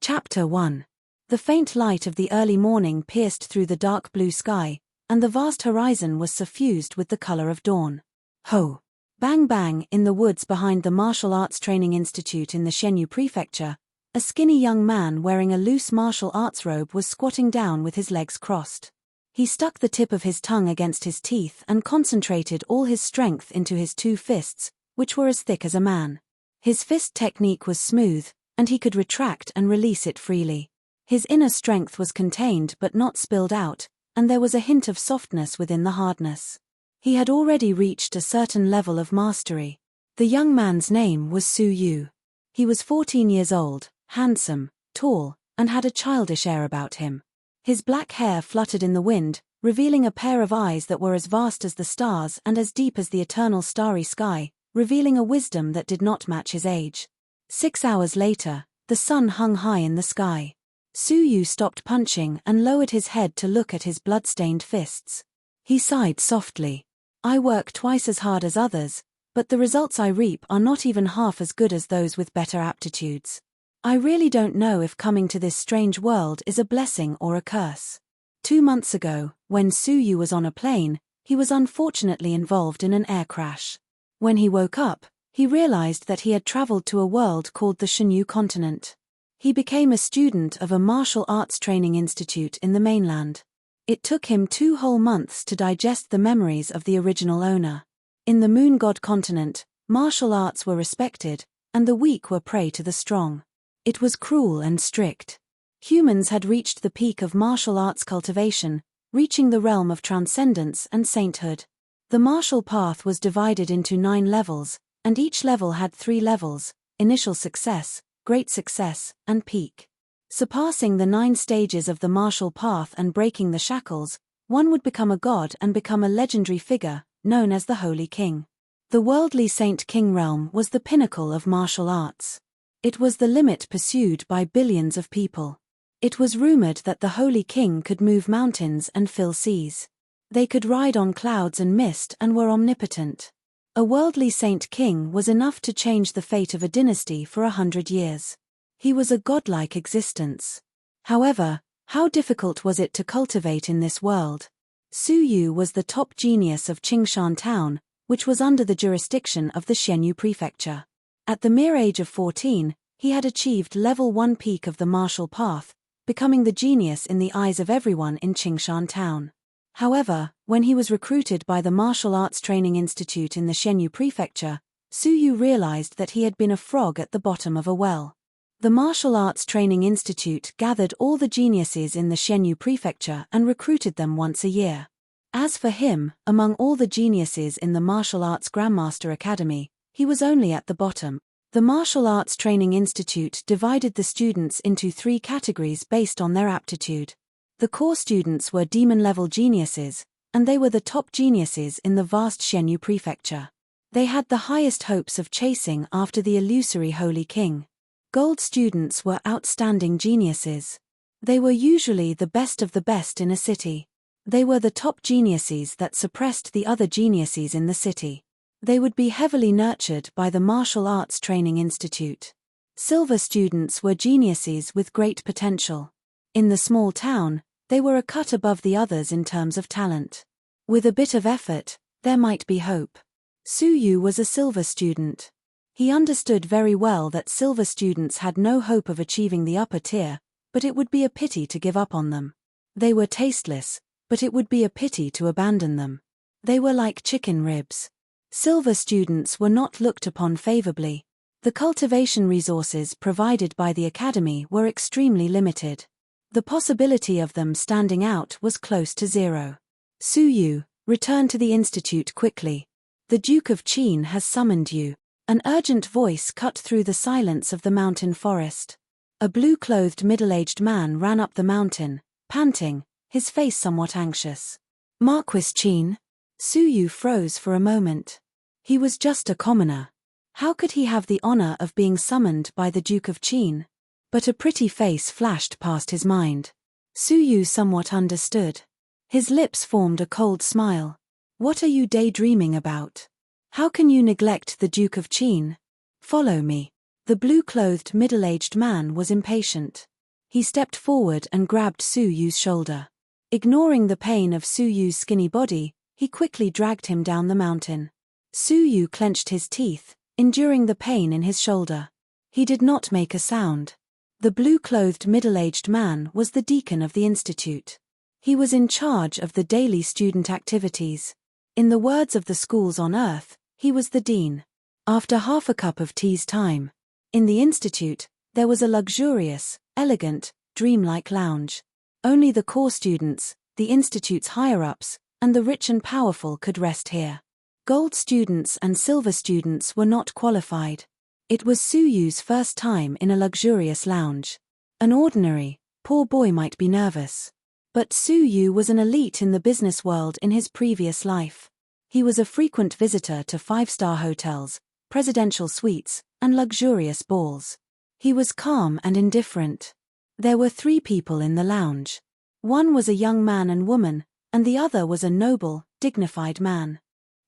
Chapter 1. The faint light of the early morning pierced through the dark blue sky, and the vast horizon was suffused with the color of dawn. Ho! Bang bang! In the woods behind the Martial Arts Training Institute in the Shenyu Prefecture, a skinny young man wearing a loose martial arts robe was squatting down with his legs crossed. He stuck the tip of his tongue against his teeth and concentrated all his strength into his two fists, which were as thick as a man. His fist technique was smooth, and he could retract and release it freely. His inner strength was contained but not spilled out, and there was a hint of softness within the hardness. He had already reached a certain level of mastery. The young man's name was Su Yu. He was 14 years old, handsome, tall, and had a childish air about him. His black hair fluttered in the wind, revealing a pair of eyes that were as vast as the stars and as deep as the eternal starry sky, revealing a wisdom that did not match his age. 6 hours later, the sun hung high in the sky. Su Yu stopped punching and lowered his head to look at his blood-stained fists. He sighed softly. I work twice as hard as others, but the results I reap are not even half as good as those with better aptitudes. I really don't know if coming to this strange world is a blessing or a curse. 2 months ago, when Su Yu was on a plane, he was unfortunately involved in an air crash. When he woke up, he realized that he had traveled to a world called the Shenyu continent. He became a student of a martial arts training institute in the mainland. It took him 2 whole months to digest the memories of the original owner. In the Moon God continent, martial arts were respected, and the weak were prey to the strong. It was cruel and strict. Humans had reached the peak of martial arts cultivation, reaching the realm of transcendence and sainthood. The martial path was divided into 9 levels, and each level had 3 levels: initial success, great success, and peak. Surpassing the 9 stages of the martial path and breaking the shackles, one would become a god and become a legendary figure, known as the Holy King. The worldly Saint King realm was the pinnacle of martial arts. It was the limit pursued by billions of people. It was rumored that the Holy King could move mountains and fill seas. They could ride on clouds and mist and were omnipotent. A worldly Saint King was enough to change the fate of a dynasty for 100 years. He was a godlike existence. However, how difficult was it to cultivate in this world? Su Yu was the top genius of Qingshan town, which was under the jurisdiction of the Shenyu Prefecture. At the mere age of 14, he had achieved level 1 peak of the martial path, becoming the genius in the eyes of everyone in Qingshan town. However, when he was recruited by the Martial Arts Training Institute in the Shenyu Prefecture, Su Yu realized that he had been a frog at the bottom of a well. The Martial Arts Training Institute gathered all the geniuses in the Shenyu Prefecture and recruited them once a year. As for him, among all the geniuses in the Martial Arts Grandmaster Academy, he was only at the bottom. The Martial Arts Training Institute divided the students into 3 categories based on their aptitude. The core students were demon-level geniuses, and they were the top geniuses in the vast Shenyu Prefecture. They had the highest hopes of chasing after the illusory Holy King. Gold students were outstanding geniuses. They were usually the best of the best in a city. They were the top geniuses that suppressed the other geniuses in the city. They would be heavily nurtured by the Martial Arts Training Institute. Silver students were geniuses with great potential. In the small town, they were a cut above the others in terms of talent. With a bit of effort, there might be hope. Su Yu was a silver student. He understood very well that silver students had no hope of achieving the upper tier, but it would be a pity to give up on them. They were tasteless, but it would be a pity to abandon them. They were like chicken ribs. Silver students were not looked upon favorably. The cultivation resources provided by the academy were extremely limited. The possibility of them standing out was close to 0. Su Yu, return to the institute quickly. The Duke of Qin has summoned you. An urgent voice cut through the silence of the mountain forest. A blue-clothed middle-aged man ran up the mountain, panting, his face somewhat anxious. Marquis Qin? Su Yu froze for a moment. He was just a commoner. How could he have the honor of being summoned by the Duke of Qin? But a pretty face flashed past his mind. Su Yu somewhat understood. His lips formed a cold smile. What are you daydreaming about? How can you neglect the Duke of Qin? Follow me. The blue-clothed middle-aged man was impatient. He stepped forward and grabbed Su Yu's shoulder. Ignoring the pain of Su Yu's skinny body, he quickly dragged him down the mountain. Su Yu clenched his teeth, enduring the pain in his shoulder. He did not make a sound. The blue-clothed middle-aged man was the deacon of the institute. He was in charge of the daily student activities. In the words of the schools on Earth, he was the dean. After half a cup of tea's time, in the institute, there was a luxurious, elegant, dreamlike lounge. Only the core students, the institute's higher-ups, and the rich and powerful could rest here. Gold students and silver students were not qualified. It was Su Yu's first time in a luxurious lounge. An ordinary, poor boy might be nervous. But Su Yu was an elite in the business world in his previous life. He was a frequent visitor to five-star hotels, presidential suites, and luxurious balls. He was calm and indifferent. There were 3 people in the lounge. One was a young man and woman, and the other was a noble, dignified man.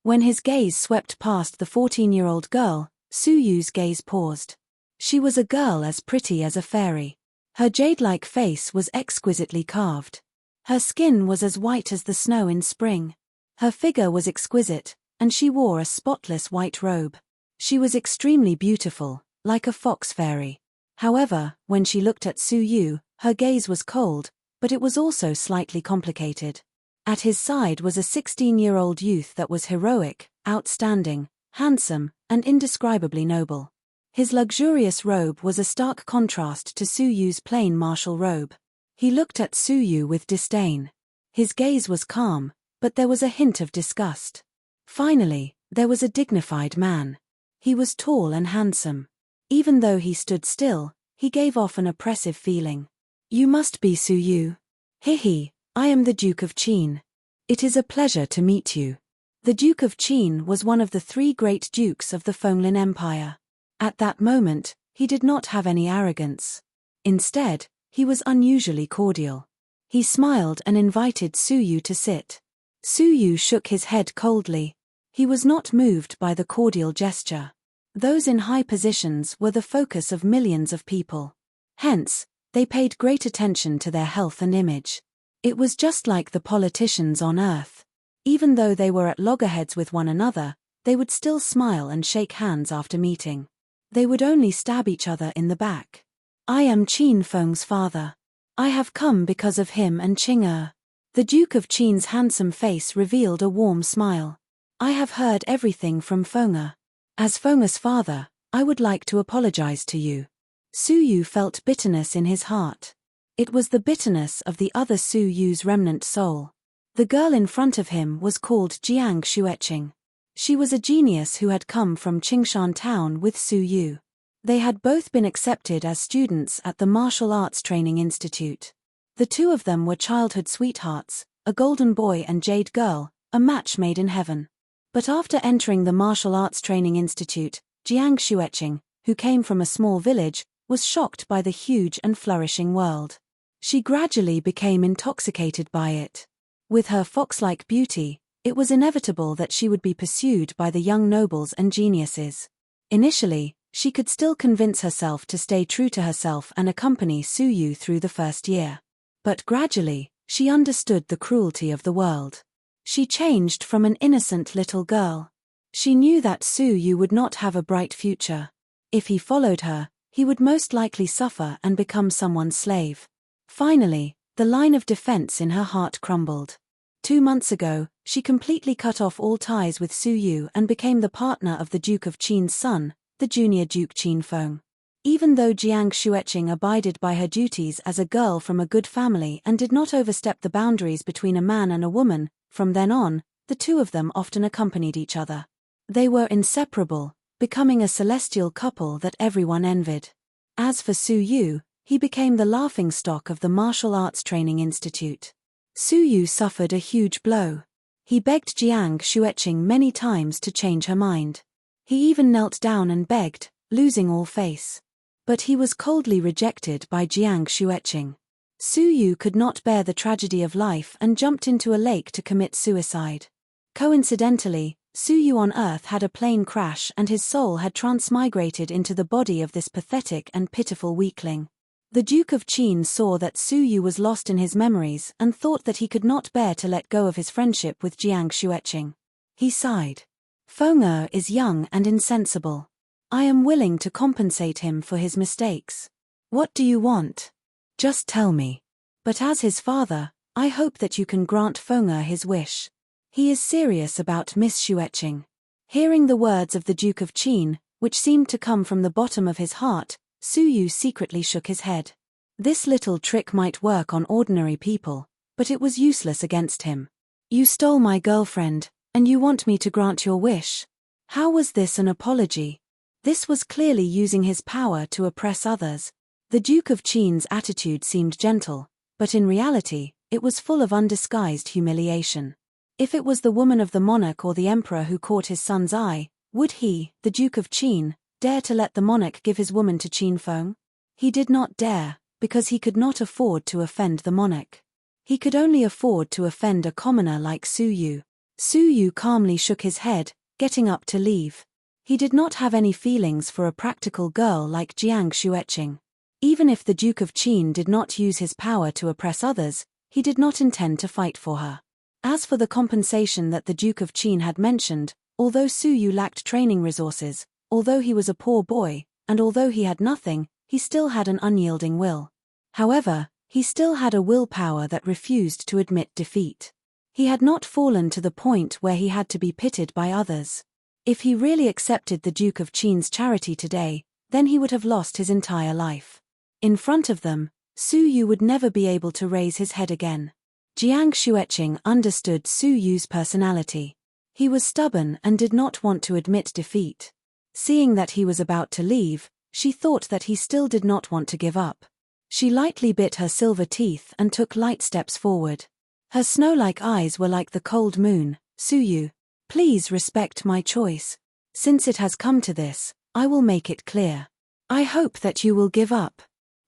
When his gaze swept past the 14-year-old girl, Su Yu's gaze paused. She was a girl as pretty as a fairy. Her jade-like face was exquisitely carved. Her skin was as white as the snow in spring. Her figure was exquisite, and she wore a spotless white robe. She was extremely beautiful, like a fox fairy. However, when she looked at Su Yu, her gaze was cold, but it was also slightly complicated. At his side was a 16-year-old youth that was heroic, outstanding, handsome, and indescribably noble. His luxurious robe was a stark contrast to Su Yu's plain martial robe. He looked at Su Yu with disdain. His gaze was calm, but there was a hint of disgust. Finally, there was a dignified man. He was tall and handsome. Even though he stood still, he gave off an oppressive feeling. "You must be Su Yu." "Hihi, I am the Duke of Qin. It is a pleasure to meet you." The Duke of Qin was one of the 3 great dukes of the Fenglin Empire. At that moment, he did not have any arrogance. Instead, he was unusually cordial. He smiled and invited Su Yu to sit. Su Yu shook his head coldly. He was not moved by the cordial gesture. Those in high positions were the focus of millions of people. Hence, they paid great attention to their health and image. It was just like the politicians on Earth. Even though they were at loggerheads with one another, they would still smile and shake hands after meeting. They would only stab each other in the back. "I am Qin Feng's father. I have come because of him and Qing." The Duke of Qin's handsome face revealed a warm smile. "I have heard everything from Feng. As Feng's father, I would like to apologize to you." Su Yu felt bitterness in his heart. It was the bitterness of the other Su Yu's remnant soul. The girl in front of him was called Jiang Xueqing. She was a genius who had come from Qingshan town with Su Yu. They had both been accepted as students at the Martial Arts Training Institute. The 2 of them were childhood sweethearts, a golden boy and jade girl, a match made in heaven. But after entering the Martial Arts Training Institute, Jiang Xueqing, who came from a small village, was shocked by the huge and flourishing world. She gradually became intoxicated by it. With her fox-like beauty, it was inevitable that she would be pursued by the young nobles and geniuses. Initially, she could still convince herself to stay true to herself and accompany Su Yu through the first year. But gradually, she understood the cruelty of the world. She changed from an innocent little girl. She knew that Su Yu would not have a bright future. If he followed her, he would most likely suffer and become someone's slave. Finally, the line of defense in her heart crumbled. 2 months ago, she completely cut off all ties with Su Yu and became the partner of the Duke of Qin's son, the junior Duke Qin Feng. Even though Jiang Xueqing abided by her duties as a girl from a good family and did not overstep the boundaries between a man and a woman, from then on, the 2 of them often accompanied each other. They were inseparable, becoming a celestial couple that everyone envied. As for Su Yu, he became the laughingstock of the Martial Arts Training Institute. Su Yu suffered a huge blow. He begged Jiang Xueqing many times to change her mind. He even knelt down and begged, losing all face. But he was coldly rejected by Jiang Xueqing. Su Yu could not bear the tragedy of life and jumped into a lake to commit suicide. Coincidentally, Su Yu on Earth had a plane crash and his soul had transmigrated into the body of this pathetic and pitiful weakling. The Duke of Qin saw that Su Yu was lost in his memories and thought that he could not bear to let go of his friendship with Jiang Xueqing. He sighed. Feng is young and insensible. I am willing to compensate him for his mistakes. What do you want? Just tell me. But as his father, I hope that you can grant Feng his wish. He is serious about Miss Xueqing. Hearing the words of the Duke of Qin, which seemed to come from the bottom of his heart, Su Yu secretly shook his head. This little trick might work on ordinary people, but it was useless against him. You stole my girlfriend, and you want me to grant your wish? How was this an apology? This was clearly using his power to oppress others. The Duke of Qin's attitude seemed gentle, but in reality, it was full of undisguised humiliation. If it was the woman of the monarch or the emperor who caught his son's eye, would he, the Duke of Qin, dare to let the monarch give his woman to Qin Feng? He did not dare, because he could not afford to offend the monarch. He could only afford to offend a commoner like Su Yu. Su Yu calmly shook his head, getting up to leave. He did not have any feelings for a practical girl like Jiang Xueqing. Even if the Duke of Qin did not use his power to oppress others, he did not intend to fight for her. As for the compensation that the Duke of Qin had mentioned, although Su Yu lacked training resources, although he was a poor boy, and although he had nothing, he still had an unyielding will. However, he still had a willpower that refused to admit defeat. He had not fallen to the point where he had to be pitied by others. If he really accepted the Duke of Qin's charity today, then he would have lost his entire life. In front of them, Su Yu would never be able to raise his head again. Jiang Xueqing understood Su Yu's personality. He was stubborn and did not want to admit defeat. Seeing that he was about to leave, she thought that he still did not want to give up. She lightly bit her silver teeth and took light steps forward. Her snow-like eyes were like the cold moon. Su Yu, please respect my choice. Since it has come to this, I will make it clear. I hope that you will give up.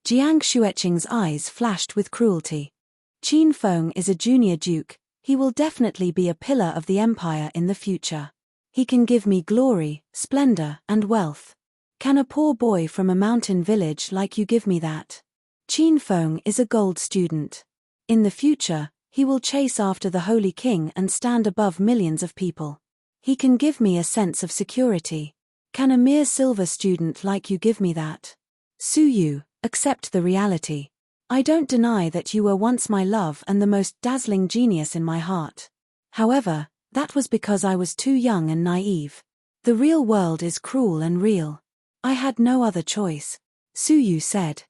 Jiang Xueqing's eyes flashed with cruelty. Qin Feng is a junior duke. He will definitely be a pillar of the empire in the future. He can give me glory, splendor, and wealth. Can a poor boy from a mountain village like you give me that? Qin Feng is a gold student. In the future, he will chase after the Holy King and stand above millions of people. He can give me a sense of security. Can a mere silver student like you give me that? Su Yu, accept the reality. I don't deny that you were once my love and the most dazzling genius in my heart. However, that was because I was too young and naive. The real world is cruel and real. I had no other choice, Su Yu said.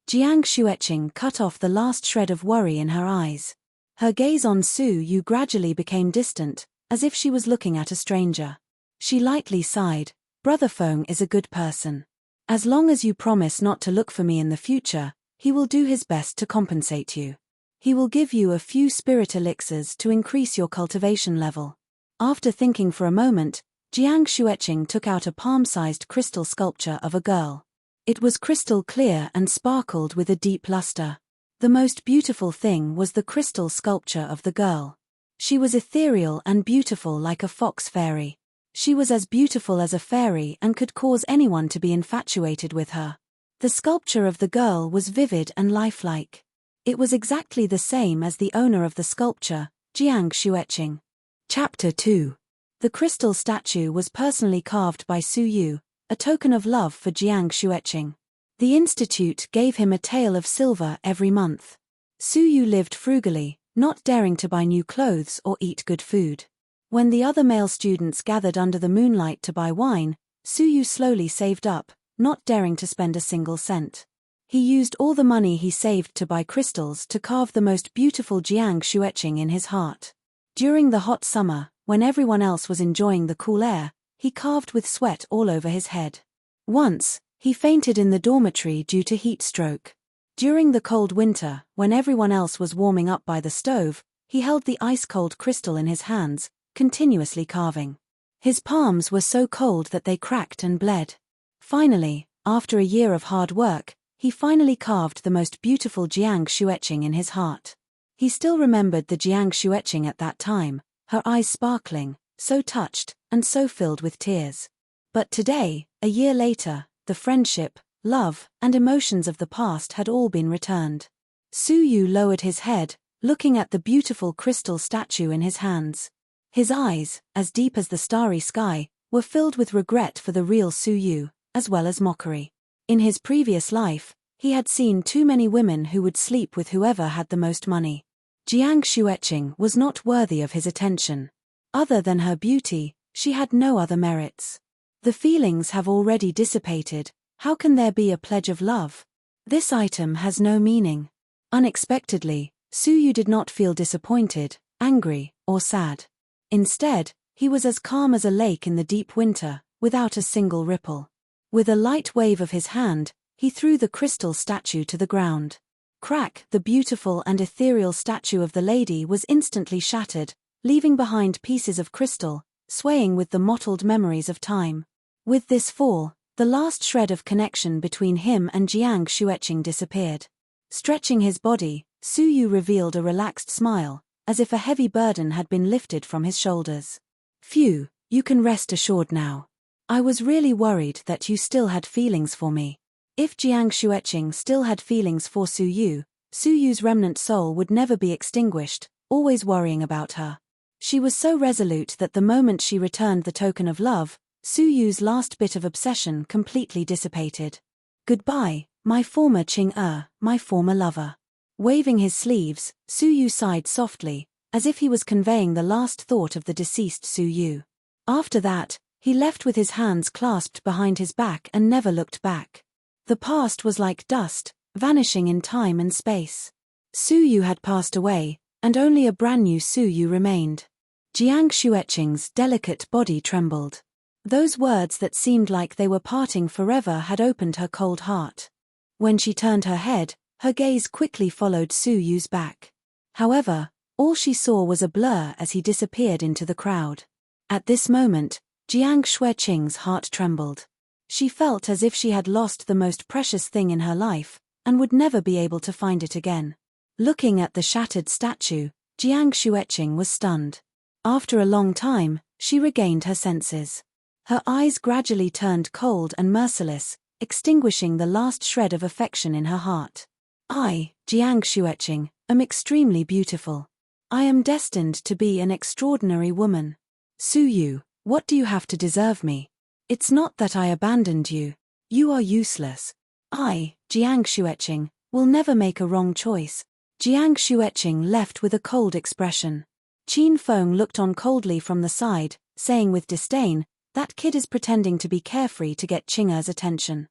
Jiang Xueqing cut off the last shred of worry in her eyes. Her gaze on Su Yu gradually became distant, as if she was looking at a stranger. She lightly sighed. Brother Feng is a good person. As long as you promise not to look for me in the future, he will do his best to compensate you. He will give you a few spirit elixirs to increase your cultivation level. After thinking for a moment, Jiang Xueqing took out a palm-sized crystal sculpture of a girl. It was crystal clear and sparkled with a deep luster. The most beautiful thing was the crystal sculpture of the girl. She was ethereal and beautiful like a fox fairy. She was as beautiful as a fairy and could cause anyone to be infatuated with her. The sculpture of the girl was vivid and lifelike. It was exactly the same as the owner of the sculpture, Jiang Xueqing. Chapter 2. The crystal statue was personally carved by Su Yu, a token of love for Jiang Xueqing. The institute gave him a tael of silver every month. Su Yu lived frugally, not daring to buy new clothes or eat good food. When the other male students gathered under the moonlight to buy wine, Su Yu slowly saved up, not daring to spend a single cent. He used all the money he saved to buy crystals to carve the most beautiful Jiang Xueqing in his heart. During the hot summer, when everyone else was enjoying the cool air, he carved with sweat all over his head. Once, he fainted in the dormitory due to heat stroke. During the cold winter, when everyone else was warming up by the stove, he held the ice-cold crystal in his hands, continuously carving. His palms were so cold that they cracked and bled. Finally, after a year of hard work, he finally carved the most beautiful Jiang Xueqing in his heart. He still remembered the Jiang Xueqing at that time, her eyes sparkling, so touched, and so filled with tears. But today, a year later, the friendship, love, and emotions of the past had all been returned. Su Yu lowered his head, looking at the beautiful crystal statue in his hands. His eyes, as deep as the starry sky, were filled with regret for the real Su Yu, as well as mockery. In his previous life, he had seen too many women who would sleep with whoever had the most money. Jiang Xueqing was not worthy of his attention. Other than her beauty, she had no other merits. The feelings have already dissipated, how can there be a pledge of love? This item has no meaning. Unexpectedly, Su Yu did not feel disappointed, angry, or sad. Instead, he was as calm as a lake in the deep winter, without a single ripple. With a light wave of his hand, he threw the crystal statue to the ground. Crack! The beautiful and ethereal statue of the lady was instantly shattered, leaving behind pieces of crystal, swaying with the mottled memories of time. With this fall, the last shred of connection between him and Jiang Xueqing disappeared. Stretching his body, Su Yu revealed a relaxed smile, as if a heavy burden had been lifted from his shoulders. Phew, you can rest assured now. I was really worried that you still had feelings for me. If Jiang Xueqing still had feelings for Su Yu's remnant soul would never be extinguished, always worrying about her. She was so resolute that the moment she returned the token of love, Su Yu's last bit of obsession completely dissipated. Goodbye, my former Qing my former lover. Waving his sleeves, Su Yu sighed softly, as if he was conveying the last thought of the deceased Su Yu. After that, he left with his hands clasped behind his back and never looked back. The past was like dust, vanishing in time and space. Su Yu had passed away, and only a brand new Su Yu remained. Jiang Xueqing's delicate body trembled. Those words that seemed like they were parting forever had opened her cold heart. When she turned her head, her gaze quickly followed Su Yu's back. However, all she saw was a blur as he disappeared into the crowd. At this moment, Jiang Xueqing's heart trembled. She felt as if she had lost the most precious thing in her life, and would never be able to find it again. Looking at the shattered statue, Jiang Xueqing was stunned. After a long time, she regained her senses. Her eyes gradually turned cold and merciless, extinguishing the last shred of affection in her heart. I, Jiang Xueqing, am extremely beautiful. I am destined to be an extraordinary woman. Su Yu, what do you have to deserve me? It's not that I abandoned you. You are useless. I, Jiang Xueqing, will never make a wrong choice. Jiang Xueqing left with a cold expression. Qin Feng looked on coldly from the side, saying with disdain, that kid is pretending to be carefree to get Qing'er's attention.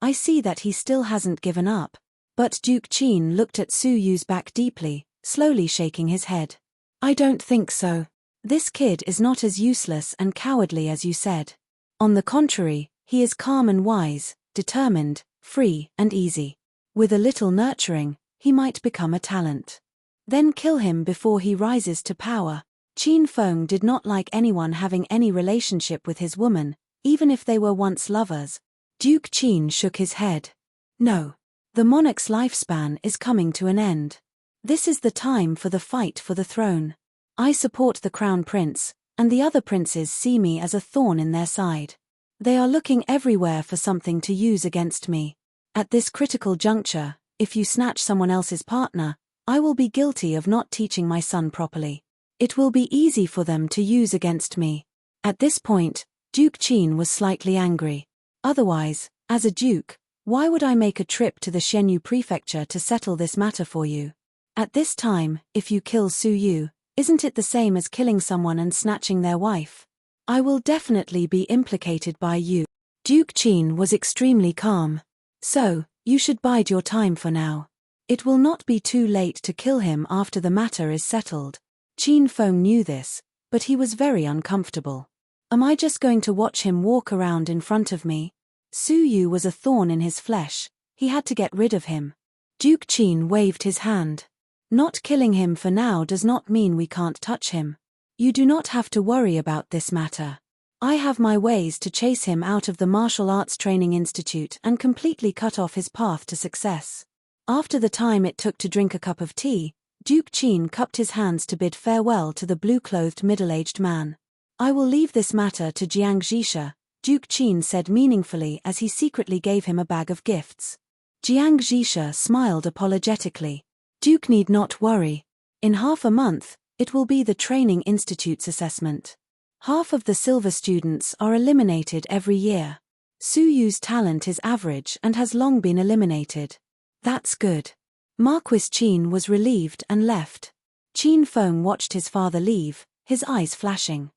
I see that he still hasn't given up. But Duke Qin looked at Su Yu's back deeply, slowly shaking his head. I don't think so. This kid is not as useless and cowardly as you said. On the contrary, he is calm and wise, determined, free and easy. With a little nurturing, he might become a talent. Then kill him before he rises to power. Qin Feng did not like anyone having any relationship with his woman, even if they were once lovers. Duke Qin shook his head. No. The monarch's lifespan is coming to an end. This is the time for the fight for the throne. I support the crown prince, and the other princes see me as a thorn in their side. They are looking everywhere for something to use against me. At this critical juncture, if you snatch someone else's partner, I will be guilty of not teaching my son properly. It will be easy for them to use against me. At this point, Duke Qin was slightly angry. Otherwise, as a duke, why would I make a trip to the Xianyu prefecture to settle this matter for you? At this time, if you kill Su Yu, isn't it the same as killing someone and snatching their wife? I will definitely be implicated by you. Duke Qin was extremely calm. So, you should bide your time for now. It will not be too late to kill him after the matter is settled. Qin Feng knew this, but he was very uncomfortable. Am I just going to watch him walk around in front of me? Su Yu was a thorn in his flesh. He had to get rid of him. Duke Qin waved his hand. Not killing him for now does not mean we can't touch him. You do not have to worry about this matter. I have my ways to chase him out of the martial arts training institute and completely cut off his path to success. After the time it took to drink a cup of tea, Duke Qin cupped his hands to bid farewell to the blue-clothed middle-aged man. I will leave this matter to Jiang Zhisha, Duke Qin said meaningfully as he secretly gave him a bag of gifts. Jiang Zhisha smiled apologetically. Duke need not worry. In half a month, it will be the Training Institute's assessment. Half of the silver students are eliminated every year. Su Yu's talent is average and has long been eliminated. That's good. Marquis Qin was relieved and left. Qin Feng watched his father leave, his eyes flashing.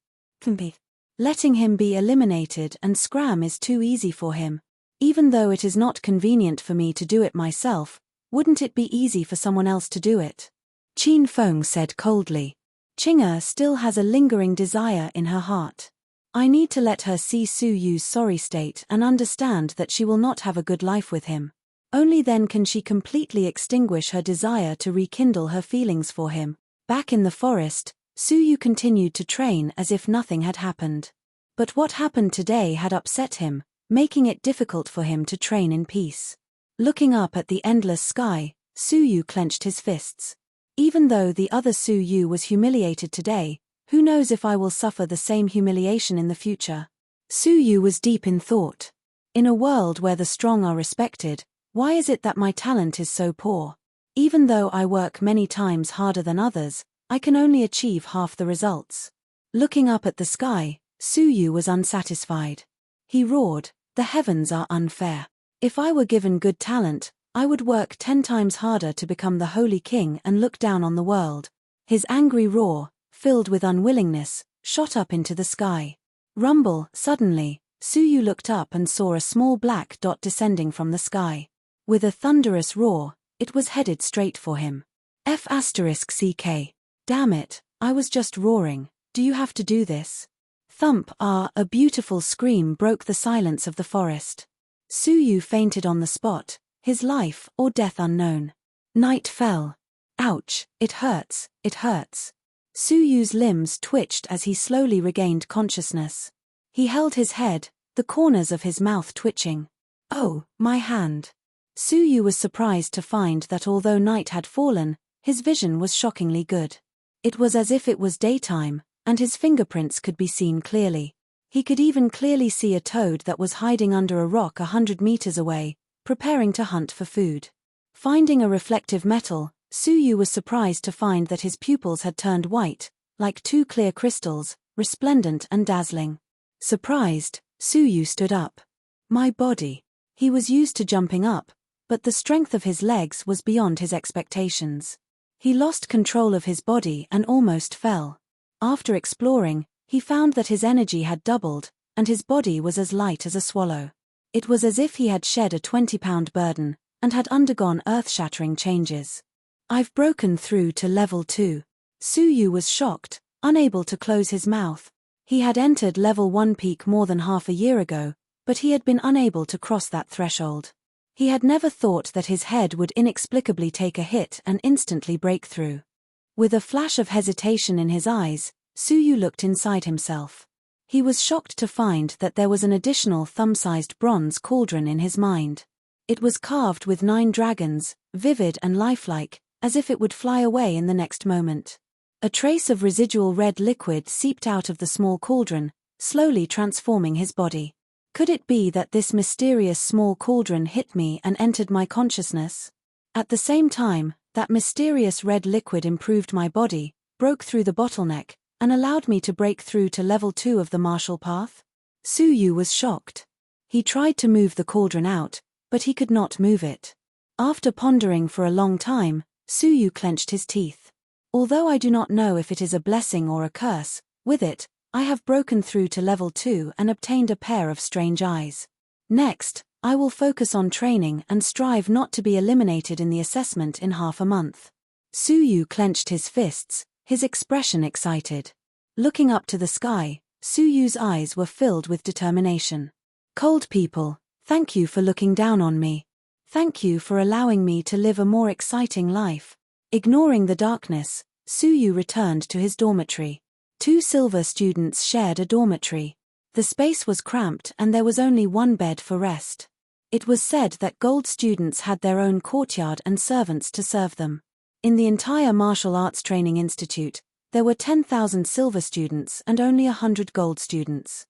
Letting him be eliminated and scram is too easy for him. Even though it is not convenient for me to do it myself, wouldn't it be easy for someone else to do it? Qin Feng said coldly. Qing'er still has a lingering desire in her heart. I need to let her see Su Yu's sorry state and understand that she will not have a good life with him. Only then can she completely extinguish her desire to rekindle her feelings for him. Back in the forest, Su Yu continued to train as if nothing had happened. But what happened today had upset him, making it difficult for him to train in peace. Looking up at the endless sky, Su Yu clenched his fists. Even though the other Su Yu was humiliated today, who knows if I will suffer the same humiliation in the future? Su Yu was deep in thought. In a world where the strong are respected, why is it that my talent is so poor? Even though I work many times harder than others, I can only achieve half the results. Looking up at the sky, Su Yu was unsatisfied. He roared, "The heavens are unfair. If I were given good talent, I would work 10 times harder to become the Holy King and look down on the world." His angry roar, filled with unwillingness, shot up into the sky. Rumble, suddenly, Su Yu looked up and saw a small black dot descending from the sky. With a thunderous roar, it was headed straight for him. F***CK. Damn it, I was just roaring, do you have to do this? Thump! A beautiful scream broke the silence of the forest. Su Yu fainted on the spot, his life or death unknown. Night fell. Ouch, it hurts, it hurts. Su Yu's limbs twitched as he slowly regained consciousness. He held his head, the corners of his mouth twitching. Oh, my hand. Su Yu was surprised to find that although night had fallen, his vision was shockingly good. It was as if it was daytime, and his fingerprints could be seen clearly. He could even clearly see a toad that was hiding under a rock 100 meters away, preparing to hunt for food. Finding a reflective metal, Su Yu was surprised to find that his pupils had turned white, like 2 clear crystals, resplendent and dazzling. Surprised, Su Yu stood up. My body. He was used to jumping up, but the strength of his legs was beyond his expectations. He lost control of his body and almost fell. After exploring, he found that his energy had doubled, and his body was as light as a swallow. It was as if he had shed a 20-pound burden, and had undergone earth-shattering changes. I've broken through to level 2. Su Yu was shocked, unable to close his mouth. He had entered level 1 peak more than half a year ago, but he had been unable to cross that threshold. He had never thought that his head would inexplicably take a hit and instantly break through. With a flash of hesitation in his eyes, Su Yu looked inside himself. He was shocked to find that there was an additional thumb-sized bronze cauldron in his mind. It was carved with 9 dragons, vivid and lifelike, as if it would fly away in the next moment. A trace of residual red liquid seeped out of the small cauldron, slowly transforming his body. Could it be that this mysterious small cauldron hit me and entered my consciousness? At the same time, that mysterious red liquid improved my body, broke through the bottleneck, and allowed me to break through to level 2 of the martial path? Su Yu was shocked. He tried to move the cauldron out, but he could not move it. After pondering for a long time, Su Yu clenched his teeth. Although I do not know if it is a blessing or a curse, with it, I have broken through to level 2 and obtained a pair of strange eyes. Next, I will focus on training and strive not to be eliminated in the assessment in half a month. Su Yu clenched his fists, his expression excited. Looking up to the sky, Su Yu's eyes were filled with determination. Cold people, thank you for looking down on me. Thank you for allowing me to live a more exciting life. Ignoring the darkness, Su Yu returned to his dormitory. 2 silver students shared a dormitory. The space was cramped and there was only 1 bed for rest. It was said that gold students had their own courtyard and servants to serve them. In the entire Martial Arts Training Institute, there were 10,000 silver students and only 100 gold students.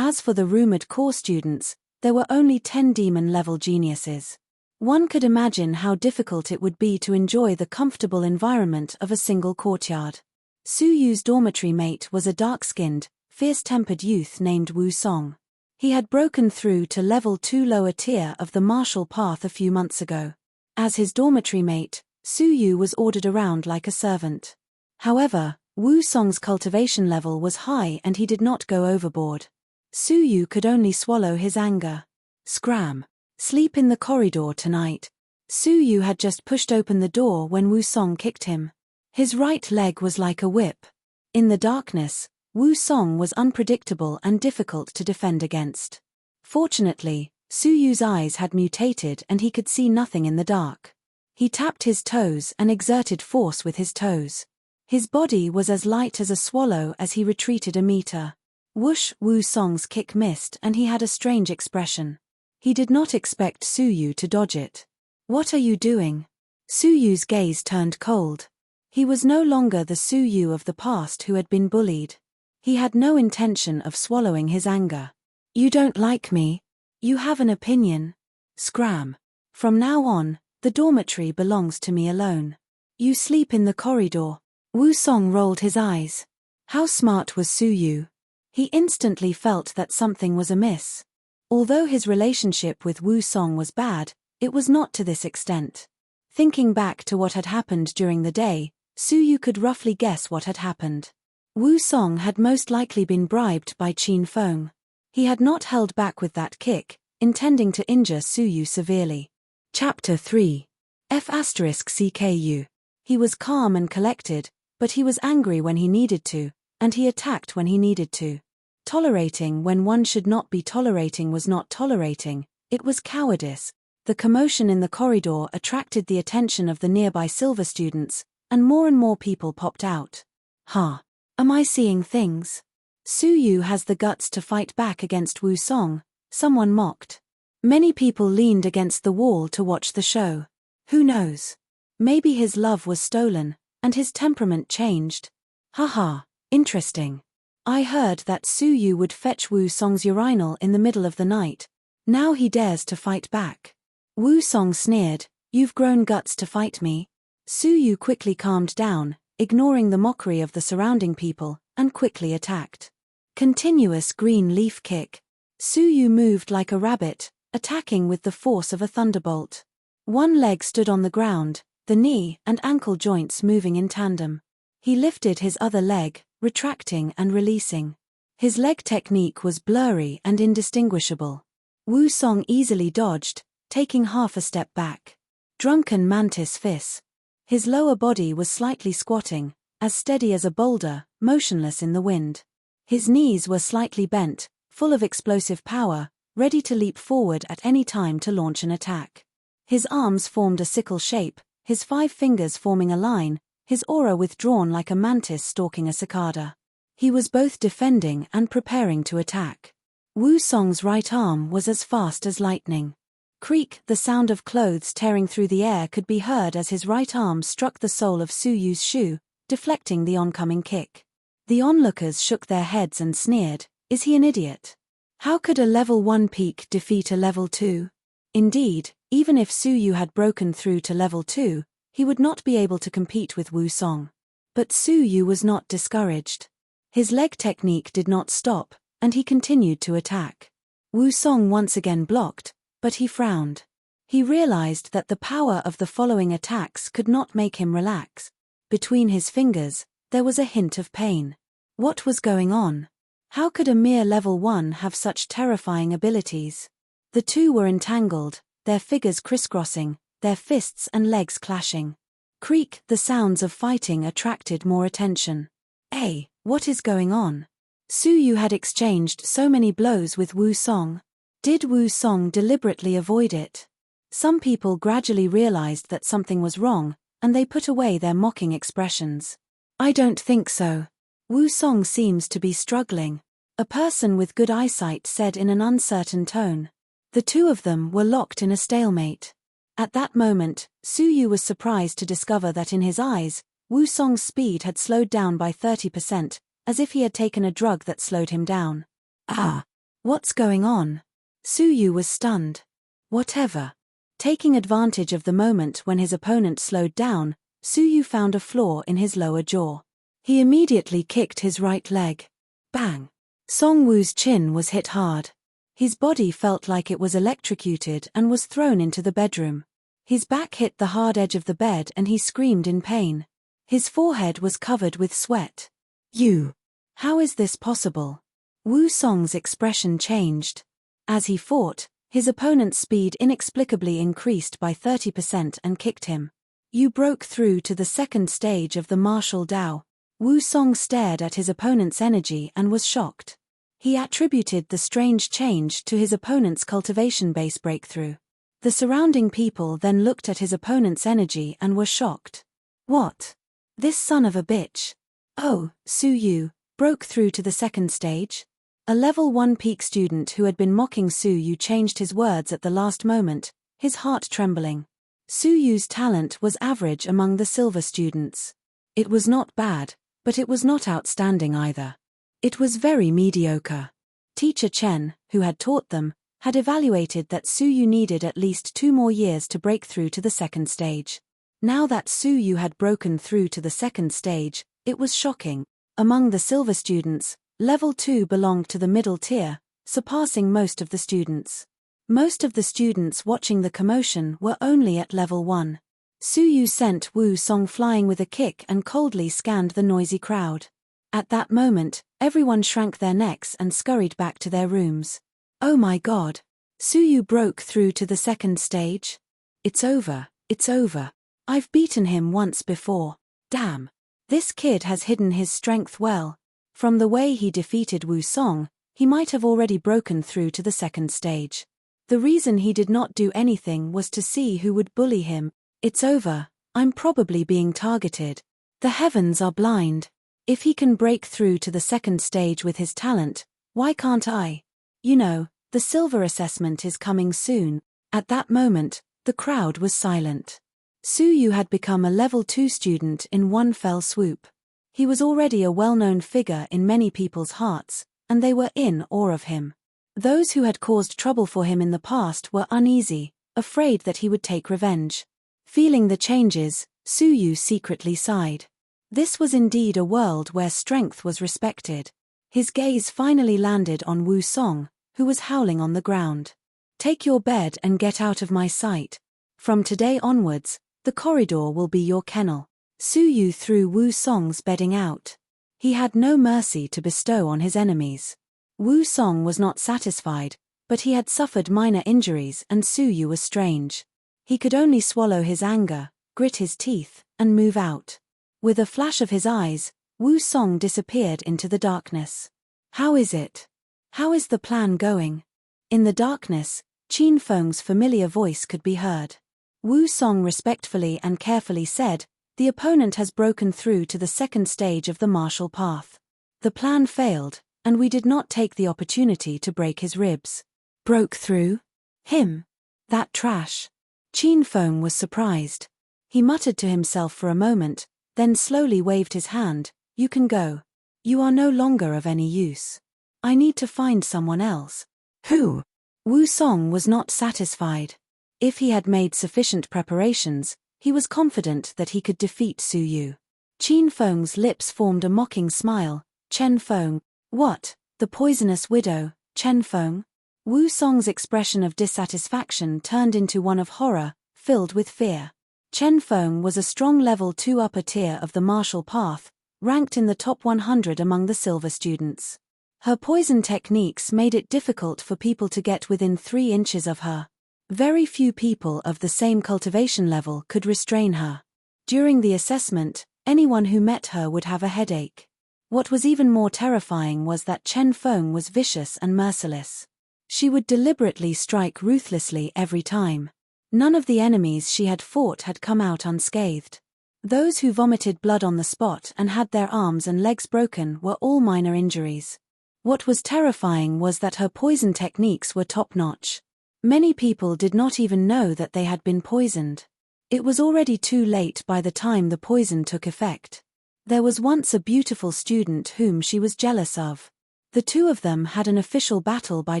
As for the rumored core students, there were only 10 demon-level geniuses. One could imagine how difficult it would be to enjoy the comfortable environment of a single courtyard. Su Yu's dormitory mate was a dark-skinned, fierce-tempered youth named Wu Song. He had broken through to level 2 lower tier of the martial path a few months ago. As his dormitory mate, Su Yu was ordered around like a servant. However, Wu Song's cultivation level was high and he did not go overboard. Su Yu could only swallow his anger. Scram. Sleep in the corridor tonight. Su Yu had just pushed open the door when Wu Song kicked him. His right leg was like a whip. In the darkness, Wu Song was unpredictable and difficult to defend against. Fortunately, Su Yu's eyes had mutated and he could see nothing in the dark. He tapped his toes and exerted force with his toes. His body was as light as a swallow as he retreated a meter. Whoosh! Wu Song's kick missed and he had a strange expression. He did not expect Su Yu to dodge it. What are you doing? Su Yu's gaze turned cold. He was no longer the Su Yu of the past who had been bullied. He had no intention of swallowing his anger. You don't like me? You have an opinion? Scram. From now on, the dormitory belongs to me alone. You sleep in the corridor. Wu Song rolled his eyes. How smart was Su Yu? He instantly felt that something was amiss. Although his relationship with Wu Song was bad, it was not to this extent. Thinking back to what had happened during the day, Su Yu could roughly guess what had happened. Wu Song had most likely been bribed by Qin Feng. He had not held back with that kick, intending to injure Su Yu severely. Chapter 3. F***CKU. He was calm and collected, but he was angry when he needed to, and he attacked when he needed to. Tolerating when one should not be tolerating was not tolerating, it was cowardice. The commotion in the corridor attracted the attention of the nearby silver students, and more people popped out. Huh. Am I seeing things? Su Yu has the guts to fight back against Wu Song, someone mocked. Many people leaned against the wall to watch the show. Who knows? Maybe his love was stolen, and his temperament changed. Haha, interesting. I heard that Su Yu would fetch Wu Song's urinal in the middle of the night. Now he dares to fight back. Wu Song sneered, you've grown guts to fight me. Su Yu quickly calmed down, ignoring the mockery of the surrounding people, and quickly attacked. Continuous green leaf kick. Su Yu moved like a rabbit, attacking with the force of a thunderbolt. One leg stood on the ground, the knee and ankle joints moving in tandem. He lifted his other leg, retracting and releasing. His leg technique was blurry and indistinguishable. Wu Song easily dodged, taking half a step back. Drunken mantis fist. His lower body was slightly squatting, as steady as a boulder, motionless in the wind. His knees were slightly bent, full of explosive power, ready to leap forward at any time to launch an attack. His arms formed a sickle shape, his 5 fingers forming a line, his aura withdrawn like a mantis stalking a cicada. He was both defending and preparing to attack. Wu Song's right arm was as fast as lightning. Creak! The sound of clothes tearing through the air could be heard as his right arm struck the sole of Su Yu's shoe, deflecting the oncoming kick. The onlookers shook their heads and sneered, is he an idiot? How could a level 1 peak defeat a level 2? Indeed, even if Su Yu had broken through to level 2, he would not be able to compete with Wu Song. But Su Yu was not discouraged. His leg technique did not stop, and he continued to attack. Wu Song once again blocked, but he frowned. He realized that the power of the following attacks could not make him relax. Between his fingers, there was a hint of pain. What was going on? How could a mere level 1 have such terrifying abilities? The two were entangled, their figures crisscrossing, their fists and legs clashing. Creak! The sounds of fighting attracted more attention. Hey, what is going on? Su Yu had exchanged so many blows with Wu Song. Did Wu Song deliberately avoid it? Some people gradually realized that something was wrong, and they put away their mocking expressions. I don't think so. Wu Song seems to be struggling. A person with good eyesight said in an uncertain tone. The two of them were locked in a stalemate. At that moment, Su Yu was surprised to discover that in his eyes, Wu Song's speed had slowed down by 30%, as if he had taken a drug that slowed him down. Ah! What's going on? Suyu was stunned. Whatever. Taking advantage of the moment when his opponent slowed down, Suyu found a flaw in his lower jaw. He immediately kicked his right leg. Bang! Songwoo's chin was hit hard. His body felt like it was electrocuted and was thrown into the bedroom. His back hit the hard edge of the bed and he screamed in pain. His forehead was covered with sweat. You! How is this possible? Wu Song's expression changed. As he fought, his opponent's speed inexplicably increased by 30% and kicked him. You broke through to the second stage of the martial Dao. Wu Song stared at his opponent's energy and was shocked. He attributed the strange change to his opponent's cultivation base breakthrough. The surrounding people then looked at his opponent's energy and were shocked. What? This son of a bitch. Oh, Suyu, broke through to the second stage? A level 1 peak student who had been mocking Suyu changed his words at the last moment, his heart trembling. Suyu's talent was average among the silver students. It was not bad, but it was not outstanding either. It was very mediocre. Teacher Chen, who had taught them, had evaluated that Suyu needed at least 2 more years to break through to the second stage. Now that Suyu had broken through to the second stage, it was shocking. Among the silver students, level 2 belonged to the middle tier, surpassing most of the students. Most of the students watching the commotion were only at level 1. Suyu sent Wu Song flying with a kick and coldly scanned the noisy crowd. At that moment, everyone shrank their necks and scurried back to their rooms. Oh my god! Suyu broke through to the second stage? It's over, it's over. I've beaten him once before. Damn. This kid has hidden his strength well. From the way he defeated Wu Song, he might have already broken through to the second stage. The reason he did not do anything was to see who would bully him. It's over, I'm probably being targeted. The heavens are blind. If he can break through to the second stage with his talent, why can't I? You know, the silver assessment is coming soon. At that moment, the crowd was silent. Suyu had become a level 2 student in one fell swoop. He was already a well-known figure in many people's hearts, and they were in awe of him. Those who had caused trouble for him in the past were uneasy, afraid that he would take revenge. Feeling the changes, Suyu secretly sighed. This was indeed a world where strength was respected. His gaze finally landed on Wu Song, who was howling on the ground. Take your bed and get out of my sight. From today onwards, the corridor will be your kennel. Suyu threw Wu Song's bedding out. He had no mercy to bestow on his enemies. Wu Song was not satisfied, but he had suffered minor injuries and Suyu was strange. He could only swallow his anger, grit his teeth, and move out. With a flash of his eyes, Wu Song disappeared into the darkness. How is it? How is the plan going? In the darkness, Qin Feng's familiar voice could be heard. Wu Song respectfully and carefully said, the opponent has broken through to the second stage of the martial path. The plan failed, and we did not take the opportunity to break his ribs. Broke through? Him? That trash. Qin Feng was surprised. He muttered to himself for a moment, then slowly waved his hand. You can go. You are no longer of any use. I need to find someone else. Who? Wu Song was not satisfied. If he had made sufficient preparations, he was confident that he could defeat Suyu. Qin Feng's lips formed a mocking smile. Chen Feng. What? The poisonous widow, Chen Feng? Wu Song's expression of dissatisfaction turned into one of horror, filled with fear. Chen Feng was a strong level 2 upper tier of the martial path, ranked in the top 100 among the silver students. Her poison techniques made it difficult for people to get within 3 inches of her. Very few people of the same cultivation level could restrain her. During the assessment, anyone who met her would have a headache. What was even more terrifying was that Chen Feng was vicious and merciless. She would deliberately strike ruthlessly every time. None of the enemies she had fought had come out unscathed. Those who vomited blood on the spot and had their arms and legs broken were all minor injuries. What was terrifying was that her poison techniques were top-notch. Many people did not even know that they had been poisoned. It was already too late by the time the poison took effect. There was once a beautiful student whom she was jealous of. The two of them had an official battle by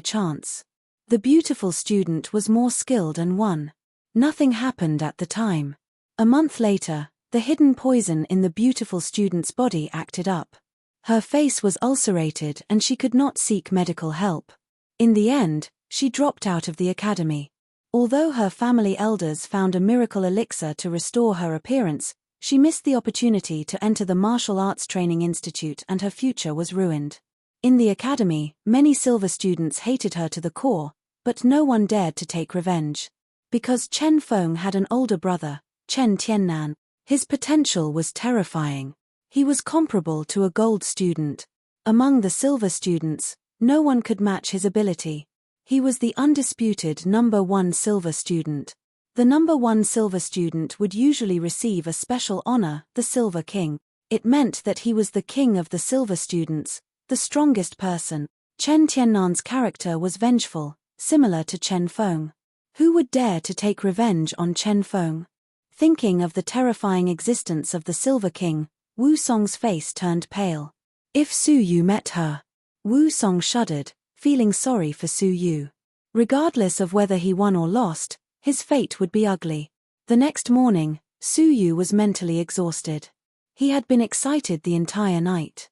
chance. The beautiful student was more skilled and won. Nothing happened at the time. A month later, the hidden poison in the beautiful student's body acted up. Her face was ulcerated and she could not seek medical help. In the end, she dropped out of the academy. Although her family elders found a miracle elixir to restore her appearance, she missed the opportunity to enter the martial arts training institute and her future was ruined. In the academy, many silver students hated her to the core, but no one dared to take revenge. Because Chen Feng had an older brother, Chen Tiannan, his potential was terrifying. He was comparable to a gold student. Among the silver students, no one could match his ability. He was the undisputed number one silver student. The number one silver student would usually receive a special honor, the Silver King. It meant that he was the king of the silver students, the strongest person. Chen Tiannan's character was vengeful, similar to Chen Feng. Who would dare to take revenge on Chen Feng? Thinking of the terrifying existence of the Silver King, Wu Song's face turned pale. If Su Yu met her. Wu Song shuddered, feeling sorry for Su Yu. Regardless of whether he won or lost, his fate would be ugly. The next morning, Su Yu was mentally exhausted. He had been excited the entire night.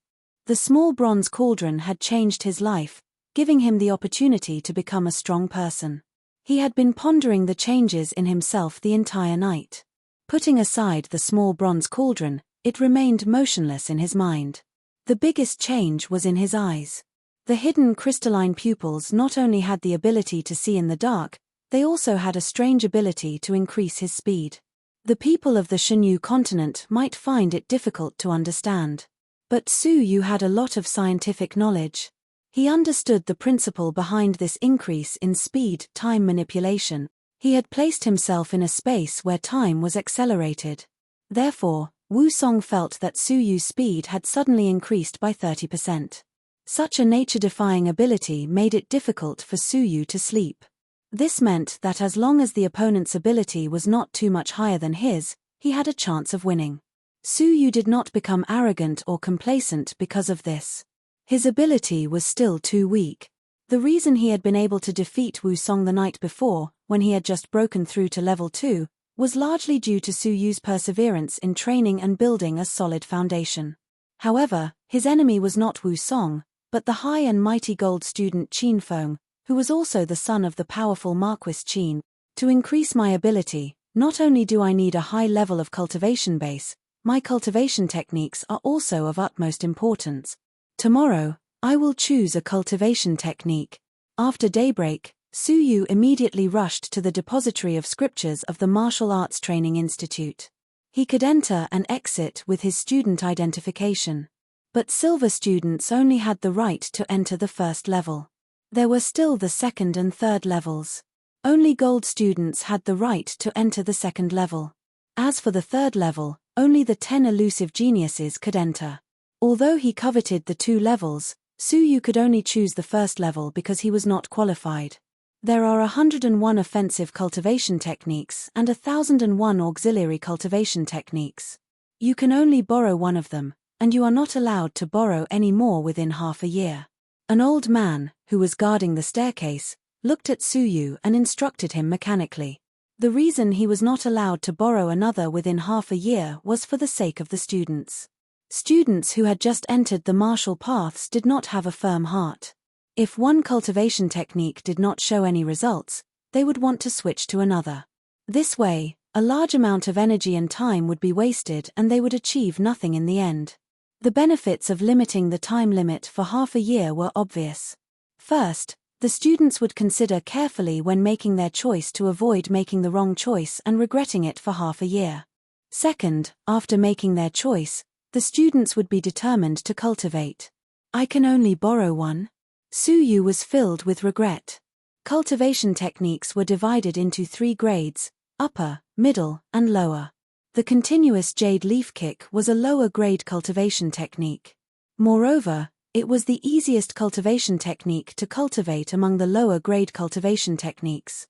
The small bronze cauldron had changed his life, giving him the opportunity to become a strong person. He had been pondering the changes in himself the entire night. Putting aside the small bronze cauldron, it remained motionless in his mind. The biggest change was in his eyes. The hidden crystalline pupils not only had the ability to see in the dark, they also had a strange ability to increase his speed. The people of the Shenyu continent might find it difficult to understand. But Su Yu had a lot of scientific knowledge. He understood the principle behind this increase in speed, time manipulation. He had placed himself in a space where time was accelerated. Therefore, Wu Song felt that Su Yu's speed had suddenly increased by 30%. Such a nature-defying ability made it difficult for Su Yu to sleep. This meant that as long as the opponent's ability was not too much higher than his, he had a chance of winning. Su Yu did not become arrogant or complacent because of this. His ability was still too weak. The reason he had been able to defeat Wu Song the night before, when he had just broken through to level 2, was largely due to Su Yu's perseverance in training and building a solid foundation. However, his enemy was not Wu Song, but the high and mighty gold student Qin Feng, who was also the son of the powerful Marquis Qin. To increase my ability, not only do I need a high level of cultivation base, my cultivation techniques are also of utmost importance. Tomorrow, I will choose a cultivation technique. After daybreak, Su Yu immediately rushed to the depository of scriptures of the Martial Arts Training Institute. He could enter and exit with his student identification. But silver students only had the right to enter the first level. There were still the second and third levels. Only gold students had the right to enter the second level. As for the third level, only the 10 elusive geniuses could enter. Although he coveted the 2 levels, Su Yu could only choose the first level because he was not qualified. There are 101 offensive cultivation techniques and 1001 auxiliary cultivation techniques. You can only borrow one of them, and you are not allowed to borrow any more within half a year. An old man, who was guarding the staircase, looked at Su Yu and instructed him mechanically. The reason he was not allowed to borrow another within half a year was for the sake of the students. Students who had just entered the martial paths did not have a firm heart. If one cultivation technique did not show any results, they would want to switch to another. This way, a large amount of energy and time would be wasted and they would achieve nothing in the end. The benefits of limiting the time limit for half a year were obvious. First, the students would consider carefully when making their choice to avoid making the wrong choice and regretting it for half a year. Second, after making their choice, the students would be determined to cultivate. I can only borrow one. Su Yu was filled with regret. Cultivation techniques were divided into 3 grades: upper, middle, and lower. The continuous jade leaf kick was a lower grade cultivation technique. Moreover, it was the easiest cultivation technique to cultivate among the lower grade cultivation techniques.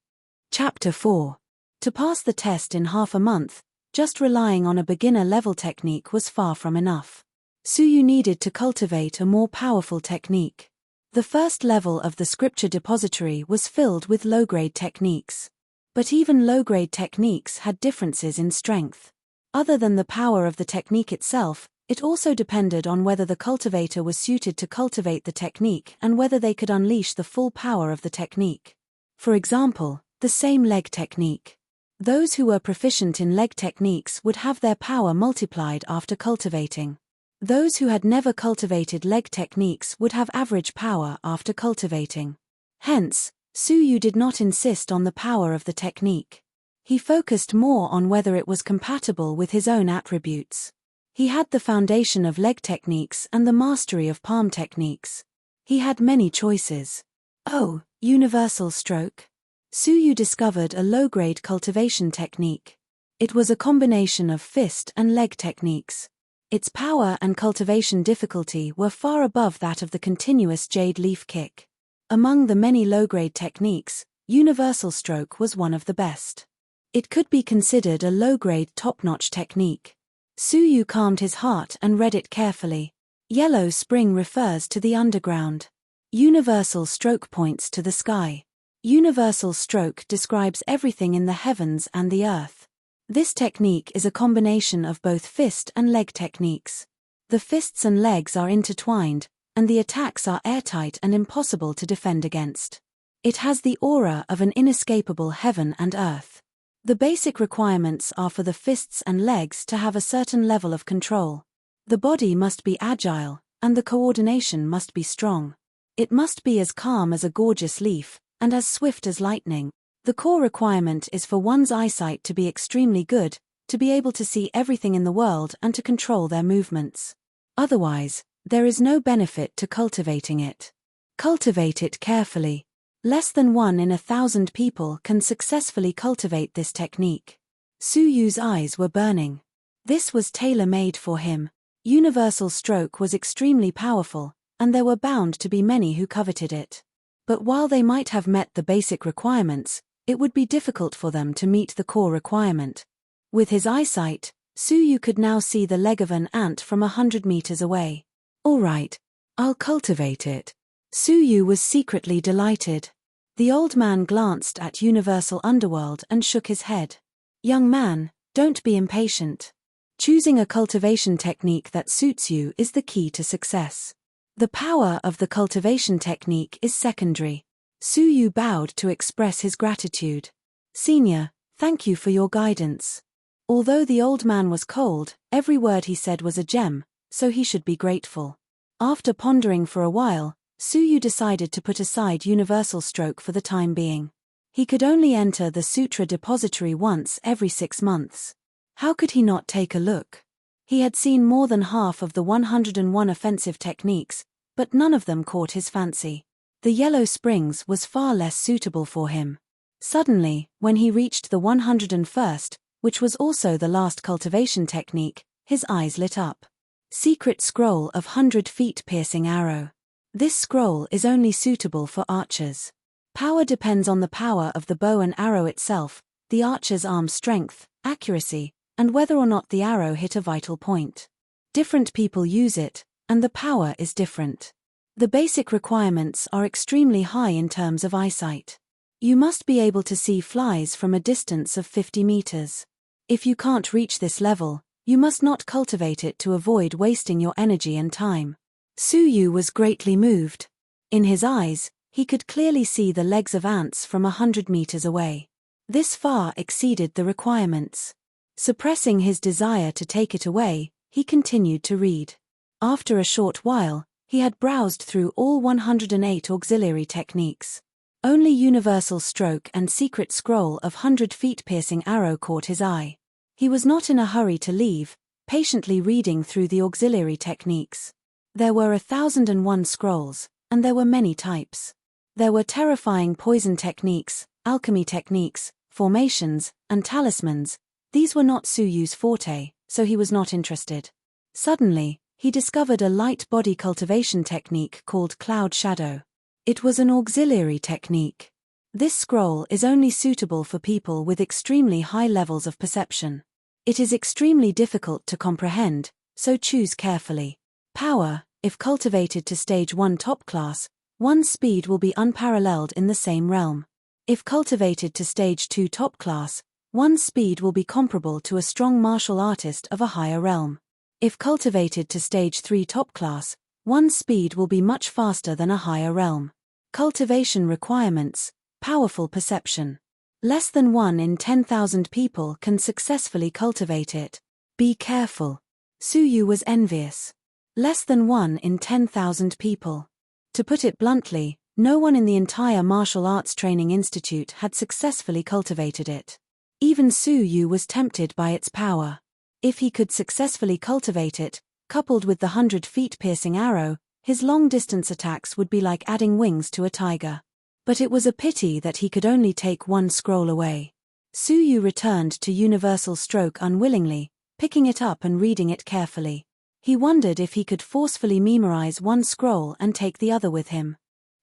Chapter 4. To pass the test in half a month, just relying on a beginner level technique was far from enough. Su Yu needed to cultivate a more powerful technique. The first level of the scripture depository was filled with low-grade techniques. But even low-grade techniques had differences in strength. Other than the power of the technique itself, it also depended on whether the cultivator was suited to cultivate the technique and whether they could unleash the full power of the technique. For example, the same leg technique. Those who were proficient in leg techniques would have their power multiplied after cultivating. Those who had never cultivated leg techniques would have average power after cultivating. Hence, Suyu did not insist on the power of the technique. He focused more on whether it was compatible with his own attributes. He had the foundation of leg techniques and the mastery of palm techniques. He had many choices. Oh, universal stroke. Suyu discovered a low-grade cultivation technique. It was a combination of fist and leg techniques. Its power and cultivation difficulty were far above that of the continuous jade leaf kick. Among the many low-grade techniques, universal stroke was one of the best. It could be considered a low-grade top-notch technique. Suyu calmed his heart and read it carefully. Yellow spring refers to the underground. Universal stroke points to the sky. Universal stroke describes everything in the heavens and the earth. This technique is a combination of both fist and leg techniques. The fists and legs are intertwined, and the attacks are airtight and impossible to defend against. It has the aura of an inescapable heaven and earth. The basic requirements are for the fists and legs to have a certain level of control. The body must be agile, and the coordination must be strong. It must be as calm as a gorgeous leaf, and as swift as lightning. The core requirement is for one's eyesight to be extremely good, to be able to see everything in the world and to control their movements. Otherwise, there is no benefit to cultivating it. Cultivate it carefully. Less than 1 in 1,000 people can successfully cultivate this technique. Suyu's eyes were burning. This was tailor-made for him. Universal stroke was extremely powerful, and there were bound to be many who coveted it. But while they might have met the basic requirements, it would be difficult for them to meet the core requirement. With his eyesight, Suyu could now see the leg of an ant from 100 meters away. All right, I'll cultivate it. Suyu was secretly delighted. The old man glanced at Universal Underworld and shook his head. Young man, don't be impatient. Choosing a cultivation technique that suits you is the key to success. The power of the cultivation technique is secondary. Suyu bowed to express his gratitude. Senior, thank you for your guidance. Although the old man was cold, every word he said was a gem, so he should be grateful. After pondering for a while, Suyu decided to put aside universal stroke for the time being. He could only enter the sutra depository once every 6 months. How could he not take a look? He had seen more than half of the 101 offensive techniques, but none of them caught his fancy. The yellow springs was far less suitable for him. Suddenly, when he reached the 101st, which was also the last cultivation technique, his eyes lit up. Secret scroll of 100 feet piercing arrow. This scroll is only suitable for archers. Power depends on the power of the bow and arrow itself, the archer's arm strength, accuracy, and whether or not the arrow hit a vital point. Different people use it, and the power is different. The basic requirements are extremely high in terms of eyesight. You must be able to see flies from a distance of 50 meters. If you can't reach this level, you must not cultivate it to avoid wasting your energy and time. Suyu was greatly moved. In his eyes, he could clearly see the legs of ants from 100 meters away. This far exceeded the requirements. Suppressing his desire to take it away, he continued to read. After a short while, he had browsed through all 108 auxiliary techniques. Only universal stroke and secret scroll of 100 feet piercing arrow caught his eye. He was not in a hurry to leave, patiently reading through the auxiliary techniques. There were 1,001 scrolls, and there were many types. There were terrifying poison techniques, alchemy techniques, formations, and talismans. These were not Suyu's forte, so he was not interested. Suddenly, he discovered a light body cultivation technique called Cloud Shadow. It was an auxiliary technique. This scroll is only suitable for people with extremely high levels of perception. It is extremely difficult to comprehend, so choose carefully. Power, if cultivated to stage 1 top class, one's speed will be unparalleled in the same realm. If cultivated to stage 2 top class, one's speed will be comparable to a strong martial artist of a higher realm. If cultivated to stage 3 top class, one's speed will be much faster than a higher realm. Cultivation requirements: powerful perception. Less than 1 in 10,000 people can successfully cultivate it. Be careful. Suyu was envious. Less than 1 in 10,000 people. To put it bluntly, no one in the entire martial arts training institute had successfully cultivated it. Even Suyu was tempted by its power. If he could successfully cultivate it, coupled with the 100 feet piercing arrow, his long-distance attacks would be like adding wings to a tiger. But it was a pity that he could only take 1 scroll away. Suyu returned to Universal Stroke unwillingly, picking it up and reading it carefully. He wondered if he could forcefully memorize 1 scroll and take the other with him.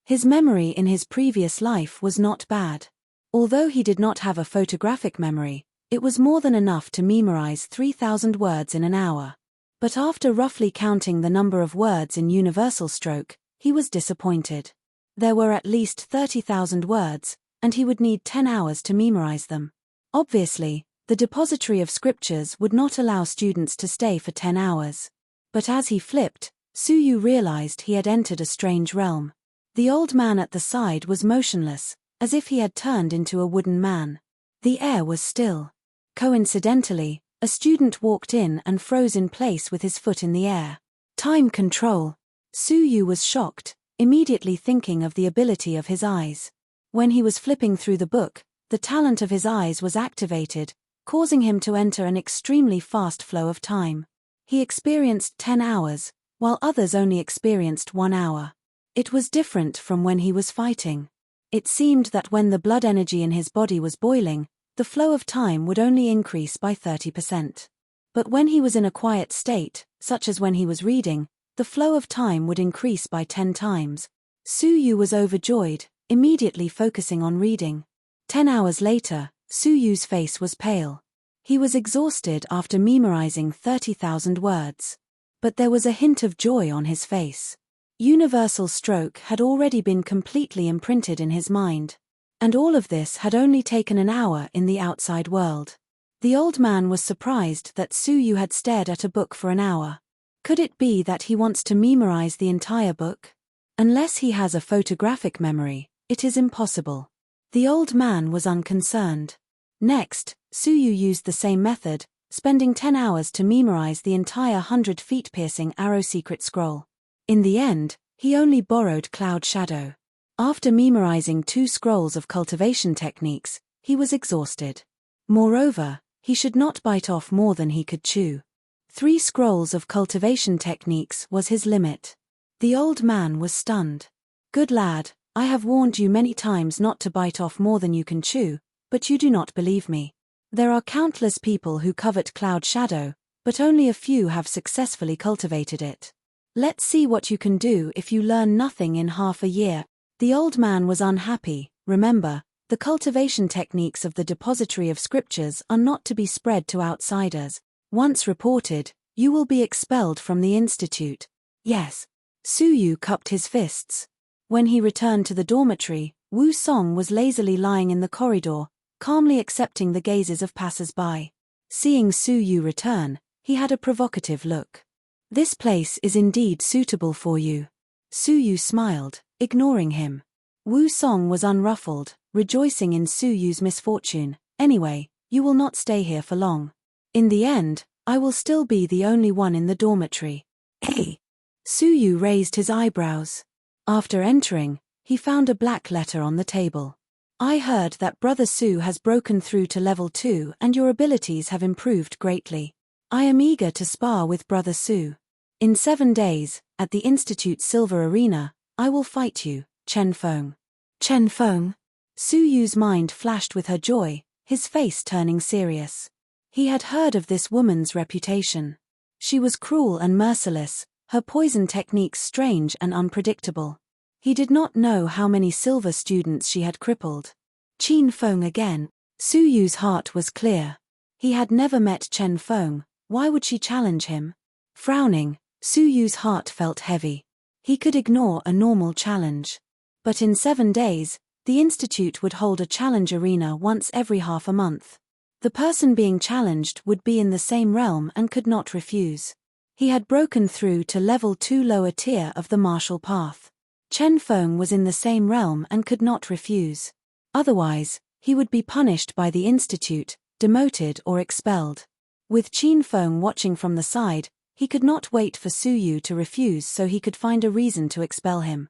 His memory in his previous life was not bad. Although he did not have a photographic memory, it was more than enough to memorize 3,000 words in an hour. But after roughly counting the number of words in Universal Stroke, he was disappointed. There were at least 30,000 words, and he would need 10 hours to memorize them. Obviously, the depository of scriptures would not allow students to stay for 10 hours. But as he flipped, Suyu realized he had entered a strange realm. The old man at the side was motionless, as if he had turned into a wooden man. The air was still. Coincidentally, a student walked in and froze in place with his foot in the air. Time control. Suyu was shocked, immediately thinking of the ability of his eyes. When he was flipping through the book, the talent of his eyes was activated, causing him to enter an extremely fast flow of time. He experienced 10 hours, while others only experienced 1 hour. It was different from when he was fighting. It seemed that when the blood energy in his body was boiling, the flow of time would only increase by 30%. But when he was in a quiet state, such as when he was reading, the flow of time would increase by 10 times. Suyu was overjoyed, immediately focusing on reading. 10 hours later, Suyu's face was pale. He was exhausted after memorizing 30,000 words. But there was a hint of joy on his face. Universal Stroke had already been completely imprinted in his mind. And all of this had only taken an hour in the outside world. The old man was surprised that Suyu had stared at a book for an hour. Could it be that he wants to memorize the entire book? Unless he has a photographic memory, it is impossible. The old man was unconcerned. Next, Suyu used the same method, spending 10 hours to memorize the entire 100 feet piercing arrow secret scroll. In the end, he only borrowed Cloud Shadow. After memorizing 2 scrolls of cultivation techniques, he was exhausted. Moreover, he should not bite off more than he could chew. 3 scrolls of cultivation techniques was his limit. The old man was stunned. Good lad, I have warned you many times not to bite off more than you can chew, but you do not believe me. There are countless people who covet Cloud Shadow, but only a few have successfully cultivated it. Let's see what you can do if you learn nothing in half a year. The old man was unhappy. Remember, the cultivation techniques of the depository of scriptures are not to be spread to outsiders. Once reported, you will be expelled from the institute. Yes. Suyu cupped his fists. When he returned to the dormitory, Wu Song was lazily lying in the corridor, calmly accepting the gazes of passers-by. Seeing Suyu return, he had a provocative look. This place is indeed suitable for you. Suyu smiled, ignoring him. Wu Song was unruffled, rejoicing in Suyu's misfortune. Anyway, you will not stay here for long. In the end, I will still be the only one in the dormitory. Hey! Suyu raised his eyebrows. After entering, he found a black letter on the table. I heard that Brother Su has broken through to level 2 and your abilities have improved greatly. I am eager to spar with Brother Su. In 7 days, at the Institute's Silver Arena, I will fight you, Chen Feng. Chen Feng? Suyu's mind flashed with her joy, his face turning serious. He had heard of this woman's reputation. She was cruel and merciless, her poison techniques strange and unpredictable. He did not know how many silver students she had crippled. Chen Feng again. Suyu's heart was clear. He had never met Chen Feng, why would she challenge him? Frowning, Suyu's heart felt heavy. He could ignore a normal challenge. But in 7 days, the institute would hold a challenge arena once every half a month. The person being challenged would be in the same realm and could not refuse. He had broken through to level 2 lower tier of the martial path. Chen Feng was in the same realm and could not refuse. Otherwise, he would be punished by the institute, demoted or expelled. With Chen Feng watching from the side, he could not wait for Su Yu to refuse so he could find a reason to expel him.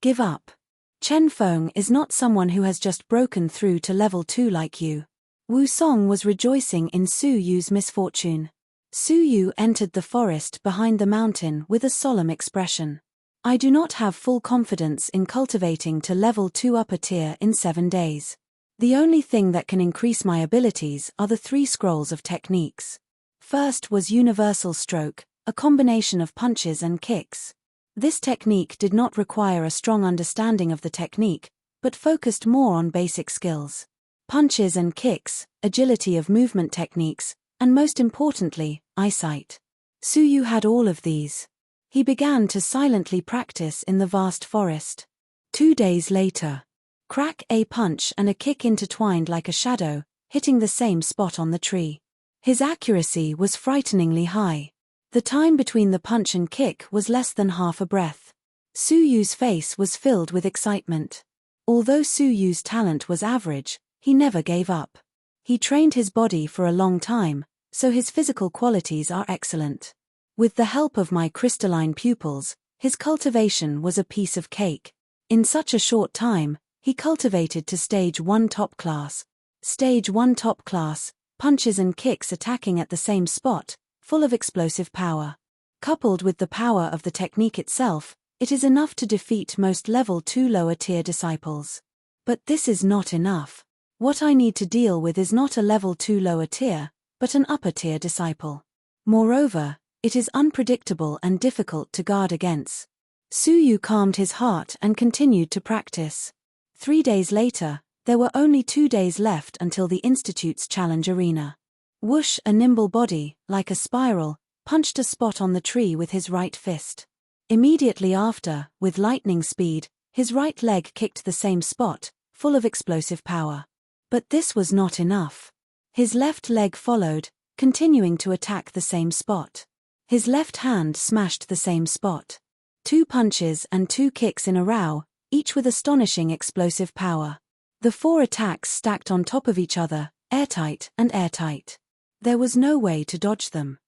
Give up. Chen Feng is not someone who has just broken through to level 2 like you. Wu Song was rejoicing in Su Yu's misfortune. Su Yu entered the forest behind the mountain with a solemn expression. I do not have full confidence in cultivating to level 2 upper tier in 7 days. The only thing that can increase my abilities are the 3 scrolls of techniques. First was Universal Stroke, a combination of punches and kicks. This technique did not require a strong understanding of the technique, but focused more on basic skills. Punches and kicks, agility of movement techniques, and most importantly, eyesight. Su Yu had all of these. He began to silently practice in the vast forest. 2 days later. Crack, a punch and a kick intertwined like a shadow, hitting the same spot on the tree. His accuracy was frighteningly high. The time between the punch and kick was less than half a breath. Su Yu's face was filled with excitement. Although Su Yu's talent was average, he never gave up. He trained his body for a long time, so his physical qualities are excellent. With the help of my crystalline pupils, his cultivation was a piece of cake. In such a short time, he cultivated to stage 1 top class. Stage 1 top class, punches and kicks attacking at the same spot, full of explosive power. Coupled with the power of the technique itself, it is enough to defeat most level 2 lower tier disciples. But this is not enough. What I need to deal with is not a level 2 lower tier, but an upper tier disciple. Moreover, it is unpredictable and difficult to guard against. Su Yu calmed his heart and continued to practice. 3 days later, there were only 2 days left until the Institute's challenge arena. Whoosh, a nimble body, like a spiral, punched a spot on the tree with his right fist. Immediately after, with lightning speed, his right leg kicked the same spot, full of explosive power. But this was not enough. His left leg followed, continuing to attack the same spot. His left hand smashed the same spot. 2 punches and 2 kicks in a row, each with astonishing explosive power. The 4 attacks stacked on top of each other, airtight and airtight. There was no way to dodge them.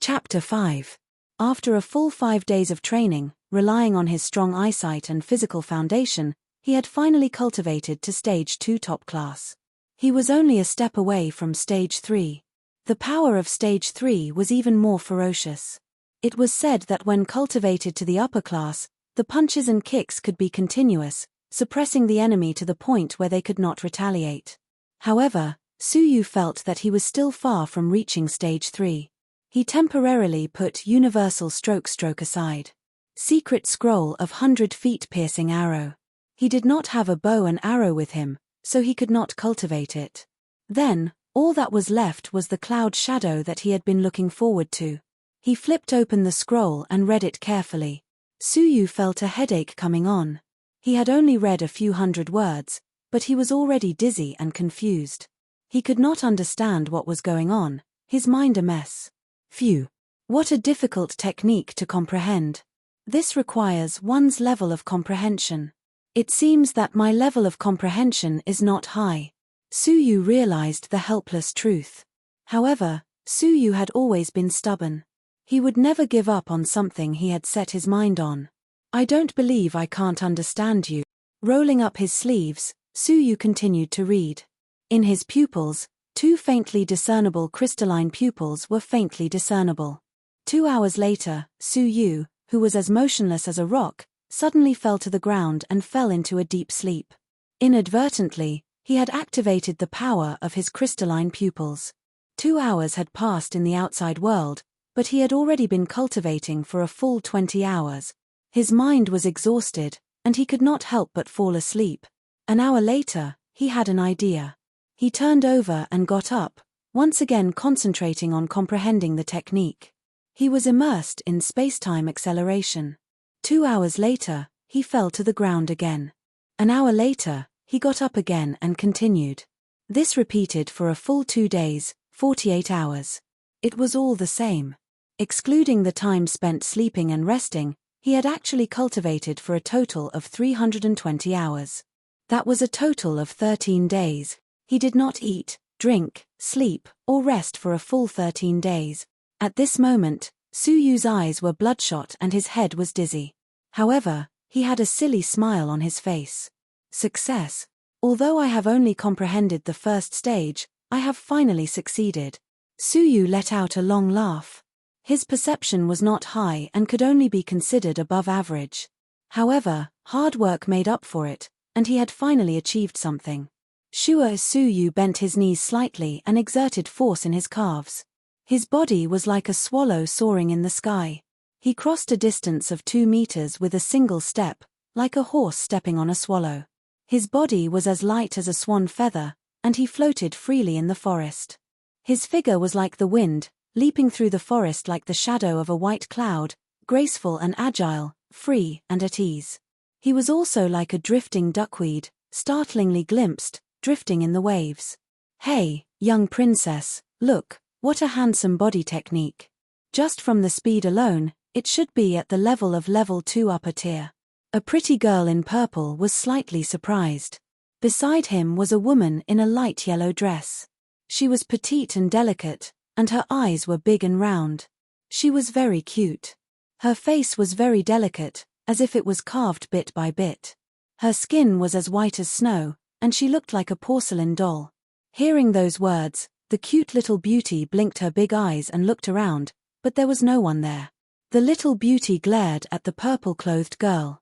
Chapter 5. After a full 5 days of training, relying on his strong eyesight and physical foundation, he had finally cultivated to stage 2 top class. He was only a step away from stage 3. The power of stage 3 was even more ferocious. It was said that when cultivated to the upper class, the punches and kicks could be continuous, suppressing the enemy to the point where they could not retaliate. However, Su Yu felt that he was still far from reaching stage 3. He temporarily put Universal Stroke aside. Secret Scroll of 100 Feet Piercing Arrow. He did not have a bow and arrow with him, so he could not cultivate it. Then, all that was left was the cloud shadow that he had been looking forward to. He flipped open the scroll and read it carefully. Su Yu felt a headache coming on. He had only read a few hundred words, but he was already dizzy and confused. He could not understand what was going on, his mind a mess. Phew! What a difficult technique to comprehend. This requires one's level of comprehension. It seems that my level of comprehension is not high. Su Yu realized the helpless truth. However, Su Yu had always been stubborn. He would never give up on something he had set his mind on. I don't believe I can't understand you. Rolling up his sleeves, Su Yu continued to read. In his pupils, 2 faintly discernible crystalline pupils were faintly discernible. 2 hours later, Su Yu, who was as motionless as a rock, suddenly fell to the ground and fell into a deep sleep. Inadvertently, he had activated the power of his crystalline pupils. 2 hours had passed in the outside world, but he had already been cultivating for a full 20 hours. His mind was exhausted, and he could not help but fall asleep. An hour later, he had an idea. He turned over and got up, once again concentrating on comprehending the technique. He was immersed in space-time acceleration. 2 hours later, he fell to the ground again. An hour later, he got up again and continued. This repeated for a full 2 days, 48 hours. It was all the same. Excluding the time spent sleeping and resting, he had actually cultivated for a total of 320 hours. That was a total of 13 days. He did not eat, drink, sleep, or rest for a full 13 days. At this moment, Su Yu's eyes were bloodshot and his head was dizzy. However, he had a silly smile on his face. Success. Although I have only comprehended the first stage, I have finally succeeded. Su Yu let out a long laugh. His perception was not high and could only be considered above average. However, hard work made up for it, and he had finally achieved something. Su Yu bent his knees slightly and exerted force in his calves. His body was like a swallow soaring in the sky. He crossed a distance of 2 meters with a single step, like a horse stepping on a swallow. His body was as light as a swan feather, and he floated freely in the forest. His figure was like the wind, leaping through the forest like the shadow of a white cloud, graceful and agile, free and at ease. He was also like a drifting duckweed, startlingly glimpsed, drifting in the waves. Hey, young princess, look, what a handsome body technique. Just from the speed alone, it should be at the level of level 2 upper tier. A pretty girl in purple was slightly surprised. Beside him was a woman in a light yellow dress. She was petite and delicate, and her eyes were big and round. She was very cute. Her face was very delicate, as if it was carved bit by bit. Her skin was as white as snow, and she looked like a porcelain doll. Hearing those words, the cute little beauty blinked her big eyes and looked around, but there was no one there. The little beauty glared at the purple-clothed girl.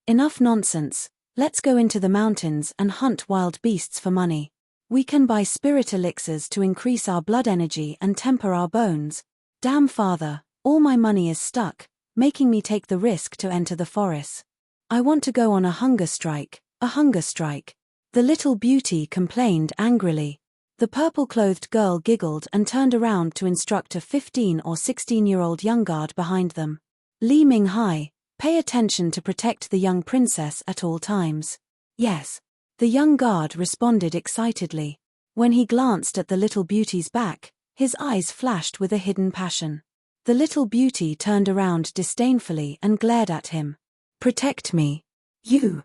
Enough nonsense, let's go into the mountains and hunt wild beasts for money. We can buy spirit elixirs to increase our blood energy and temper our bones. Damn father, all my money is stuck, making me take the risk to enter the forest. I want to go on a hunger strike, a hunger strike. The little beauty complained angrily. The purple-clothed girl giggled and turned around to instruct a 15 or 16-year-old young guard behind them. Li Minghai, pay attention to protect the young princess at all times. Yes. The young guard responded excitedly. When he glanced at the little beauty's back, his eyes flashed with a hidden passion. The little beauty turned around disdainfully and glared at him. Protect me. You.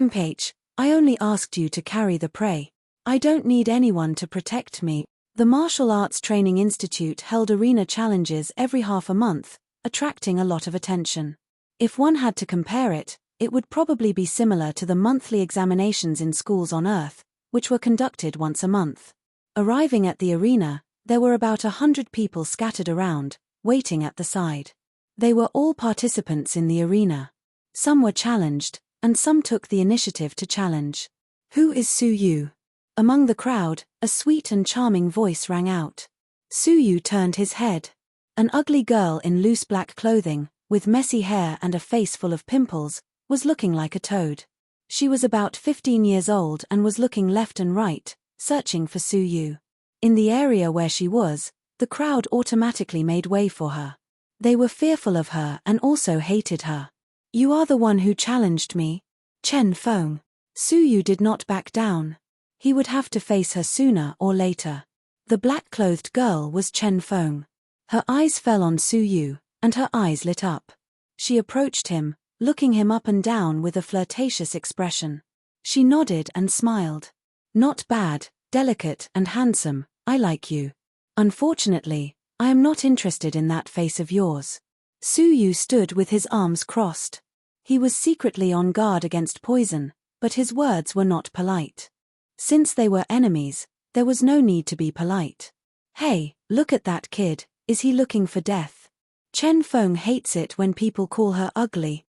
Page, I only asked you to carry the prey. I don't need anyone to protect me. The Martial Arts Training Institute held arena challenges every half a month, attracting a lot of attention. If one had to compare it, it would probably be similar to the monthly examinations in schools on Earth, which were conducted once a month. Arriving at the arena, there were about 100 people scattered around, waiting at the side. They were all participants in the arena. Some were challenged, and some took the initiative to challenge. Who is Su Yu? Among the crowd, a sweet and charming voice rang out. Su Yu turned his head. An ugly girl in loose black clothing, with messy hair and a face full of pimples, was looking like a toad. She was about 15 years old and was looking left and right, searching for Su Yu. In the area where she was, the crowd automatically made way for her. They were fearful of her and also hated her. You are the one who challenged me? Chen Feng. Su Yu did not back down. He would have to face her sooner or later. The black-clothed girl was Chen Feng. Her eyes fell on Su Yu, and her eyes lit up. She approached him, looking him up and down with a flirtatious expression. She nodded and smiled. Not bad, delicate and handsome, I like you. Unfortunately, I am not interested in that face of yours. Su Yu stood with his arms crossed. He was secretly on guard against poison, but his words were not polite. Since they were enemies, there was no need to be polite. Hey, look at that kid, is he looking for death? Chen Feng hates it when people call her ugly.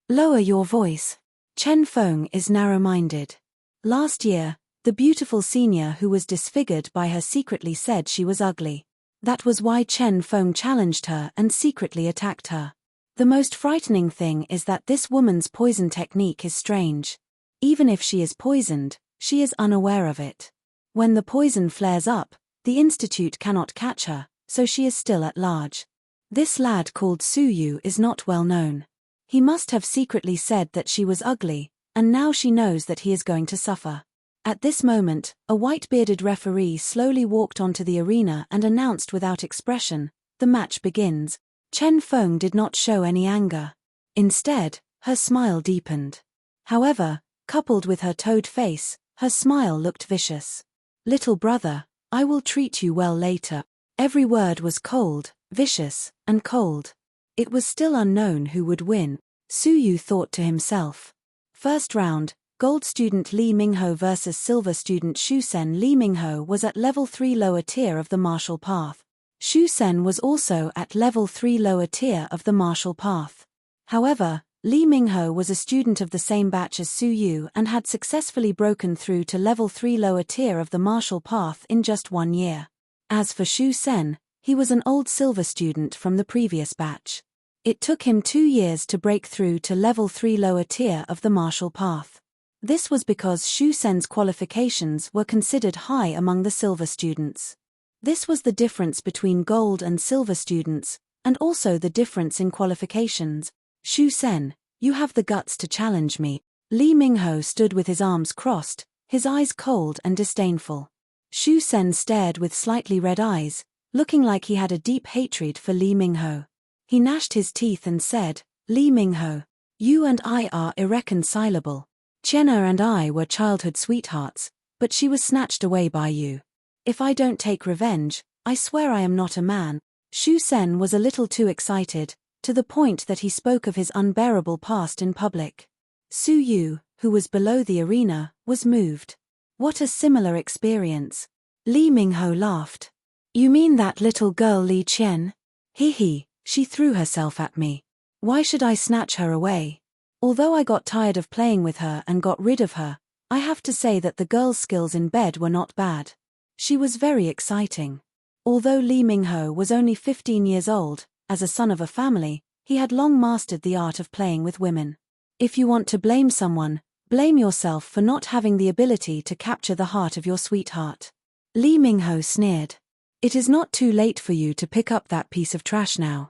Lower your voice. Chen Feng is narrow-minded. Last year, the beautiful senior who was disfigured by her secretly said she was ugly. That was why Chen Feng challenged her and secretly attacked her. The most frightening thing is that this woman's poison technique is strange. Even if she is poisoned, she is unaware of it. When the poison flares up, the institute cannot catch her, so she is still at large. This lad called Su Yu is not well known. He must have secretly said that she was ugly, and now she knows that he is going to suffer. At this moment, a white-bearded referee slowly walked onto the arena and announced without expression, "The match begins." Chen Feng did not show any anger. Instead, her smile deepened. However, coupled with her toad face, her smile looked vicious. "Little brother, I will treat you well later." Every word was cold, vicious, and cold. It was still unknown who would win. Su Yu thought to himself. First round, Gold student Li Mingho versus Silver student Shu Sen. Li Mingho was at level 3 lower tier of the martial path. Shu Sen was also at level 3 lower tier of the martial path. However, Li Mingho was a student of the same batch as Su Yu and had successfully broken through to level 3 lower tier of the martial path in just 1 year. As for Shu Sen, he was an old silver student from the previous batch. It took him 2 years to break through to level 3 lower tier of the martial path. This was because Shu Sen's qualifications were considered high among the silver students. This was the difference between gold and silver students, and also the difference in qualifications. "Shu Sen, you have the guts to challenge me." Li Mingho stood with his arms crossed, his eyes cold and disdainful. Shu Sen stared with slightly red eyes, looking like he had a deep hatred for Li Mingho. He gnashed his teeth and said, "Li Mingho, you and I are irreconcilable. Tianna and I were childhood sweethearts, but she was snatched away by you. If I don't take revenge, I swear I am not a man." Shu Sen was a little too excited, to the point that he spoke of his unbearable past in public. Su Yu, who was below the arena, was moved. "What a similar experience." Li Mingho laughed. "You mean that little girl Li Qian? He, she threw herself at me. Why should I snatch her away? Although I got tired of playing with her and got rid of her, I have to say that the girl's skills in bed were not bad. She was very exciting." Although Li Mingho was only 15 years old, as a son of a family, he had long mastered the art of playing with women. If you want to blame someone, blame yourself for not having the ability to capture the heart of your sweetheart. Li Mingho sneered. "It is not too late for you to pick up that piece of trash now.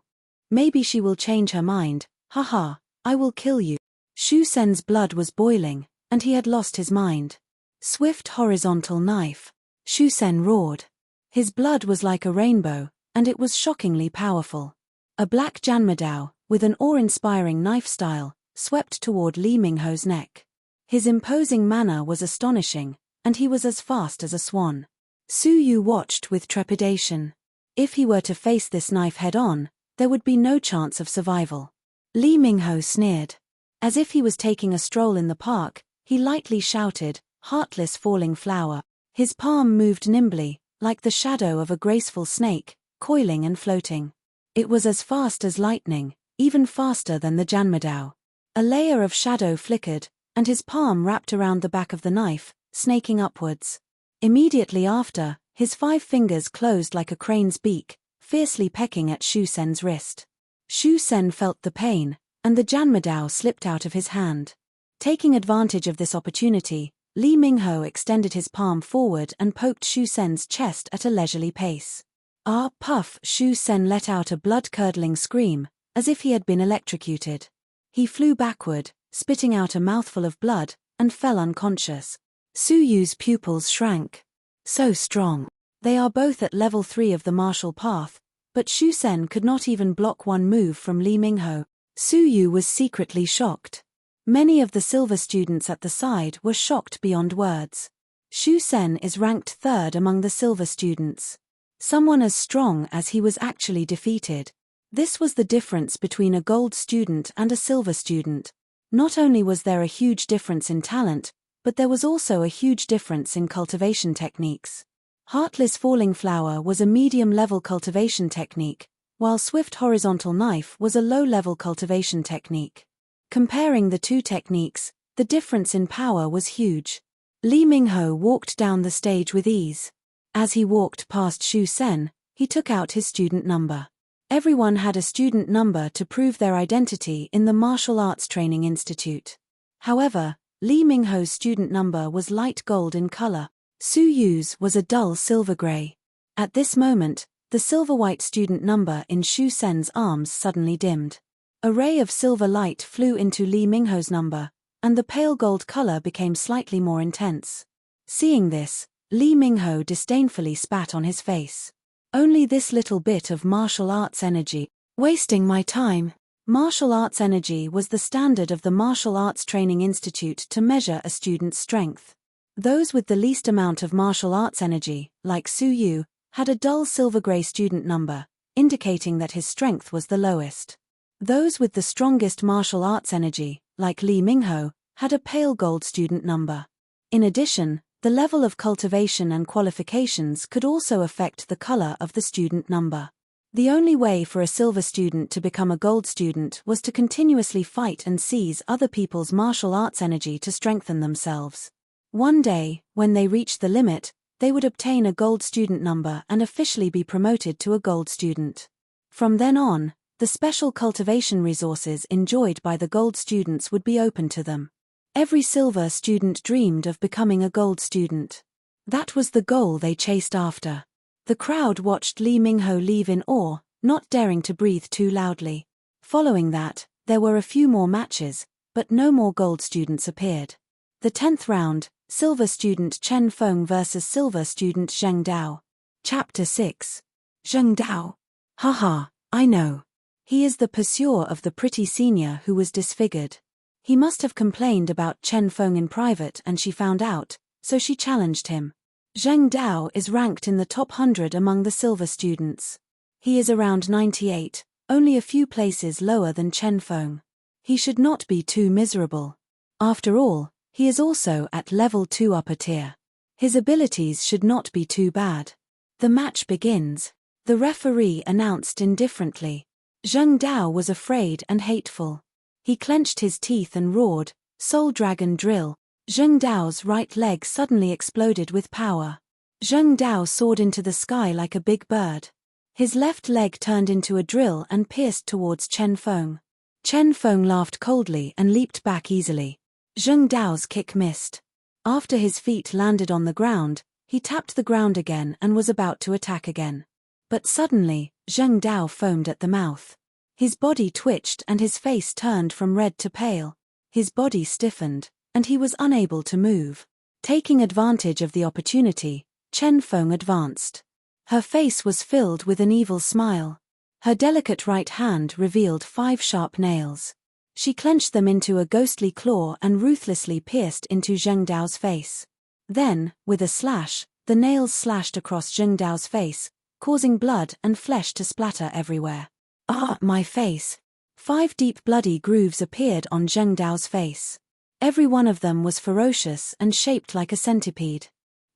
Maybe she will change her mind. Haha, I will kill you." Shu Sen's blood was boiling, and he had lost his mind. Swift horizontal knife. Shu Sen roared. His blood was like a rainbow, and it was shockingly powerful. A black Janmadao, with an awe-inspiring knife style, swept toward Li Mingho's neck. His imposing manner was astonishing, and he was as fast as a swan. Su Yu watched with trepidation. If he were to face this knife head-on, there would be no chance of survival. Li Mingho sneered. As if he was taking a stroll in the park, he lightly shouted, "Heartless falling flower." His palm moved nimbly, like the shadow of a graceful snake, coiling and floating. It was as fast as lightning, even faster than the Janmadao. A layer of shadow flickered, and his palm wrapped around the back of the knife, snaking upwards. Immediately after, his 5 fingers closed like a crane's beak, fiercely pecking at Shu Sen's wrist. Shu Sen felt the pain, and the Janmadao slipped out of his hand. Taking advantage of this opportunity, Li Mingho extended his palm forward and poked Shu Sen's chest at a leisurely pace. "Ah, puff!" Shu Sen let out a blood-curdling scream, as if he had been electrocuted. He flew backward, spitting out a mouthful of blood, and fell unconscious. Su Yu's pupils shrank. So strong. They are both at level 3 of the martial path, but Shu Sen could not even block one move from Li Mingho. Su Yu was secretly shocked. Many of the silver students at the side were shocked beyond words. Shu Sen is ranked 3rd among the silver students. Someone as strong as he was actually defeated. This was the difference between a gold student and a silver student. Not only was there a huge difference in talent, but there was also a huge difference in cultivation techniques. Heartless falling flower was a medium-level cultivation technique, while swift horizontal knife was a low-level cultivation technique. Comparing the two techniques, the difference in power was huge. Li Mingho walked down the stage with ease. As he walked past Shu Sen, he took out his student number. Everyone had a student number to prove their identity in the Martial Arts Training Institute. However, Li Mingho's student number was light gold in color. Su Yu's was a dull silver gray. At this moment, the silver-white student number in Shu Sen's arms suddenly dimmed. A ray of silver light flew into Li Mingho's number, and the pale gold color became slightly more intense. Seeing this, Li Mingho disdainfully spat on his face. Only this little bit of martial arts energy. Wasting my time. Martial arts energy was the standard of the Martial Arts Training Institute to measure a student's strength. Those with the least amount of martial arts energy, like Su Yu, had a dull silver-gray student number, indicating that his strength was the lowest. Those with the strongest martial arts energy, like Li Mingho, had a pale gold student number. In addition, the level of cultivation and qualifications could also affect the color of the student number. The only way for a silver student to become a gold student was to continuously fight and seize other people's martial arts energy to strengthen themselves. One day, when they reached the limit, they would obtain a gold student number and officially be promoted to a gold student. From then on, the special cultivation resources enjoyed by the gold students would be open to them. Every silver student dreamed of becoming a gold student. That was the goal they chased after. The crowd watched Li Mingho leave in awe, not daring to breathe too loudly. Following that, there were a few more matches, but no more gold students appeared. The 10th round, Silver Student Chen Feng vs. Silver Student Zheng Dao. Chapter 6. Zheng Dao. Haha, I know. He is the pursuer of the pretty senior who was disfigured. He must have complained about Chen Feng in private and she found out, so she challenged him. Zheng Dao is ranked in the top 100 among the silver students. He is around 98, only a few places lower than Chen Feng. He should not be too miserable. After all, he is also at level 2 upper tier. His abilities should not be too bad. The match begins. The referee announced indifferently. Zheng Dao was afraid and hateful. He clenched his teeth and roared, "Soul Dragon Drill." Zheng Dao's right leg suddenly exploded with power. Zheng Dao soared into the sky like a big bird. His left leg turned into a drill and pierced towards Chen Feng. Chen Feng laughed coldly and leaped back easily. Zheng Dao's kick missed. After his feet landed on the ground, he tapped the ground again and was about to attack again. But suddenly, Zheng Dao foamed at the mouth. His body twitched and his face turned from red to pale. His body stiffened, and he was unable to move. Taking advantage of the opportunity, Chen Feng advanced. Her face was filled with an evil smile. Her delicate right hand revealed 5 sharp nails. She clenched them into a ghostly claw and ruthlessly pierced into Zheng Dao's face. Then, with a slash, the nails slashed across Zheng Dao's face, causing blood and flesh to splatter everywhere. "Ah, my face!" 5 deep bloody grooves appeared on Zheng Dao's face. Every one of them was ferocious and shaped like a centipede.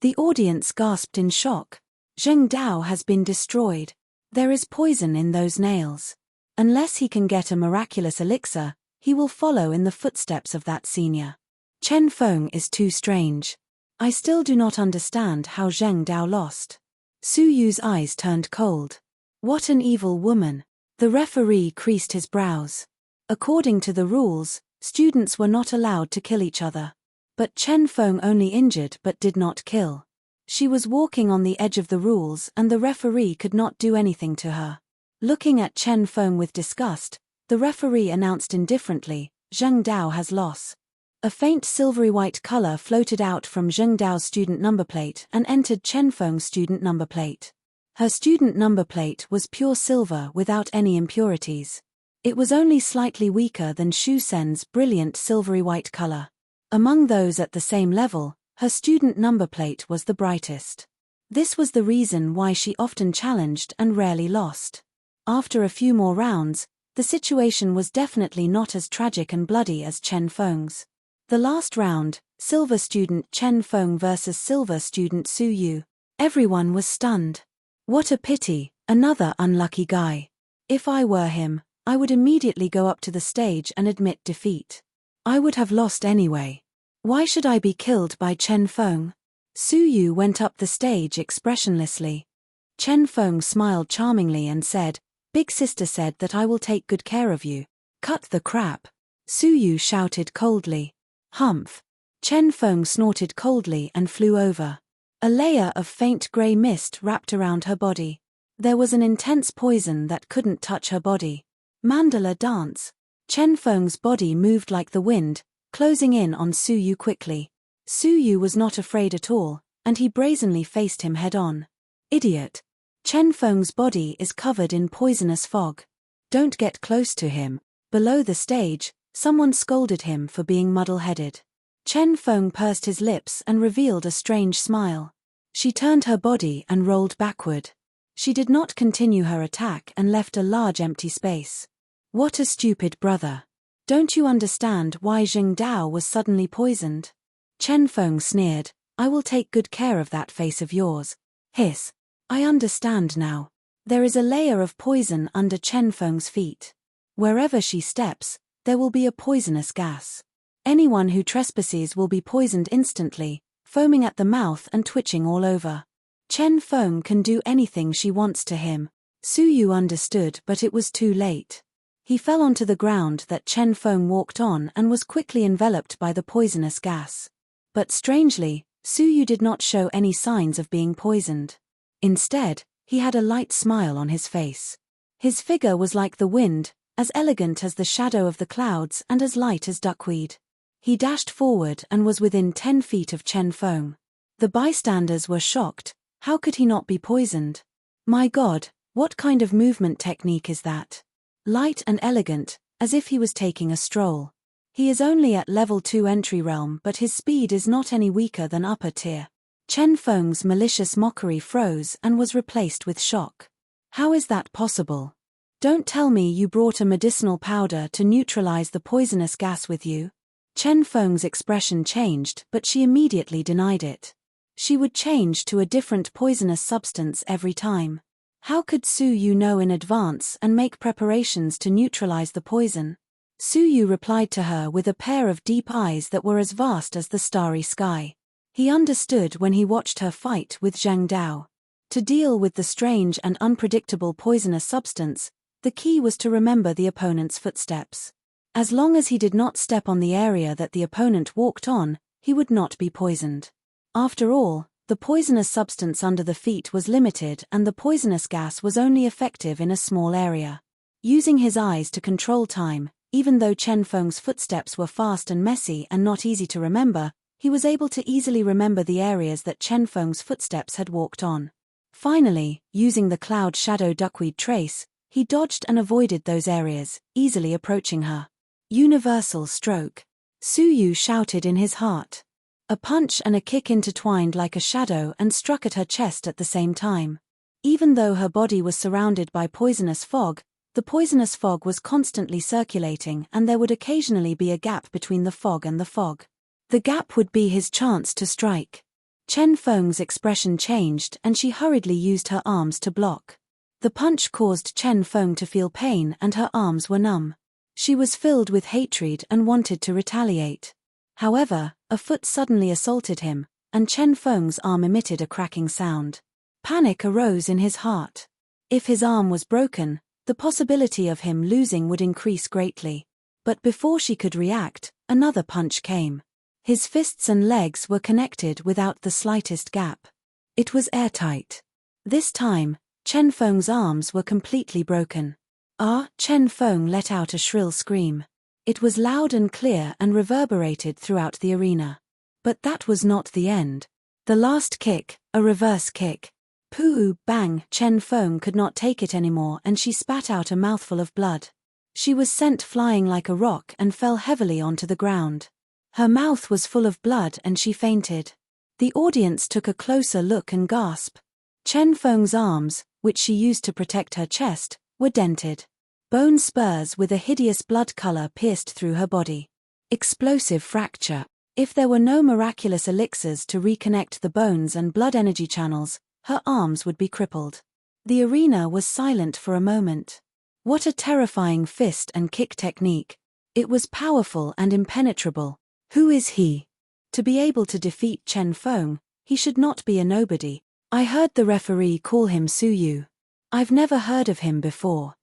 The audience gasped in shock. Zheng Dao has been destroyed. There is poison in those nails. Unless he can get a miraculous elixir, he will follow in the footsteps of that senior. Chen Feng is too strange. I still do not understand how Zheng Dao lost. Su Yu's eyes turned cold. What an evil woman. The referee creased his brows. According to the rules, students were not allowed to kill each other. But Chen Feng only injured but did not kill. She was walking on the edge of the rules and the referee could not do anything to her. Looking at Chen Feng with disgust, the referee announced indifferently, "Zheng Dao has lost." A faint silvery white color floated out from Zheng Dao's student number plate and entered Chen Feng's student number plate. Her student number plate was pure silver without any impurities. It was only slightly weaker than Shu Sen's brilliant silvery white color. Among those at the same level, her student number plate was the brightest. This was the reason why she often challenged and rarely lost. After a few more rounds, the situation was definitely not as tragic and bloody as Chen Feng's. The last round, Silver Student Chen Feng vs. Silver Student Su Yu. Everyone was stunned. What a pity, another unlucky guy. If I were him, I would immediately go up to the stage and admit defeat. I would have lost anyway. Why should I be killed by Chen Feng? Su Yu went up the stage expressionlessly. Chen Feng smiled charmingly and said, "Big sister said that I will take good care of you." "Cut the crap." Su Yu shouted coldly. "Humph." Chen Feng snorted coldly and flew over. A layer of faint grey mist wrapped around her body. There was an intense poison that couldn't touch her body. Mandala dance. Chen Feng's body moved like the wind, closing in on Su Yu quickly. Su Yu was not afraid at all, and he brazenly faced him head-on. Idiot! Chen Feng's body is covered in poisonous fog. Don't get close to him. Below the stage, someone scolded him for being muddle-headed. Chen Feng pursed his lips and revealed a strange smile. She turned her body and rolled backward. She did not continue her attack and left a large empty space. What a stupid brother. Don't you understand why Jing Dao was suddenly poisoned? Chen Feng sneered. I will take good care of that face of yours. Hiss. I understand now. There is a layer of poison under Chen Feng's feet. Wherever she steps, there will be a poisonous gas. Anyone who trespasses will be poisoned instantly, foaming at the mouth and twitching all over. Chen Feng can do anything she wants to him. Su Yu understood, but it was too late. He fell onto the ground that Chen Feng walked on and was quickly enveloped by the poisonous gas. But strangely, Su Yu did not show any signs of being poisoned. Instead, he had a light smile on his face. His figure was like the wind, as elegant as the shadow of the clouds and as light as duckweed. He dashed forward and was within 10 feet of Chen Feng. The bystanders were shocked. How could he not be poisoned? My God, what kind of movement technique is that? Light and elegant, as if he was taking a stroll. He is only at level 2 entry realm, but his speed is not any weaker than upper tier. Chen Feng's malicious mockery froze and was replaced with shock. How is that possible? Don't tell me you brought a medicinal powder to neutralize the poisonous gas with you. Chen Feng's expression changed, but she immediately denied it. She would change to a different poisonous substance every time. How could Su Yu know in advance and make preparations to neutralize the poison? Su Yu replied to her with a pair of deep eyes that were as vast as the starry sky. He understood when he watched her fight with Zhang Dao. To deal with the strange and unpredictable poisonous substance, the key was to remember the opponent's footsteps. As long as he did not step on the area that the opponent walked on, he would not be poisoned. After all, the poisonous substance under the feet was limited and the poisonous gas was only effective in a small area. Using his eyes to control time, even though Chen Feng's footsteps were fast and messy and not easy to remember, he was able to easily remember the areas that Chen Feng's footsteps had walked on. Finally, using the cloud shadow duckweed trace, he dodged and avoided those areas, easily approaching her. Universal stroke. Su Yu shouted in his heart. A punch and a kick intertwined like a shadow and struck at her chest at the same time. Even though her body was surrounded by poisonous fog, the poisonous fog was constantly circulating and there would occasionally be a gap between the fog and the fog. The gap would be his chance to strike. Chen Feng's expression changed and she hurriedly used her arms to block. The punch caused Chen Feng to feel pain and her arms were numb. She was filled with hatred and wanted to retaliate. However, a foot suddenly assaulted him, and Chen Feng's arm emitted a cracking sound. Panic arose in his heart. If his arm was broken, the possibility of him losing would increase greatly. But before she could react, another punch came. His fists and legs were connected without the slightest gap. It was airtight. This time, Chen Feng's arms were completely broken. Chen Feng let out a shrill scream. It was loud and clear and reverberated throughout the arena. But that was not the end. The last kick, a reverse kick. Pooh, bang, Chen Feng could not take it anymore and she spat out a mouthful of blood. She was sent flying like a rock and fell heavily onto the ground. Her mouth was full of blood and she fainted. The audience took a closer look and gasped. Chen Feng's arms, which she used to protect her chest, were dented. Bone spurs with a hideous blood color pierced through her body. Explosive fracture. If there were no miraculous elixirs to reconnect the bones and blood energy channels, her arms would be crippled. The arena was silent for a moment. What a terrifying fist and kick technique. It was powerful and impenetrable. Who is he? To be able to defeat Chen Feng, he should not be a nobody. I heard the referee call him Su Yu. I've never heard of him before.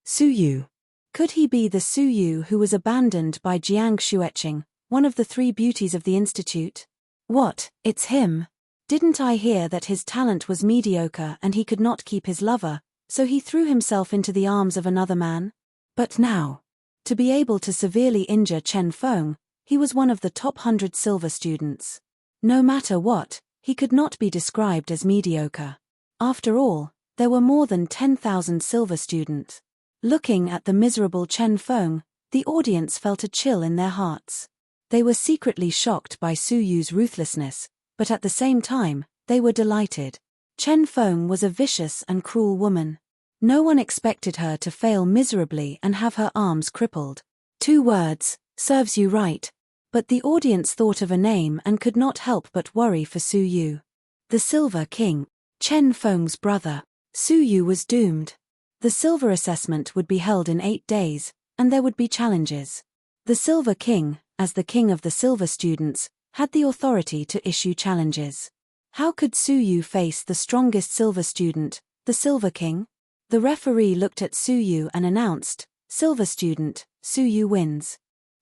Su Yu. Could he be the Su Yu who was abandoned by Jiang Xueqing, one of the 3 beauties of the institute? What, it's him? Didn't I hear that his talent was mediocre and he could not keep his lover, So he threw himself into the arms of another man? But now, to be able to severely injure Chen Feng, he was one of the top 100 silver students. No matter what, he could not be described as mediocre. After all, there were more than 10,000 silver students. Looking at the miserable Chen Feng, the audience felt a chill in their hearts. They were secretly shocked by Su Yu's ruthlessness, but at the same time, they were delighted. Chen Feng was a vicious and cruel woman. No one expected her to fail miserably and have her arms crippled. 2 words, serves you right. But the audience thought of a name and could not help but worry for Su Yu. The Silver King, Chen Feng's brother. Su Yu was doomed. The silver assessment would be held in 8 days, and there would be challenges. The Silver King, as the king of the silver students, had the authority to issue challenges. How could Su Yu face the strongest silver student, the Silver King? The referee looked at Su Yu and announced, "Silver student, Su Yu wins.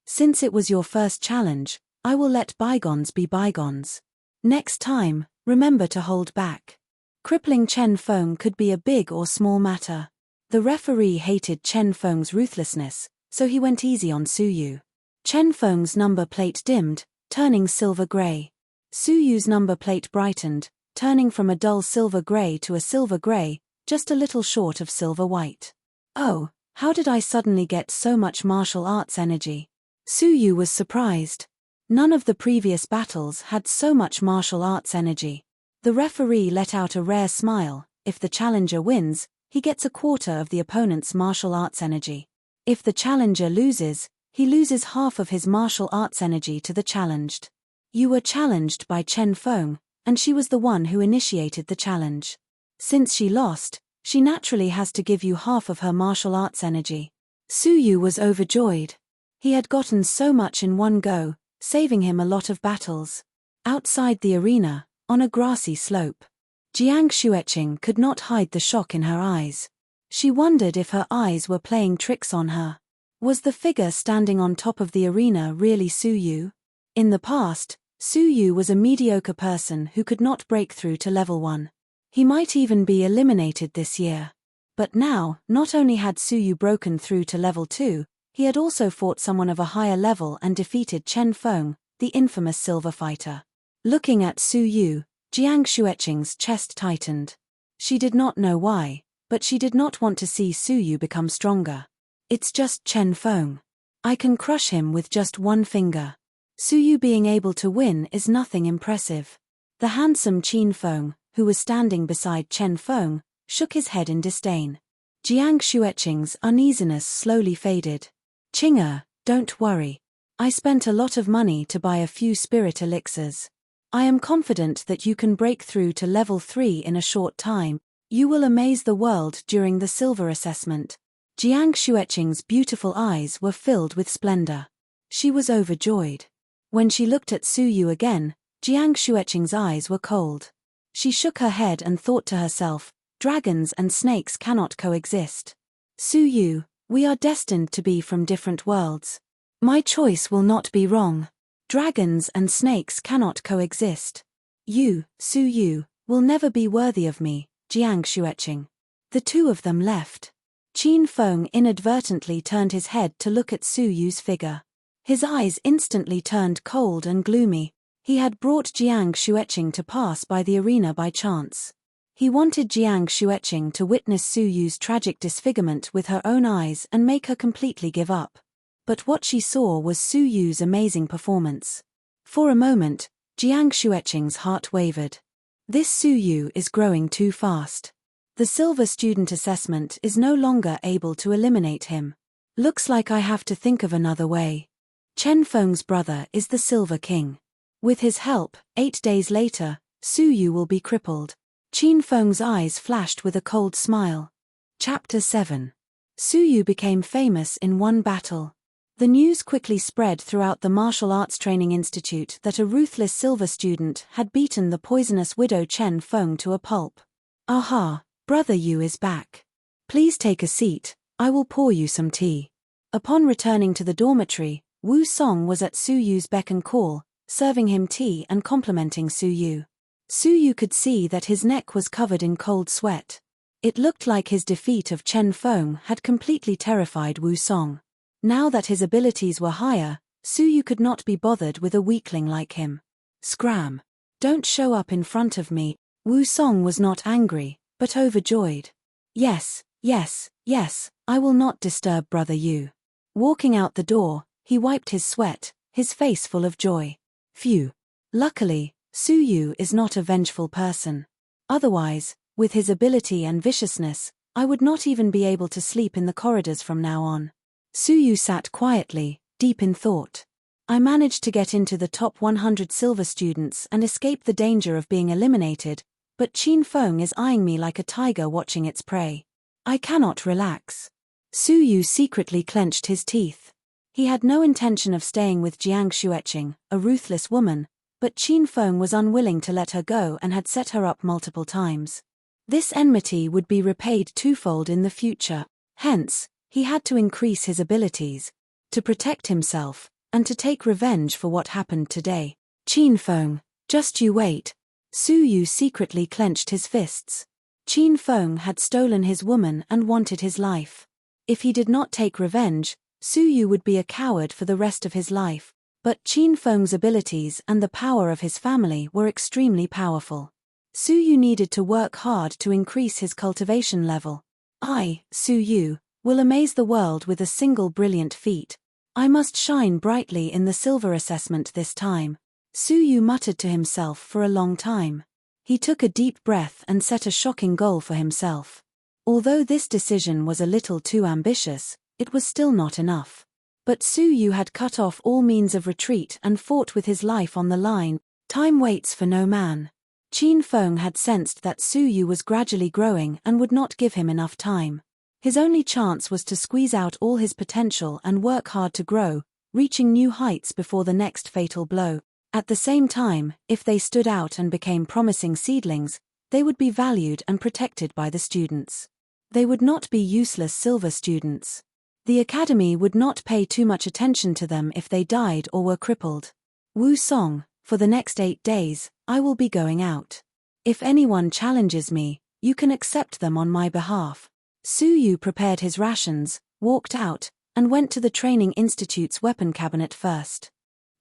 Since it was your first challenge, I will let bygones be bygones. Next time, remember to hold back." Crippling Chen Feng could be a big or small matter. The referee hated Chen Feng's ruthlessness, so he went easy on Su Yu. Chen Feng's number plate dimmed, turning silver gray. Su Yu's number plate brightened, turning from a dull silver gray to a silver gray, just a little short of silver white. "Oh, how did I suddenly get so much martial arts energy?" Su Yu was surprised. None of the previous battles had so much martial arts energy. The referee let out a rare smile. If the challenger wins, he gets a quarter of the opponent's martial arts energy. If the challenger loses, he loses half of his martial arts energy to the challenged. You were challenged by Chen Feng, and she was the one who initiated the challenge. Since she lost, she naturally has to give you half of her martial arts energy. Su Yu was overjoyed. He had gotten so much in one go, saving him a lot of battles. Outside the arena, on a grassy slope, Jiang Xueqing could not hide the shock in her eyes. She wondered if her eyes were playing tricks on her. Was the figure standing on top of the arena really Su Yu? In the past, Su Yu was a mediocre person who could not break through to level 1. He might even be eliminated this year. But now, not only had Su Yu broken through to level 2, he had also fought someone of a higher level and defeated Chen Feng, the infamous silver fighter. Looking at Su Yu, Jiang Xueqing's chest tightened. She did not know why, but she did not want to see Su Yu become stronger. "It's just Chen Feng. I can crush him with just one finger." Su Yu being able to win is nothing impressive. The handsome Chen Feng, who was standing beside Chen Feng, shook his head in disdain. Jiang Xueqing's uneasiness slowly faded. "Qing'er, don't worry. I spent a lot of money to buy a few spirit elixirs. I am confident that you can break through to level 3 in a short time. You will amaze the world during the silver assessment." Jiang Xueqing's beautiful eyes were filled with splendor. She was overjoyed. When she looked at Su Yu again, Jiang Xueqing's eyes were cold. She shook her head and thought to herself, "Dragons and snakes cannot coexist. Su Yu, we are destined to be from different worlds. My choice will not be wrong. Dragons and snakes cannot coexist. You, Su Yu, will never be worthy of me, Jiang Xueqing." The two of them left. Chen Feng inadvertently turned his head to look at Su Yu's figure. His eyes instantly turned cold and gloomy. He had brought Jiang Xueqing to pass by the arena by chance. He wanted Jiang Xueqing to witness Su Yu's tragic disfigurement with her own eyes and make her completely give up. But what she saw was Su Yu's amazing performance. For a moment, Jiang Xueqing's heart wavered. This Su Yu is growing too fast. The silver student assessment is no longer able to eliminate him. Looks like I have to think of another way. Chen Feng's brother is the Silver King. With his help, 8 days later, Su Yu will be crippled. Chen Feng's eyes flashed with a cold smile. Chapter 7. Su Yu became famous in one battle. The news quickly spread throughout the Martial Arts Training Institute that a ruthless silver student had beaten the poisonous widow Chen Feng to a pulp. "Aha, Brother Yu is back. Please take a seat, I will pour you some tea." Upon returning to the dormitory, Wu Song was at Su Yu's beck and call, serving him tea and complimenting Su Yu. Su Yu could see that his neck was covered in cold sweat. It looked like his defeat of Chen Feng had completely terrified Wu Song. Now that his abilities were higher, Su Yu could not be bothered with a weakling like him. Scram! Don't show up in front of me. Wu Song was not angry, but overjoyed. Yes, yes, yes, I will not disturb Brother Yu. Walking out the door, he wiped his sweat, his face full of joy. Phew! Luckily, Su Yu is not a vengeful person. Otherwise, with his ability and viciousness, I would not even be able to sleep in the corridors from now on. Su Yu sat quietly, deep in thought. I managed to get into the top 100 silver students and escape the danger of being eliminated, but Qin Feng is eyeing me like a tiger watching its prey. I cannot relax. Su Yu secretly clenched his teeth. He had no intention of staying with Jiang Xueqing, a ruthless woman, but Qin Feng was unwilling to let her go and had set her up multiple times. This enmity would be repaid twofold in the future, hence, he had to increase his abilities, to protect himself, and to take revenge for what happened today. Qin Feng, just you wait. Su Yu secretly clenched his fists. Qin Feng had stolen his woman and wanted his life. If he did not take revenge, Su Yu would be a coward for the rest of his life, but Qin Feng's abilities and the power of his family were extremely powerful. Su Yu needed to work hard to increase his cultivation level. I, Su Yu, will amaze the world with a single brilliant feat. I must shine brightly in the silver assessment this time. Su Yu muttered to himself for a long time. He took a deep breath and set a shocking goal for himself. Although this decision was a little too ambitious, it was still not enough. But Su Yu had cut off all means of retreat and fought with his life on the line. Time waits for no man. Qin Feng had sensed that Su Yu was gradually growing and would not give him enough time. His only chance was to squeeze out all his potential and work hard to grow, reaching new heights before the next fatal blow. At the same time, if they stood out and became promising seedlings, they would be valued and protected by the students. They would not be useless silver students. The academy would not pay too much attention to them if they died or were crippled. Wu Song, for the next 8 days, I will be going out. If anyone challenges me, you can accept them on my behalf. Su Yu prepared his rations, walked out, and went to the Training Institute's weapon cabinet first.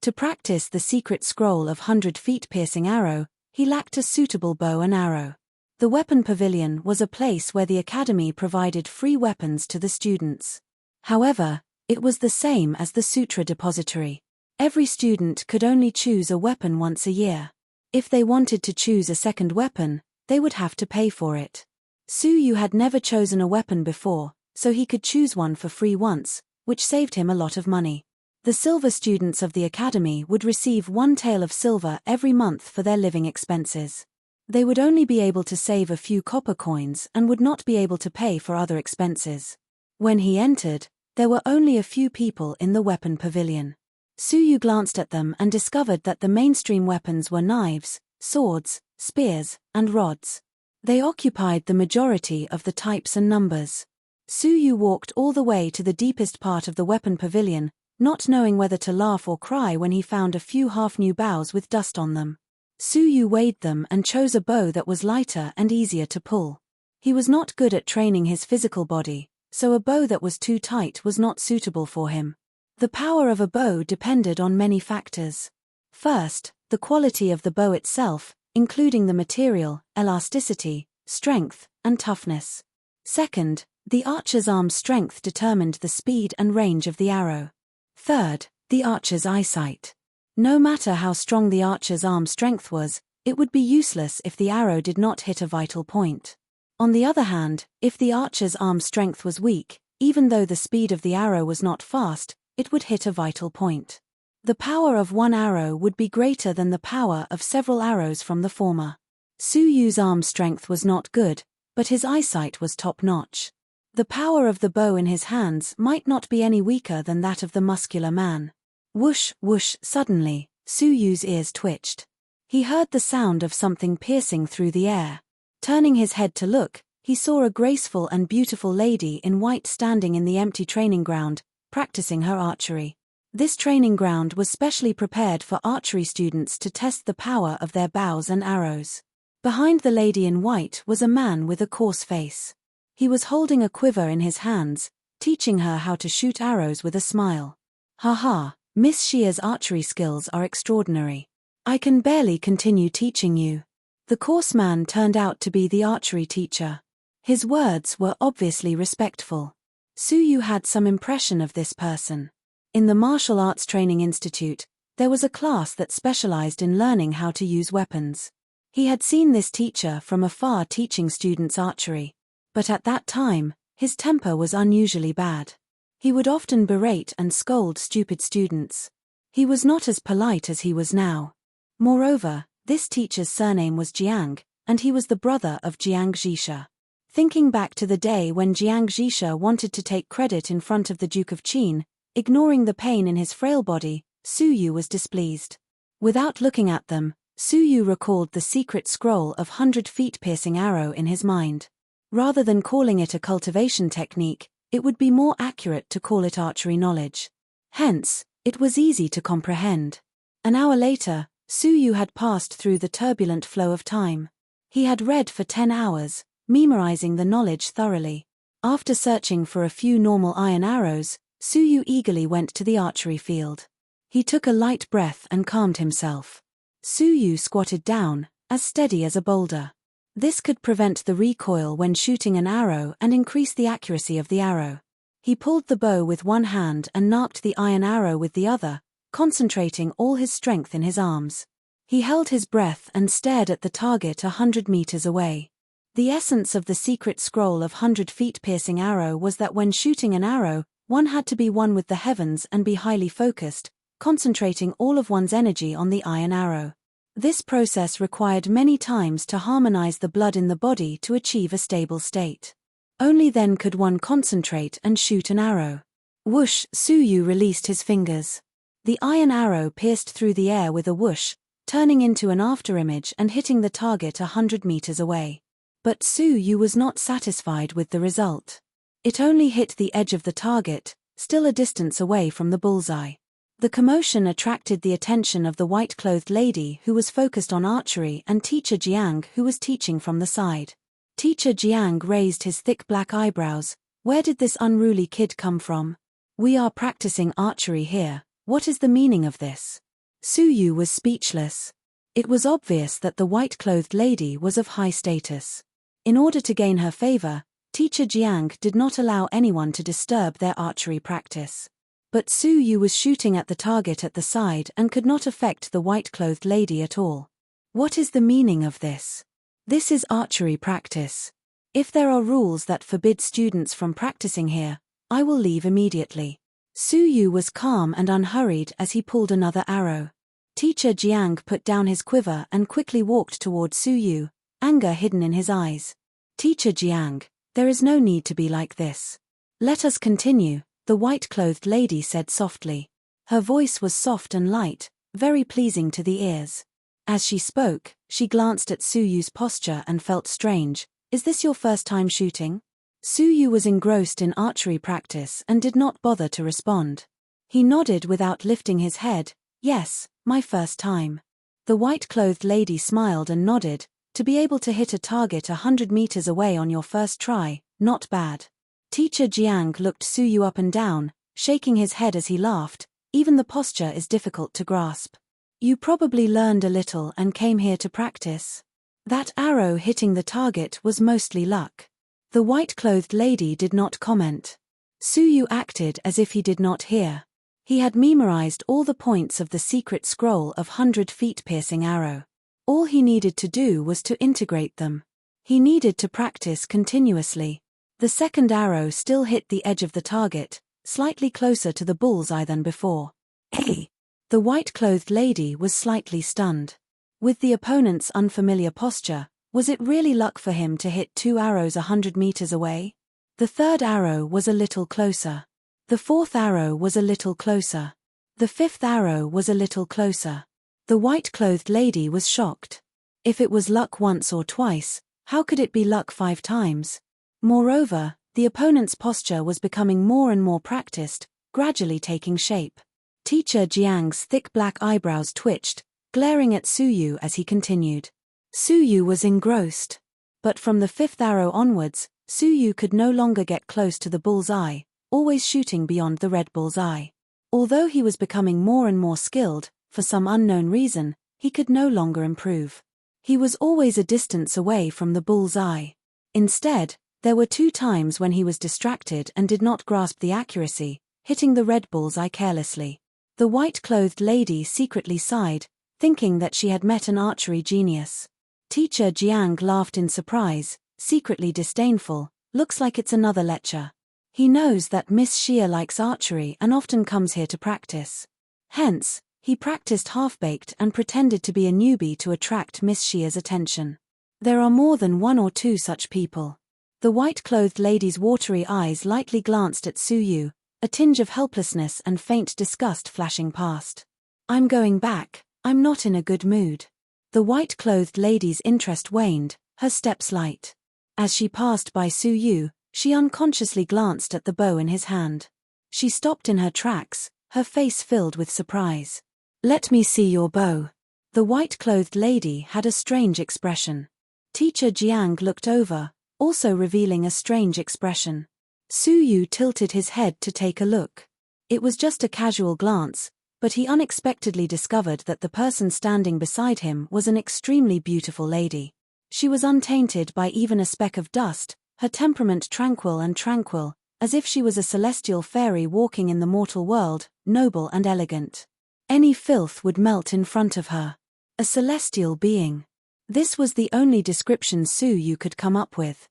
To practice the secret scroll of 100 feet piercing arrow, he lacked a suitable bow and arrow. The weapon pavilion was a place where the academy provided free weapons to the students. However, it was the same as the sutra depository. Every student could only choose a weapon once a year. If they wanted to choose a second weapon, they would have to pay for it. Su Yu had never chosen a weapon before, so he could choose one for free once, which saved him a lot of money. The silver students of the academy would receive 1 tael of silver every month for their living expenses. They would only be able to save a few copper coins and would not be able to pay for other expenses. When he entered, there were only a few people in the weapon pavilion. Su Yu glanced at them and discovered that the mainstream weapons were knives, swords, spears, and rods. They occupied the majority of the types and numbers. Su Yu walked all the way to the deepest part of the weapon pavilion, not knowing whether to laugh or cry when he found a few half-new bows with dust on them. Su Yu weighed them and chose a bow that was lighter and easier to pull. He was not good at training his physical body, so a bow that was too tight was not suitable for him. The power of a bow depended on many factors. First, the quality of the bow itself, including the material, elasticity, strength, and toughness. Second, the archer's arm strength determined the speed and range of the arrow. Third, the archer's eyesight. No matter how strong the archer's arm strength was, it would be useless if the arrow did not hit a vital point. On the other hand, if the archer's arm strength was weak, even though the speed of the arrow was not fast, it would hit a vital point. The power of one arrow would be greater than the power of several arrows from the former. Su Yu's arm strength was not good, but his eyesight was top-notch. The power of the bow in his hands might not be any weaker than that of the muscular man. Whoosh, whoosh, suddenly, Su Yu's ears twitched. He heard the sound of something piercing through the air. Turning his head to look, he saw a graceful and beautiful lady in white standing in the empty training ground, practicing her archery. This training ground was specially prepared for archery students to test the power of their bows and arrows. Behind the lady in white was a man with a coarse face. He was holding a quiver in his hands, teaching her how to shoot arrows with a smile. "Ha ha, Miss Shia's archery skills are extraordinary. I can barely continue teaching you." The coarse man turned out to be the archery teacher. His words were obviously respectful. Suyu had some impression of this person. In the Martial Arts Training Institute, there was a class that specialized in learning how to use weapons. He had seen this teacher from afar teaching students archery. But at that time, his temper was unusually bad. He would often berate and scold stupid students. He was not as polite as he was now. Moreover, this teacher's surname was Jiang, and he was the brother of Jiang Zhisha. Thinking back to the day when Jiang Zhisha wanted to take credit in front of the Duke of Qin, ignoring the pain in his frail body, Suyu was displeased. Without looking at them, Suyu recalled the secret scroll of 100 feet piercing arrow in his mind. Rather than calling it a cultivation technique, it would be more accurate to call it archery knowledge. Hence, it was easy to comprehend. An hour later, Suyu had passed through the turbulent flow of time. He had read for 10 hours, memorizing the knowledge thoroughly. After searching for a few normal iron arrows, Suyu eagerly went to the archery field. He took a light breath and calmed himself. Suyu squatted down, as steady as a boulder. This could prevent the recoil when shooting an arrow and increase the accuracy of the arrow. He pulled the bow with one hand and narked the iron arrow with the other, concentrating all his strength in his arms. He held his breath and stared at the target 100 meters away. The essence of the secret scroll of 100 feet piercing arrow was that when shooting an arrow, one had to be one with the heavens and be highly focused, concentrating all of one's energy on the iron arrow. This process required many times to harmonize the blood in the body to achieve a stable state. Only then could one concentrate and shoot an arrow. Whoosh! Suyu released his fingers. The iron arrow pierced through the air with a whoosh, turning into an afterimage and hitting the target 100 meters away. But Suyu was not satisfied with the result. It only hit the edge of the target, still a distance away from the bullseye. The commotion attracted the attention of the white-clothed lady who was focused on archery and Teacher Jiang who was teaching from the side. Teacher Jiang raised his thick black eyebrows. "Where did this unruly kid come from? We are practicing archery here. What is the meaning of this?" Suyu was speechless. It was obvious that the white-clothed lady was of high status. In order to gain her favor, Teacher Jiang did not allow anyone to disturb their archery practice. But Suyu was shooting at the target at the side and could not affect the white-clothed lady at all. What is the meaning of this? This is archery practice. If there are rules that forbid students from practicing here, I will leave immediately. Suyu was calm and unhurried as he pulled another arrow. Teacher Jiang put down his quiver and quickly walked toward Suyu, anger hidden in his eyes. "Teacher Jiang, there is no need to be like this. Let us continue," the white-clothed lady said softly. Her voice was soft and light, very pleasing to the ears. As she spoke, she glanced at Suyu's posture and felt strange. "Is this your first time shooting?" Suyu was engrossed in archery practice and did not bother to respond. He nodded without lifting his head. "Yes, my first time." The white-clothed lady smiled and nodded. "To be able to hit a target 100 meters away on your first try, not bad." Teacher Jiang looked Suyu up and down, shaking his head as he laughed. "Even the posture is difficult to grasp. You probably learned a little and came here to practice." That arrow hitting the target was mostly luck. The white-clothed lady did not comment. Suyu acted as if he did not hear. He had memorized all the points of the secret scroll of 100 feet piercing arrow. All he needed to do was to integrate them. He needed to practice continuously. The second arrow still hit the edge of the target, slightly closer to the bullseye than before. "Hey!" The white-clothed lady was slightly stunned. With the opponent's unfamiliar posture, was it really luck for him to hit 2 arrows 100 meters away? The third arrow was a little closer. The fourth arrow was a little closer. The fifth arrow was a little closer. The white-clothed lady was shocked. If it was luck once or twice, how could it be luck 5 times? Moreover, the opponent's posture was becoming more and more practiced, gradually taking shape. Teacher Jiang's thick black eyebrows twitched, glaring at Suyu as he continued. Suyu was engrossed. But from the fifth arrow onwards, Suyu could no longer get close to the bull's eye, always shooting beyond the red bull's eye. Although he was becoming more and more skilled, for some unknown reason, he could no longer improve. He was always a distance away from the bull's eye. Instead, there were 2 times when he was distracted and did not grasp the accuracy, hitting the red bull's eye carelessly. The white-clothed lady secretly sighed, thinking that she had met an archery genius. Teacher Jiang laughed in surprise, secretly disdainful. Looks like it's another lecture. He knows that Miss Xia likes archery and often comes here to practice. Hence, he practiced half-baked and pretended to be a newbie to attract Miss Xia's attention. There are more than 1 or 2 such people. The white-clothed lady's watery eyes lightly glanced at Suyu, a tinge of helplessness and faint disgust flashing past. I'm going back, I'm not in a good mood. The white-clothed lady's interest waned, her steps light. As she passed by Suyu, she unconsciously glanced at the bow in his hand. She stopped in her tracks, her face filled with surprise. Let me see your bow. The white-clothed lady had a strange expression. Teacher Jiang looked over, also revealing a strange expression. Suyu tilted his head to take a look. It was just a casual glance, but he unexpectedly discovered that the person standing beside him was an extremely beautiful lady. She was untainted by even a speck of dust, her temperament tranquil, as if she was a celestial fairy walking in the mortal world, noble and elegant. Any filth would melt in front of her. A celestial being. This was the only description Suyu could come up with.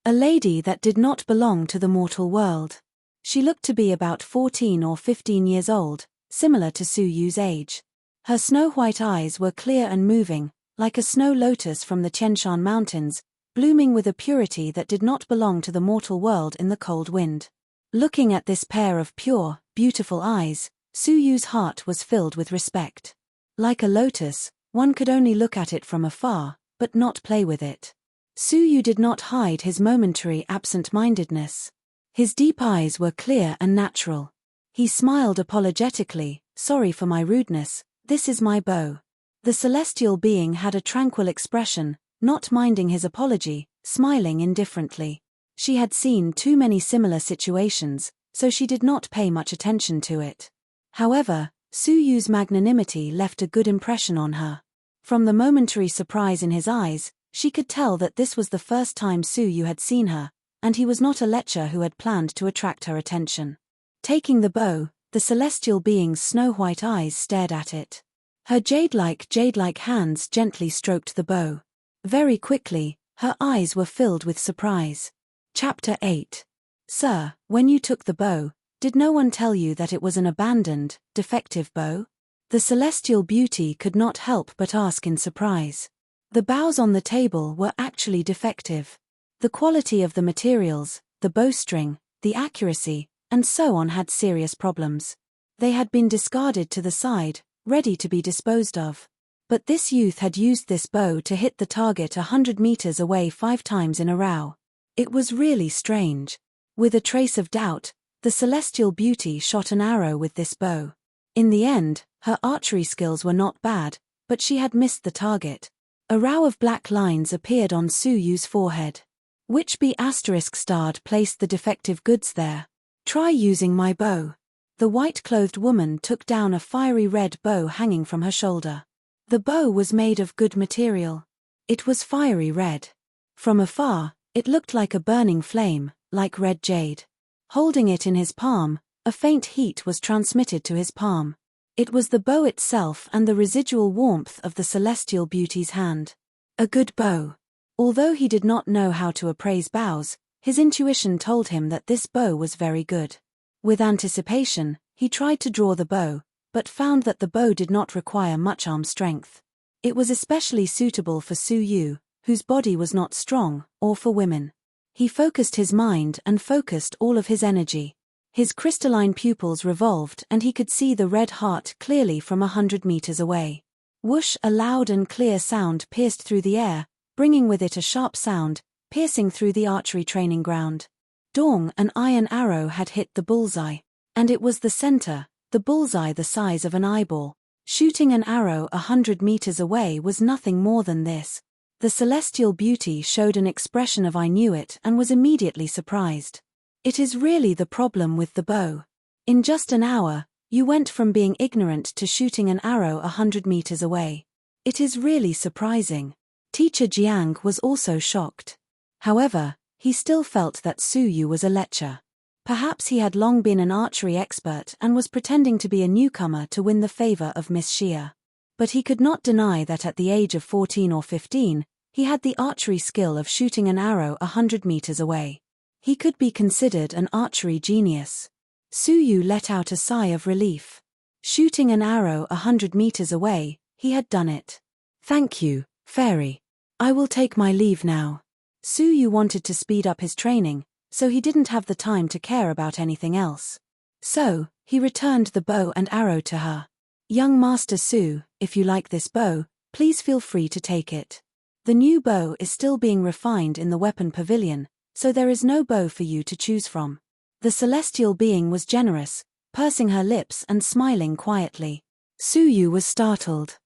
A lady that did not belong to the mortal world. She looked to be about 14 or 15 years old, similar to Suyu's age. Her snow-white eyes were clear and moving, like a snow lotus from the Tianshan Mountains, blooming with a purity that did not belong to the mortal world in the cold wind. Looking at this pair of pure, beautiful eyes, Suyu's heart was filled with respect. Like a lotus, one could only look at it from afar, but not play with it. Suyu did not hide his momentary absent-mindedness. His deep eyes were clear and natural. He smiled apologetically, sorry for my rudeness, this is my bow. The celestial being had a tranquil expression, not minding his apology, smiling indifferently. She had seen too many similar situations, so she did not pay much attention to it. However, Suyu's magnanimity left a good impression on her. From the momentary surprise in his eyes, she could tell that this was the first time Suyu had seen her, and he was not a lecher who had planned to attract her attention. Taking the bow, the celestial being's snow-white eyes stared at it. Her jade-like hands gently stroked the bow. Very quickly, her eyes were filled with surprise. Chapter 8. Sir, when you took the bow, did no one tell you that it was an abandoned, defective bow? The celestial beauty could not help but ask in surprise. The bows on the table were actually defective. The quality of the materials, the bowstring, the accuracy, and so on had serious problems. They had been discarded to the side, ready to be disposed of. But this youth had used this bow to hit the target 100 meters away 5 times in a row. It was really strange. With a trace of doubt, the celestial beauty shot an arrow with this bow. In the end, her archery skills were not bad, but she had missed the target. A row of black lines appeared on Suyu's forehead. Which B***** placed the defective goods there? Try using my bow. The white-clothed woman took down a fiery red bow hanging from her shoulder. The bow was made of good material. It was fiery red. From afar, it looked like a burning flame, like red jade. Holding it in his palm, a faint heat was transmitted to his palm. It was the bow itself and the residual warmth of the celestial beauty's hand. A good bow. Although he did not know how to appraise bows, his intuition told him that this bow was very good. With anticipation, he tried to draw the bow, but found that the bow did not require much arm strength. It was especially suitable for Suyu, whose body was not strong, or for women. He focused his mind and focused all of his energy. His crystalline pupils revolved and he could see the red heart clearly from 100 meters away. Whoosh! A loud and clear sound pierced through the air, bringing with it a sharp sound, piercing through the archery training ground. Dong! An iron arrow had hit the bullseye. And it was the center, the bullseye the size of an eyeball. Shooting an arrow 100 meters away was nothing more than this. The celestial beauty showed an expression of "I knew it" and was immediately surprised. "It is really the problem with the bow. In just an hour, you went from being ignorant to shooting an arrow 100 meters away. It is really surprising." Teacher Jiang was also shocked. However, he still felt that Su Yu was a lecher. Perhaps he had long been an archery expert and was pretending to be a newcomer to win the favor of Miss Xia. But he could not deny that at the age of 14 or 15, he had the archery skill of shooting an arrow 100 meters away. He could be considered an archery genius. Su Yu let out a sigh of relief. Shooting an arrow 100 meters away, he had done it. "Thank you, Fairy. I will take my leave now." Su Yu wanted to speed up his training, so he didn't have the time to care about anything else. So, he returned the bow and arrow to her. "Young Master Su, if you like this bow, please feel free to take it. The new bow is still being refined in the weapon pavilion, so there is no bow for you to choose from." The celestial being was generous, pursing her lips and smiling quietly. Su Yu was startled.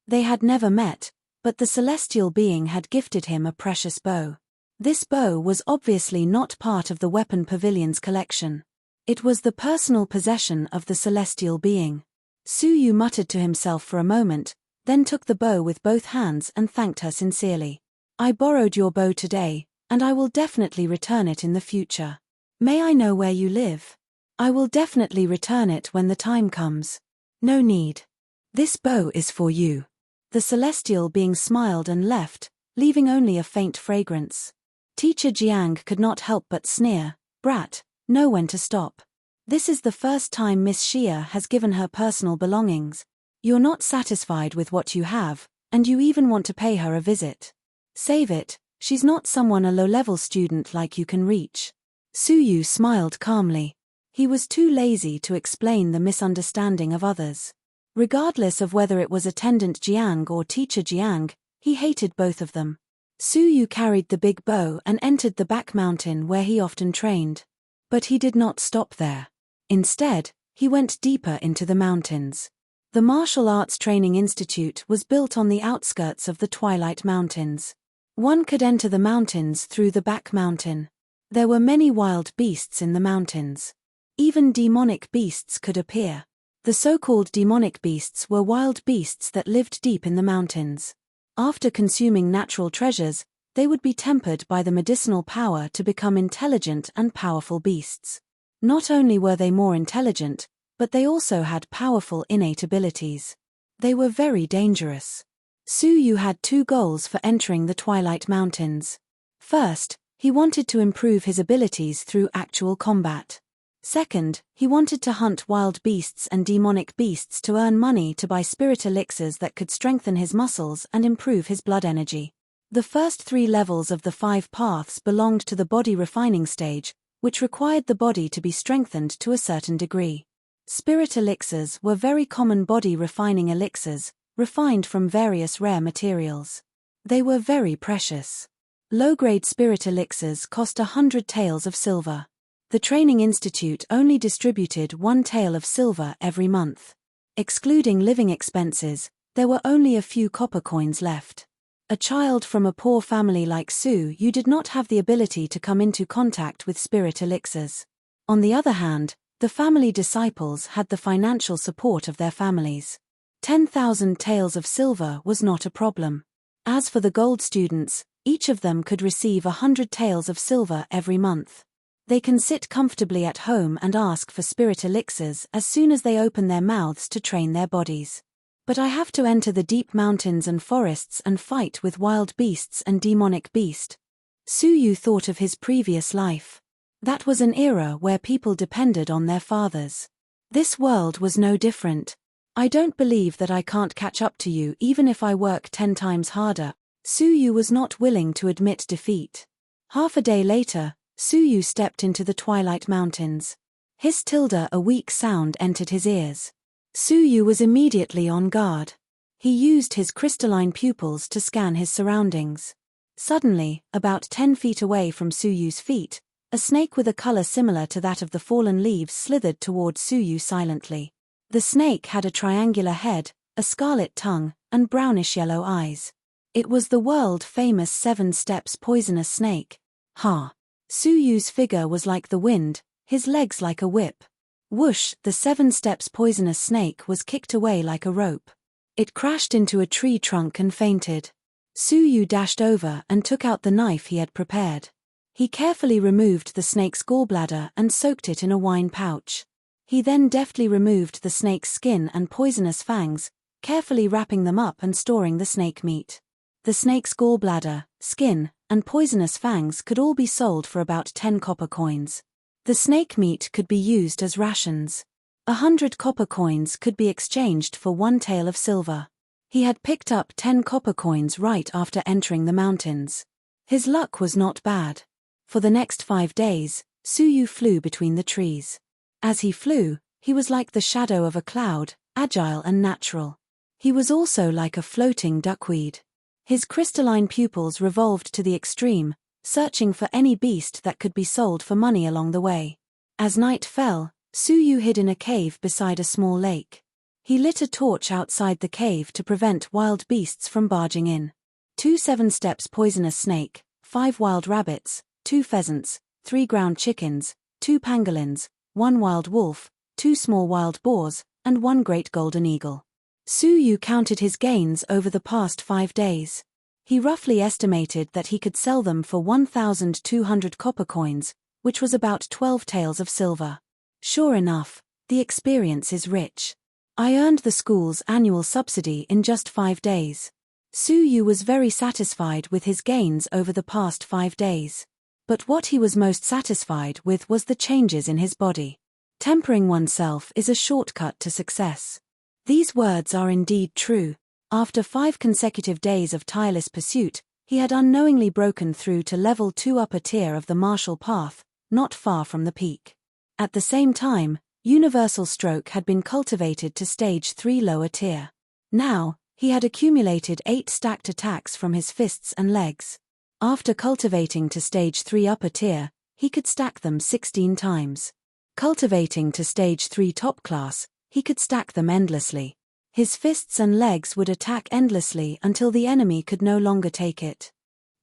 They had never met, but the celestial being had gifted him a precious bow. This bow was obviously not part of the weapon pavilion's collection. It was the personal possession of the celestial being. Su Yu muttered to himself for a moment, then took the bow with both hands and thanked her sincerely. "I borrowed your bow today, and I will definitely return it in the future. May I know where you live? I will definitely return it when the time comes." "No need. This bow is for you." The celestial being smiled and left, leaving only a faint fragrance. Teacher Jiang could not help but sneer. "Brat, know when to stop. This is the first time Miss Xia has given her personal belongings. You're not satisfied with what you have, and you even want to pay her a visit. Save it, she's not someone a low-level student like you can reach." Su Yu smiled calmly. He was too lazy to explain the misunderstanding of others. Regardless of whether it was Attendant Jiang or Teacher Jiang, he hated both of them. Su Yu carried the big bow and entered the back mountain where he often trained. But he did not stop there. Instead, he went deeper into the mountains. The Martial Arts Training Institute was built on the outskirts of the Twilight Mountains. One could enter the mountains through the back mountain. There were many wild beasts in the mountains. Even demonic beasts could appear. The so-called demonic beasts were wild beasts that lived deep in the mountains. After consuming natural treasures, they would be tempered by the medicinal power to become intelligent and powerful beasts. Not only were they more intelligent, but they also had powerful innate abilities. They were very dangerous. Su Yu had two goals for entering the Twilight Mountains. First, he wanted to improve his abilities through actual combat. Second, he wanted to hunt wild beasts and demonic beasts to earn money to buy spirit elixirs that could strengthen his muscles and improve his blood energy. The first 3 levels of the 5 paths belonged to the body refining stage, which required the body to be strengthened to a certain degree. Spirit elixirs were very common body refining elixirs, refined from various rare materials. They were very precious. Low-grade spirit elixirs cost 100 taels of silver. The Training Institute only distributed 1 tael of silver every month. Excluding living expenses, there were only a few copper coins left. A child from a poor family like Su Yu did not have the ability to come into contact with spirit elixirs. On the other hand, the family disciples had the financial support of their families. 10,000 taels of silver was not a problem. As for the gold students, each of them could receive 100 taels of silver every month. They can sit comfortably at home and ask for spirit elixirs as soon as they open their mouths to train their bodies. But I have to enter the deep mountains and forests and fight with wild beasts and demonic beast. Su Yu thought of his previous life. That was an era where people depended on their fathers. This world was no different. I don't believe that I can't catch up to you even if I work 10 times harder. Su Yu was not willing to admit defeat. Half a day later, Su Yu stepped into the Twilight Mountains. A weak sound entered his ears. Su Yu was immediately on guard. He used his crystalline pupils to scan his surroundings. Suddenly, about 10 feet away from Su Yu's feet, a snake with a color similar to that of the fallen leaves slithered toward Su Yu silently. The snake had a triangular head, a scarlet tongue, and brownish-yellow eyes. It was the world-famous 7 steps poisonous snake. Ha! Su Yu's figure was like the wind, his legs like a whip. Whoosh! The 7 steps poisonous snake was kicked away like a rope. It crashed into a tree trunk and fainted. Su Yu dashed over and took out the knife he had prepared. He carefully removed the snake's gallbladder and soaked it in a wine pouch. He then deftly removed the snake's skin and poisonous fangs, carefully wrapping them up and storing the snake meat. The snake's gallbladder, skin, and poisonous fangs could all be sold for about 10 copper coins. The snake meat could be used as rations. 100 copper coins could be exchanged for 1 tael of silver. He had picked up 10 copper coins right after entering the mountains. His luck was not bad. For the next 5 days, Su Yu flew between the trees. As he flew, he was like the shadow of a cloud, agile and natural. He was also like a floating duckweed. His crystalline pupils revolved to the extreme, searching for any beast that could be sold for money along the way. As night fell, Su Yu hid in a cave beside a small lake. He lit a torch outside the cave to prevent wild beasts from barging in. 2 7 steps poisonous snake, 5 wild rabbits, 2 pheasants, 3 ground chickens, 2 pangolins, 1 wild wolf, 2 small wild boars, and 1 great golden eagle. Su Yu counted his gains over the past 5 days. He roughly estimated that he could sell them for 1,200 copper coins, which was about 12 taels of silver. Sure enough, the experience is rich. I earned the school's annual subsidy in just 5 days. Su Yu was very satisfied with his gains over the past 5 days. But what he was most satisfied with was the changes in his body. Tempering oneself is a shortcut to success. These words are indeed true. After 5 consecutive days of tireless pursuit, he had unknowingly broken through to level 2 upper tier of the martial path, not far from the peak. At the same time, universal stroke had been cultivated to stage 3 lower tier. Now, he had accumulated 8 stacked attacks from his fists and legs. After cultivating to stage 3 upper tier, he could stack them 16 times. Cultivating to stage 3 top class, he could stack them endlessly. His fists and legs would attack endlessly until the enemy could no longer take it.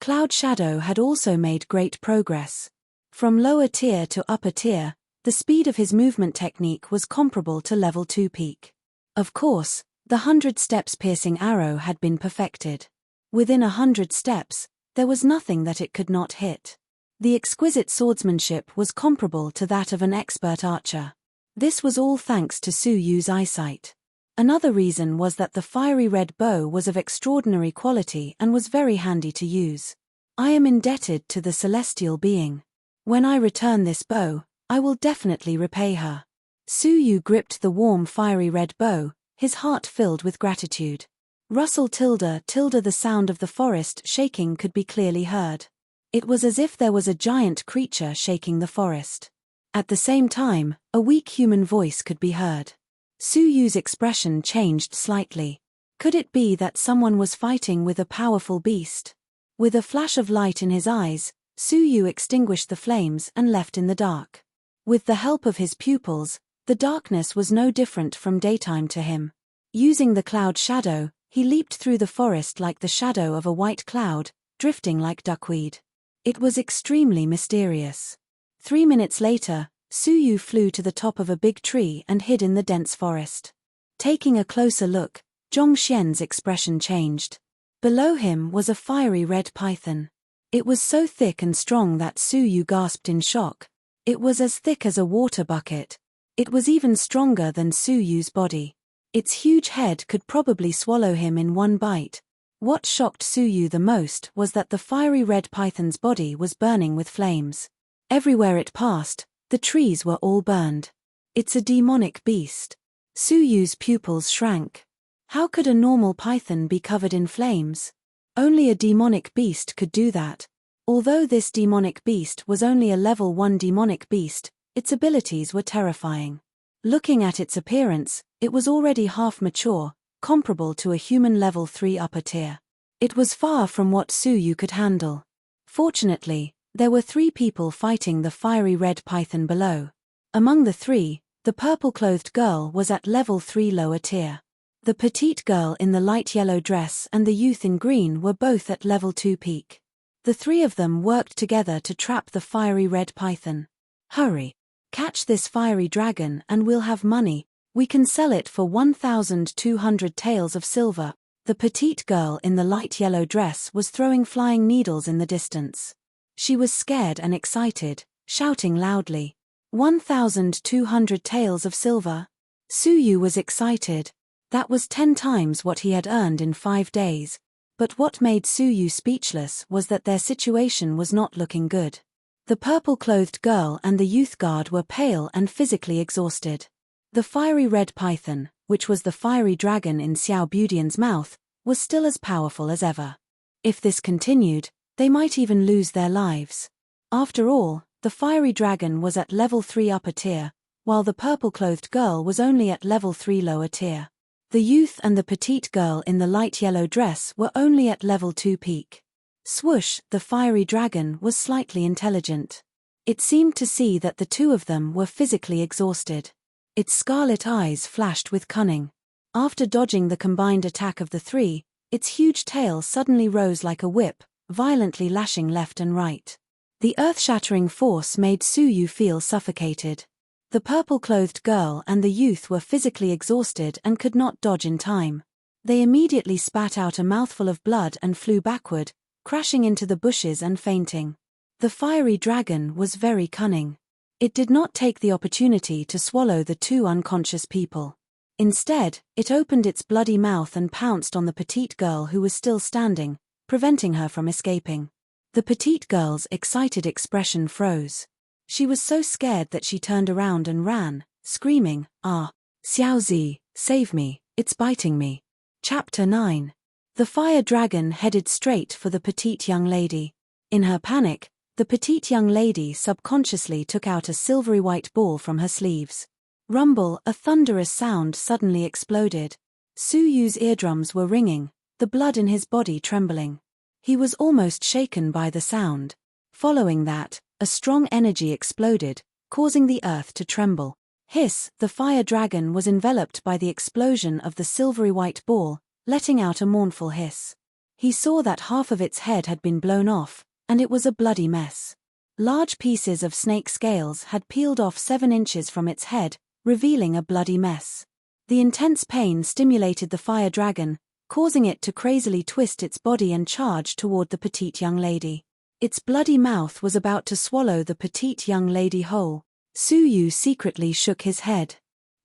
Cloud Shadow had also made great progress. From lower tier to upper tier, the speed of his movement technique was comparable to level 2 peak. Of course, the 100 steps piercing arrow had been perfected. Within 100 steps, there was nothing that it could not hit. The exquisite swordsmanship was comparable to that of an expert archer. This was all thanks to Su Yu's eyesight. Another reason was that the fiery red bow was of extraordinary quality and was very handy to use. I am indebted to the celestial being. When I return this bow, I will definitely repay her. Su Yu gripped the warm fiery red bow, his heart filled with gratitude. Rustle tilde tilde the sound of the forest shaking could be clearly heard. It was as if there was a giant creature shaking the forest. At the same time, a weak human voice could be heard. Su Yu's expression changed slightly. Could it be that someone was fighting with a powerful beast? With a flash of light in his eyes, Su Yu extinguished the flames and left in the dark. With the help of his pupils, the darkness was no different from daytime to him. Using the cloud shadow, he leaped through the forest like the shadow of a white cloud, drifting like duckweed. It was extremely mysterious. 3 minutes later, Su Yu flew to the top of a big tree and hid in the dense forest. Taking a closer look, Zhong Xian's expression changed. Below him was a fiery red python. It was so thick and strong that Su Yu gasped in shock. It was as thick as a water bucket. It was even stronger than Su Yu's body. Its huge head could probably swallow him in one bite. What shocked Su Yu the most was that the fiery red python's body was burning with flames. Everywhere it passed, the trees were all burned. It's a demonic beast. Su Yu's pupils shrank. How could a normal python be covered in flames? Only a demonic beast could do that. Although this demonic beast was only a level 1 demonic beast, its abilities were terrifying. Looking at its appearance, it was already half mature, comparable to a human level 3 upper tier. It was far from what Su Yu could handle. Fortunately, there were 3 people fighting the fiery red python below. Among the 3, the purple-clothed girl was at level 3 lower tier. The petite girl in the light yellow dress and the youth in green were both at level 2 peak. The three of them worked together to trap the fiery red python. Hurry! Catch this fiery dragon and we'll have money. We can sell it for 1,200 taels of silver. The petite girl in the light yellow dress was throwing flying needles in the distance. She was scared and excited, shouting loudly, 1,200 taels of silver. Suyu was excited. That was 10 times what he had earned in 5 days. But what made Suyu speechless was that their situation was not looking good. The purple-clothed girl and the youth guard were pale and physically exhausted. The fiery red python, which was the fiery dragon in Xiao Budian's mouth, was still as powerful as ever. If this continued, they might even lose their lives. After all, the fiery dragon was at level 3 upper tier, while the purple-clothed girl was only at level 3 lower tier. The youth and the petite girl in the light yellow dress were only at level 2 peak. Swoosh, the fiery dragon was slightly intelligent. It seemed to see that the two of them were physically exhausted. Its scarlet eyes flashed with cunning. After dodging the combined attack of the three, its huge tail suddenly rose like a whip, violently lashing left and right. The earth-shattering force made Suyu feel suffocated. The purple-clothed girl and the youth were physically exhausted and could not dodge in time. They immediately spat out a mouthful of blood and flew backward, crashing into the bushes and fainting. The fiery dragon was very cunning. It did not take the opportunity to swallow the two unconscious people. Instead, it opened its bloody mouth and pounced on the petite girl who was still standing, preventing her from escaping. The petite girl's excited expression froze. She was so scared that she turned around and ran, screaming, "Ah! Xiaozi, save me, it's biting me." Chapter 9. The fire dragon headed straight for the petite young lady. In her panic, the petite young lady subconsciously took out a silvery white ball from her sleeves. Rumble, a thunderous sound suddenly exploded. Suyu's eardrums were ringing, the blood in his body trembling. He was almost shaken by the sound. Following that, a strong energy exploded, causing the earth to tremble. Hiss, the fire dragon was enveloped by the explosion of the silvery white ball, letting out a mournful hiss. He saw that half of its head had been blown off, and it was a bloody mess. Large pieces of snake scales had peeled off 7 inches from its head, revealing a bloody mess. The intense pain stimulated the fire dragon, causing it to crazily twist its body and charge toward the petite young lady. Its bloody mouth was about to swallow the petite young lady whole. Suyu secretly shook his head.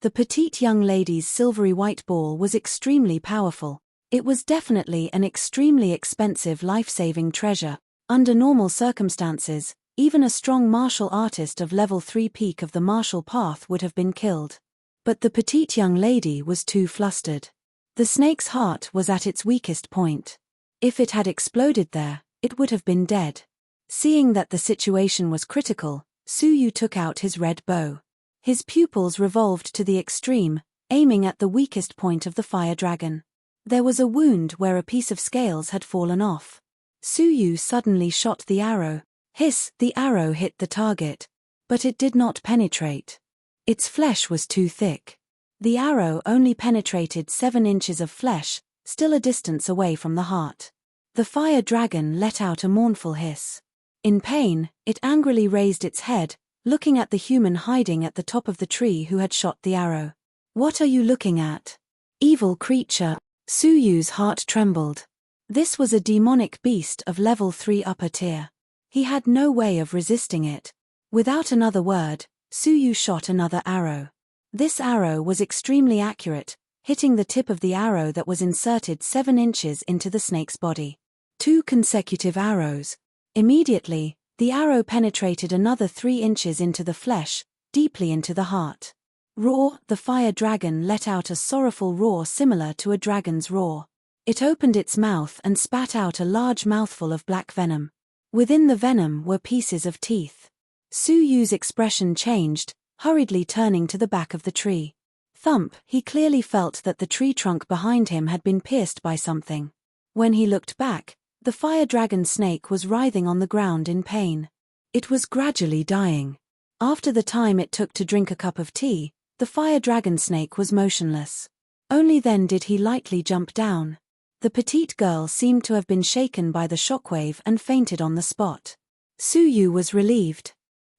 The petite young lady's silvery white ball was extremely powerful. It was definitely an extremely expensive life-saving treasure. Under normal circumstances, even a strong martial artist of level 3 peak of the martial path would have been killed. But the petite young lady was too flustered. The snake's heart was at its weakest point. If it had exploded there, it would have been dead. Seeing that the situation was critical, Suyu took out his red bow. His pupils revolved to the extreme, aiming at the weakest point of the fire dragon. There was a wound where a piece of scales had fallen off. Suyu suddenly shot the arrow. Hiss, the arrow hit the target. But it did not penetrate. Its flesh was too thick. The arrow only penetrated 7 inches of flesh, still a distance away from the heart. The fire dragon let out a mournful hiss. In pain, it angrily raised its head, looking at the human hiding at the top of the tree who had shot the arrow. "What are you looking at? Evil creature." Suyu's heart trembled. This was a demonic beast of level 3 upper tier. He had no way of resisting it. Without another word, Suyu shot another arrow. This arrow was extremely accurate, hitting the tip of the arrow that was inserted 7 inches into the snake's body. 2 consecutive arrows. Immediately, the arrow penetrated another 3 inches into the flesh, deeply into the heart. Roar, the fire dragon let out a sorrowful roar similar to a dragon's roar. It opened its mouth and spat out a large mouthful of black venom. Within the venom were pieces of teeth. Suyu's expression changed, hurriedly turning to the back of the tree. Thump, he clearly felt that the tree trunk behind him had been pierced by something. When he looked back, the fire dragon snake was writhing on the ground in pain. It was gradually dying. After the time it took to drink a cup of tea, the fire dragon snake was motionless. Only then did he lightly jump down. The petite girl seemed to have been shaken by the shockwave and fainted on the spot. Suyu was relieved.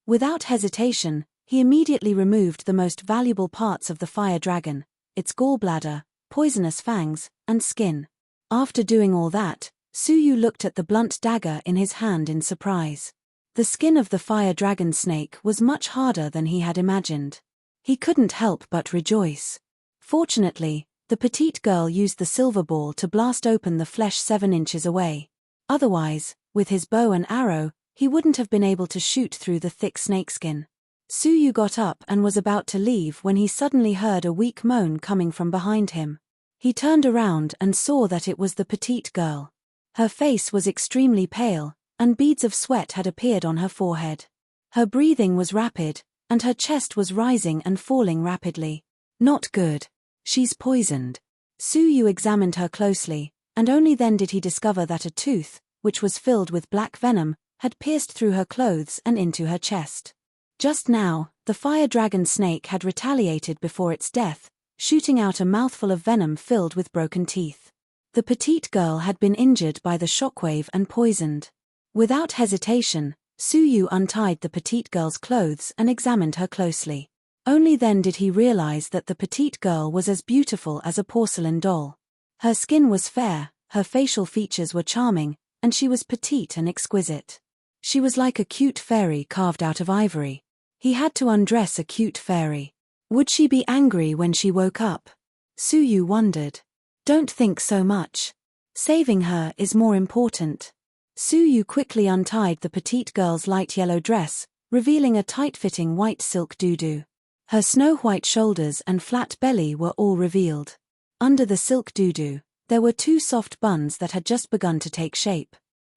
Without hesitation, he immediately removed the most valuable parts of the fire dragon, its gallbladder, poisonous fangs, and skin. After doing all that, Suyu looked at the blunt dagger in his hand in surprise. The skin of the fire dragon snake was much harder than he had imagined. He couldn't help but rejoice. Fortunately, the petite girl used the silver ball to blast open the flesh 7 inches away. Otherwise, with his bow and arrow, he wouldn't have been able to shoot through the thick snakeskin. Suyu got up and was about to leave when he suddenly heard a weak moan coming from behind him. He turned around and saw that it was the petite girl. Her face was extremely pale, and beads of sweat had appeared on her forehead. Her breathing was rapid, and her chest was rising and falling rapidly. Not good. She's poisoned. Suyu examined her closely, and only then did he discover that a tooth, which was filled with black venom, had pierced through her clothes and into her chest. Just now, the fire dragon snake had retaliated before its death, shooting out a mouthful of venom filled with broken teeth. The petite girl had been injured by the shockwave and poisoned. Without hesitation, Suyu untied the petite girl's clothes and examined her closely. Only then did he realize that the petite girl was as beautiful as a porcelain doll. Her skin was fair, her facial features were charming, and she was petite and exquisite. She was like a cute fairy carved out of ivory. He had to undress a cute fairy. Would she be angry when she woke up? Suyu wondered. Don't think so much. Saving her is more important. Suyu quickly untied the petite girl's light yellow dress, revealing a tight-fitting white silk doo-doo. Her snow-white shoulders and flat belly were all revealed. Under the silk doo-doo, there were 2 soft buns that had just begun to take shape.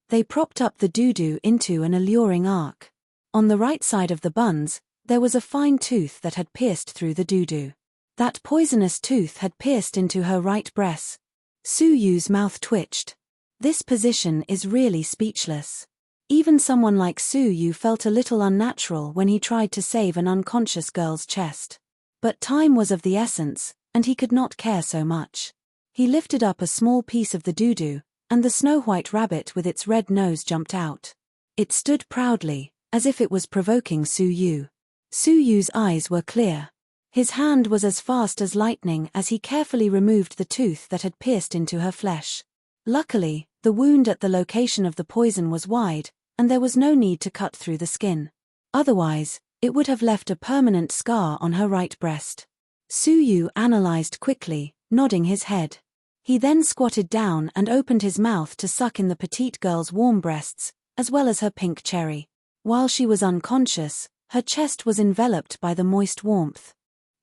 They propped up the doo-doo into an alluring arc. On the right side of the buns, there was a fine tooth that had pierced through the doo-doo. That poisonous tooth had pierced into her right breast. Suyu's mouth twitched. This position is really speechless. Even someone like Suyu felt a little unnatural when he tried to save an unconscious girl's chest. But time was of the essence, and he could not care so much. He lifted up a small piece of the doo-doo, and the snow-white rabbit with its red nose jumped out. It stood proudly, as if it was provoking Suyu. Suyu's eyes were clear. His hand was as fast as lightning as he carefully removed the tooth that had pierced into her flesh. Luckily, the wound at the location of the poison was wide, and there was no need to cut through the skin. Otherwise, it would have left a permanent scar on her right breast. Suyu analyzed quickly, nodding his head. He then squatted down and opened his mouth to suck in the petite girl's warm breasts, as well as her pink cherry. While she was unconscious, her chest was enveloped by the moist warmth.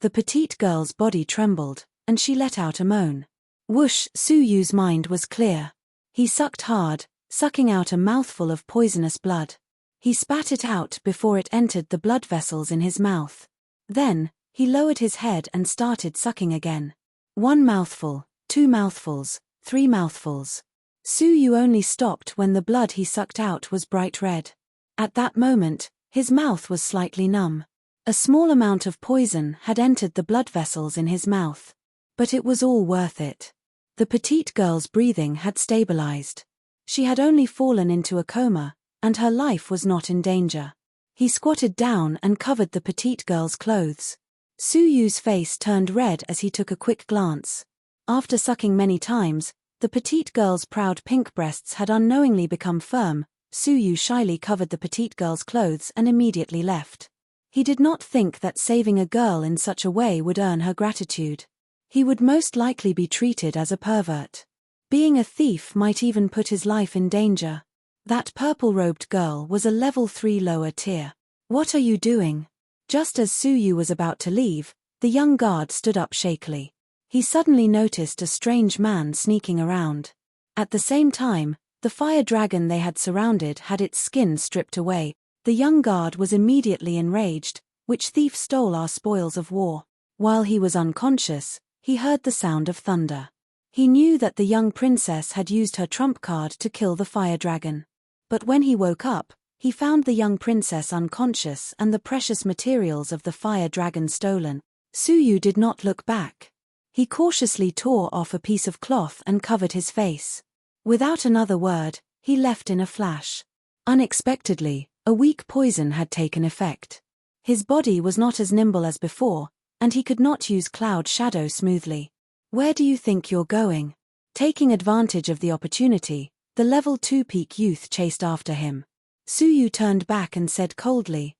The petite girl's body trembled, and she let out a moan. Whoosh! Suyu's mind was clear. He sucked hard, sucking out a mouthful of poisonous blood. He spat it out before it entered the blood vessels in his mouth. Then, he lowered his head and started sucking again. 1 mouthful, 2 mouthfuls, 3 mouthfuls. Suyu only stopped when the blood he sucked out was bright red. At that moment, his mouth was slightly numb. A small amount of poison had entered the blood vessels in his mouth. But it was all worth it. The petite girl's breathing had stabilized. She had only fallen into a coma, and her life was not in danger. He squatted down and covered the petite girl's clothes. Suyu's face turned red as he took a quick glance. After sucking many times, the petite girl's proud pink breasts had unknowingly become firm. Suyu shyly covered the petite girl's clothes and immediately left. He did not think that saving a girl in such a way would earn her gratitude. He would most likely be treated as a pervert. Being a thief might even put his life in danger. That purple-robed girl was a level 3 lower tier. What are you doing? Just as Suyu was about to leave, the young guard stood up shakily. He suddenly noticed a strange man sneaking around. At the same time, the fire dragon they had surrounded had its skin stripped away. The young guard was immediately enraged. Which thief stole our spoils of war? While he was unconscious, he heard the sound of thunder. He knew that the young princess had used her trump card to kill the fire dragon. But when he woke up, he found the young princess unconscious and the precious materials of the fire dragon stolen. Suyu did not look back. He cautiously tore off a piece of cloth and covered his face. Without another word, he left in a flash. Unexpectedly, a weak poison had taken effect. His body was not as nimble as before, and he could not use cloud shadow smoothly. Where do you think you're going? Taking advantage of the opportunity, the level 2 peak youth chased after him. Suyu turned back and said coldly,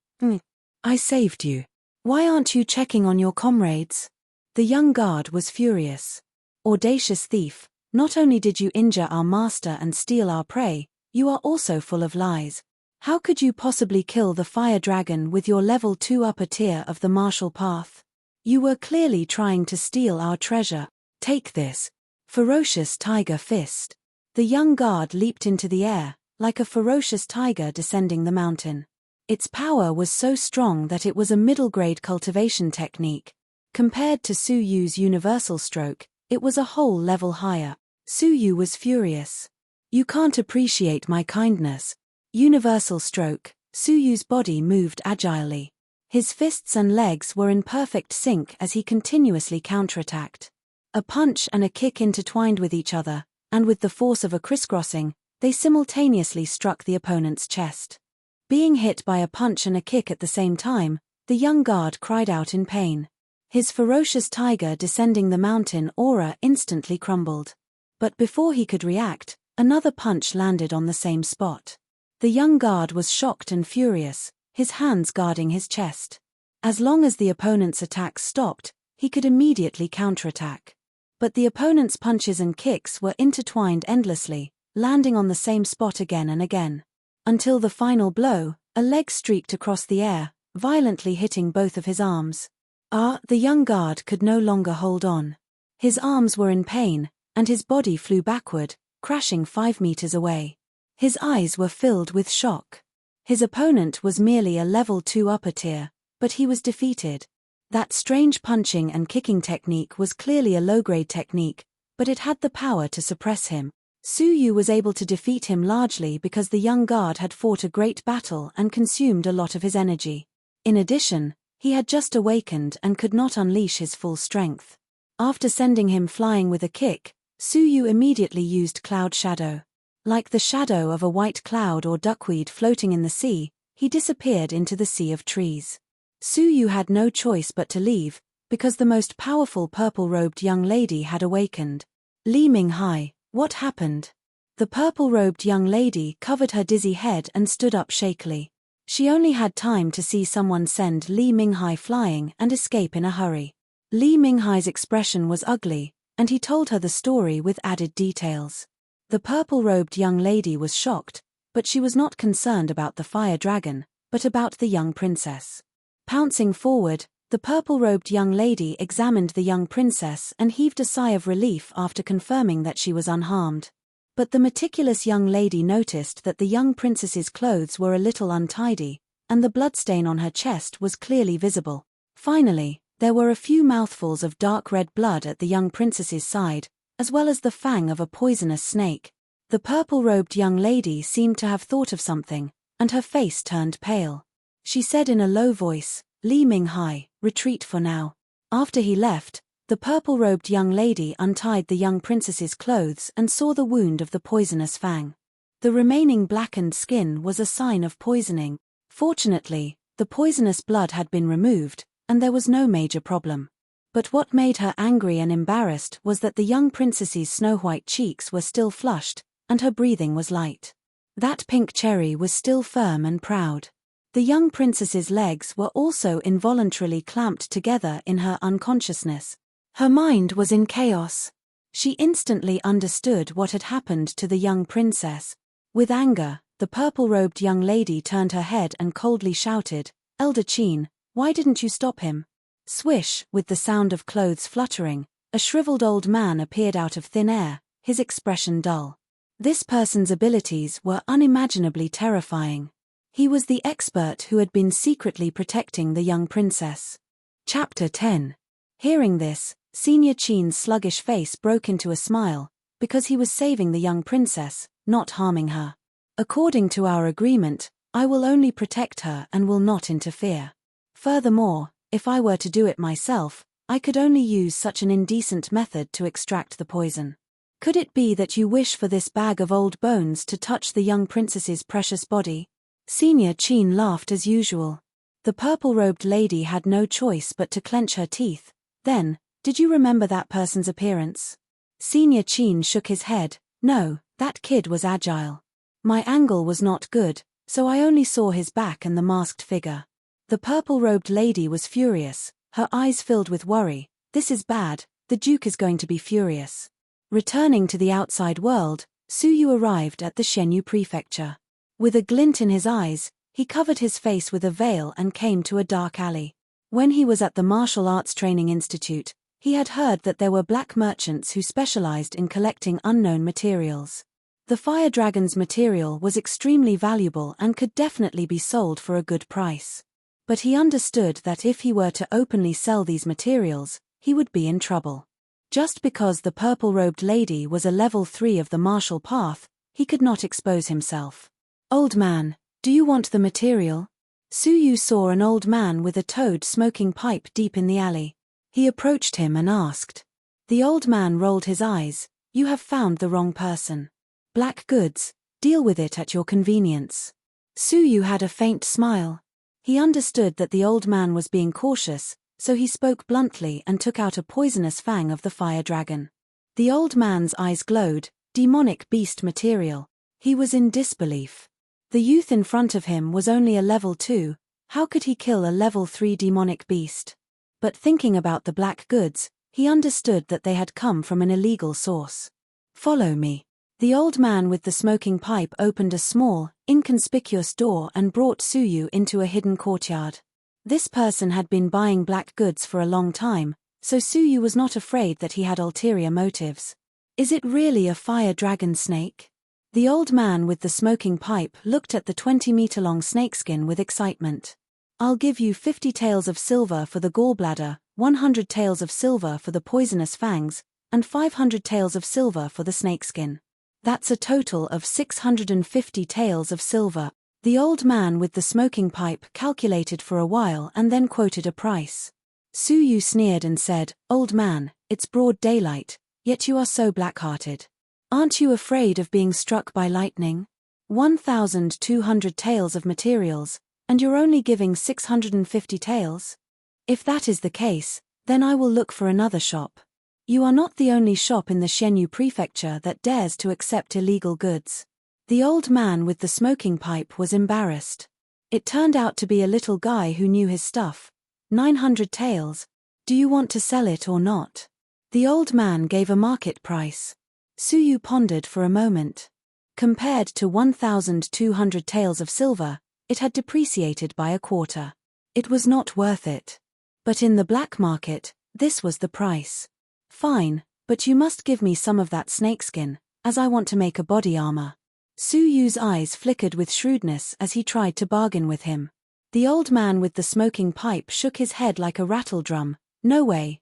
I saved you. Why aren't you checking on your comrades? The young guard was furious. Audacious thief, not only did you injure our master and steal our prey, you are also full of lies. How could you possibly kill the fire dragon with your level 2 upper tier of the martial path? You were clearly trying to steal our treasure. Take this. Ferocious tiger fist. The young guard leaped into the air, like a ferocious tiger descending the mountain. Its power was so strong that it was a middle-grade cultivation technique. Compared to Suyu's universal stroke, it was a whole level higher. Suyu was furious. You can't appreciate my kindness. Universal stroke. Suyu's body moved agilely. His fists and legs were in perfect sync as he continuously counterattacked. A punch and a kick intertwined with each other, and with the force of a crisscrossing, they simultaneously struck the opponent's chest. Being hit by a punch and a kick at the same time, the young guard cried out in pain. His ferocious tiger descending the mountain aura instantly crumbled. But before he could react, another punch landed on the same spot. The young guard was shocked and furious, his hands guarding his chest. As long as the opponent's attacks stopped, he could immediately counterattack. But the opponent's punches and kicks were intertwined endlessly, landing on the same spot again and again. Until the final blow, a leg streaked across the air, violently hitting both of his arms. The young guard could no longer hold on. His arms were in pain, and his body flew backward, crashing 5 meters away. His eyes were filled with shock. His opponent was merely a level 2 upper tier, but he was defeated. That strange punching and kicking technique was clearly a low-grade technique, but it had the power to suppress him. Suyu was able to defeat him largely because the young guard had fought a great battle and consumed a lot of his energy. In addition, he had just awakened and could not unleash his full strength. After sending him flying with a kick, Suyu immediately used Cloud Shadow. Like the shadow of a white cloud or duckweed floating in the sea, he disappeared into the sea of trees. Suyu had no choice but to leave, because the most powerful purple-robed young lady had awakened. Li Minghai, what happened? The purple-robed young lady covered her dizzy head and stood up shakily. She only had time to see someone send Li Minghai flying and escape in a hurry. Li Minghai's expression was ugly, and he told her the story with added details. The purple-robed young lady was shocked, but she was not concerned about the fire dragon, but about the young princess. Pouncing forward, the purple-robed young lady examined the young princess and heaved a sigh of relief after confirming that she was unharmed. But the meticulous young lady noticed that the young princess's clothes were a little untidy, and the bloodstain on her chest was clearly visible. Finally, there were a few mouthfuls of dark red blood at the young princess's side, as well as the fang of a poisonous snake. The purple-robed young lady seemed to have thought of something, and her face turned pale. She said in a low voice, Li Minghai, retreat for now. After he left, the purple-robed young lady untied the young princess's clothes and saw the wound of the poisonous fang. The remaining blackened skin was a sign of poisoning. Fortunately, the poisonous blood had been removed, and there was no major problem. But what made her angry and embarrassed was that the young princess's snow-white cheeks were still flushed, and her breathing was light. That pink cherry was still firm and proud. The young princess's legs were also involuntarily clamped together in her unconsciousness. Her mind was in chaos. She instantly understood what had happened to the young princess. With anger, the purple-robed young lady turned her head and coldly shouted, Elder Qin, why didn't you stop him? Swish, with the sound of clothes fluttering, a shriveled old man appeared out of thin air, his expression dull. This person's abilities were unimaginably terrifying. He was the expert who had been secretly protecting the young princess. Chapter 10. Hearing this, Senior Qin's sluggish face broke into a smile, because he was saving the young princess, not harming her. According to our agreement, I will only protect her and will not interfere. Furthermore, if I were to do it myself, I could only use such an indecent method to extract the poison. Could it be that you wish for this bag of old bones to touch the young princess's precious body? Senior Chin laughed as usual. The purple-robed lady had no choice but to clench her teeth. Then, did you remember that person's appearance? Senior Chin shook his head. No, that kid was agile. My angle was not good, so I only saw his back and the masked figure. The purple-robed lady was furious, her eyes filled with worry. This is bad, the Duke is going to be furious. Returning to the outside world, Su Yu arrived at the Shenyu prefecture. With a glint in his eyes, he covered his face with a veil and came to a dark alley. When he was at the Martial Arts Training Institute, he had heard that there were black merchants who specialized in collecting unknown materials. The fire dragon's material was extremely valuable and could definitely be sold for a good price. But he understood that if he were to openly sell these materials, he would be in trouble. Just because the purple-robed lady was a level 3 of the martial path, he could not expose himself. Old man, do you want the material? Su Yu saw an old man with a toad smoking pipe deep in the alley. He approached him and asked. The old man rolled his eyes. You have found the wrong person. Black goods, deal with it at your convenience. Su Yu had a faint smile. He understood that the old man was being cautious, so he spoke bluntly and took out a poisonous fang of the fire dragon. The old man's eyes glowed. Demonic beast material. He was in disbelief. The youth in front of him was only a level 2, how could he kill a level 3 demonic beast? But thinking about the black goods, he understood that they had come from an illegal source. Follow me. The old man with the smoking pipe opened a small, inconspicuous door and brought Su Yu into a hidden courtyard. This person had been buying black goods for a long time, so Su Yu was not afraid that he had ulterior motives. Is it really a fire dragon snake? The old man with the smoking pipe looked at the 20-meter-long snakeskin with excitement. I'll give you 50 taels of silver for the gallbladder, 100 taels of silver for the poisonous fangs, and 500 taels of silver for the snakeskin. That's a total of 650 taels of silver. The old man with the smoking pipe calculated for a while and then quoted a price. Su Yu sneered and said, Old man, it's broad daylight, yet you are so black-hearted. Aren't you afraid of being struck by lightning? 1,200 taels of materials, and you're only giving 650 taels? If that is the case, then I will look for another shop. You are not the only shop in the Shenyu prefecture that dares to accept illegal goods. The old man with the smoking pipe was embarrassed. It turned out to be a little guy who knew his stuff. 900 taels. Do you want to sell it or not? The old man gave a market price. Su Yu pondered for a moment. Compared to 1,200 taels of silver, it had depreciated by a quarter. It was not worth it. But in the black market, this was the price. Fine, but you must give me some of that snakeskin, as I want to make a body armor. Su Yu's eyes flickered with shrewdness as he tried to bargain with him. The old man with the smoking pipe shook his head like a rattle drum. No way,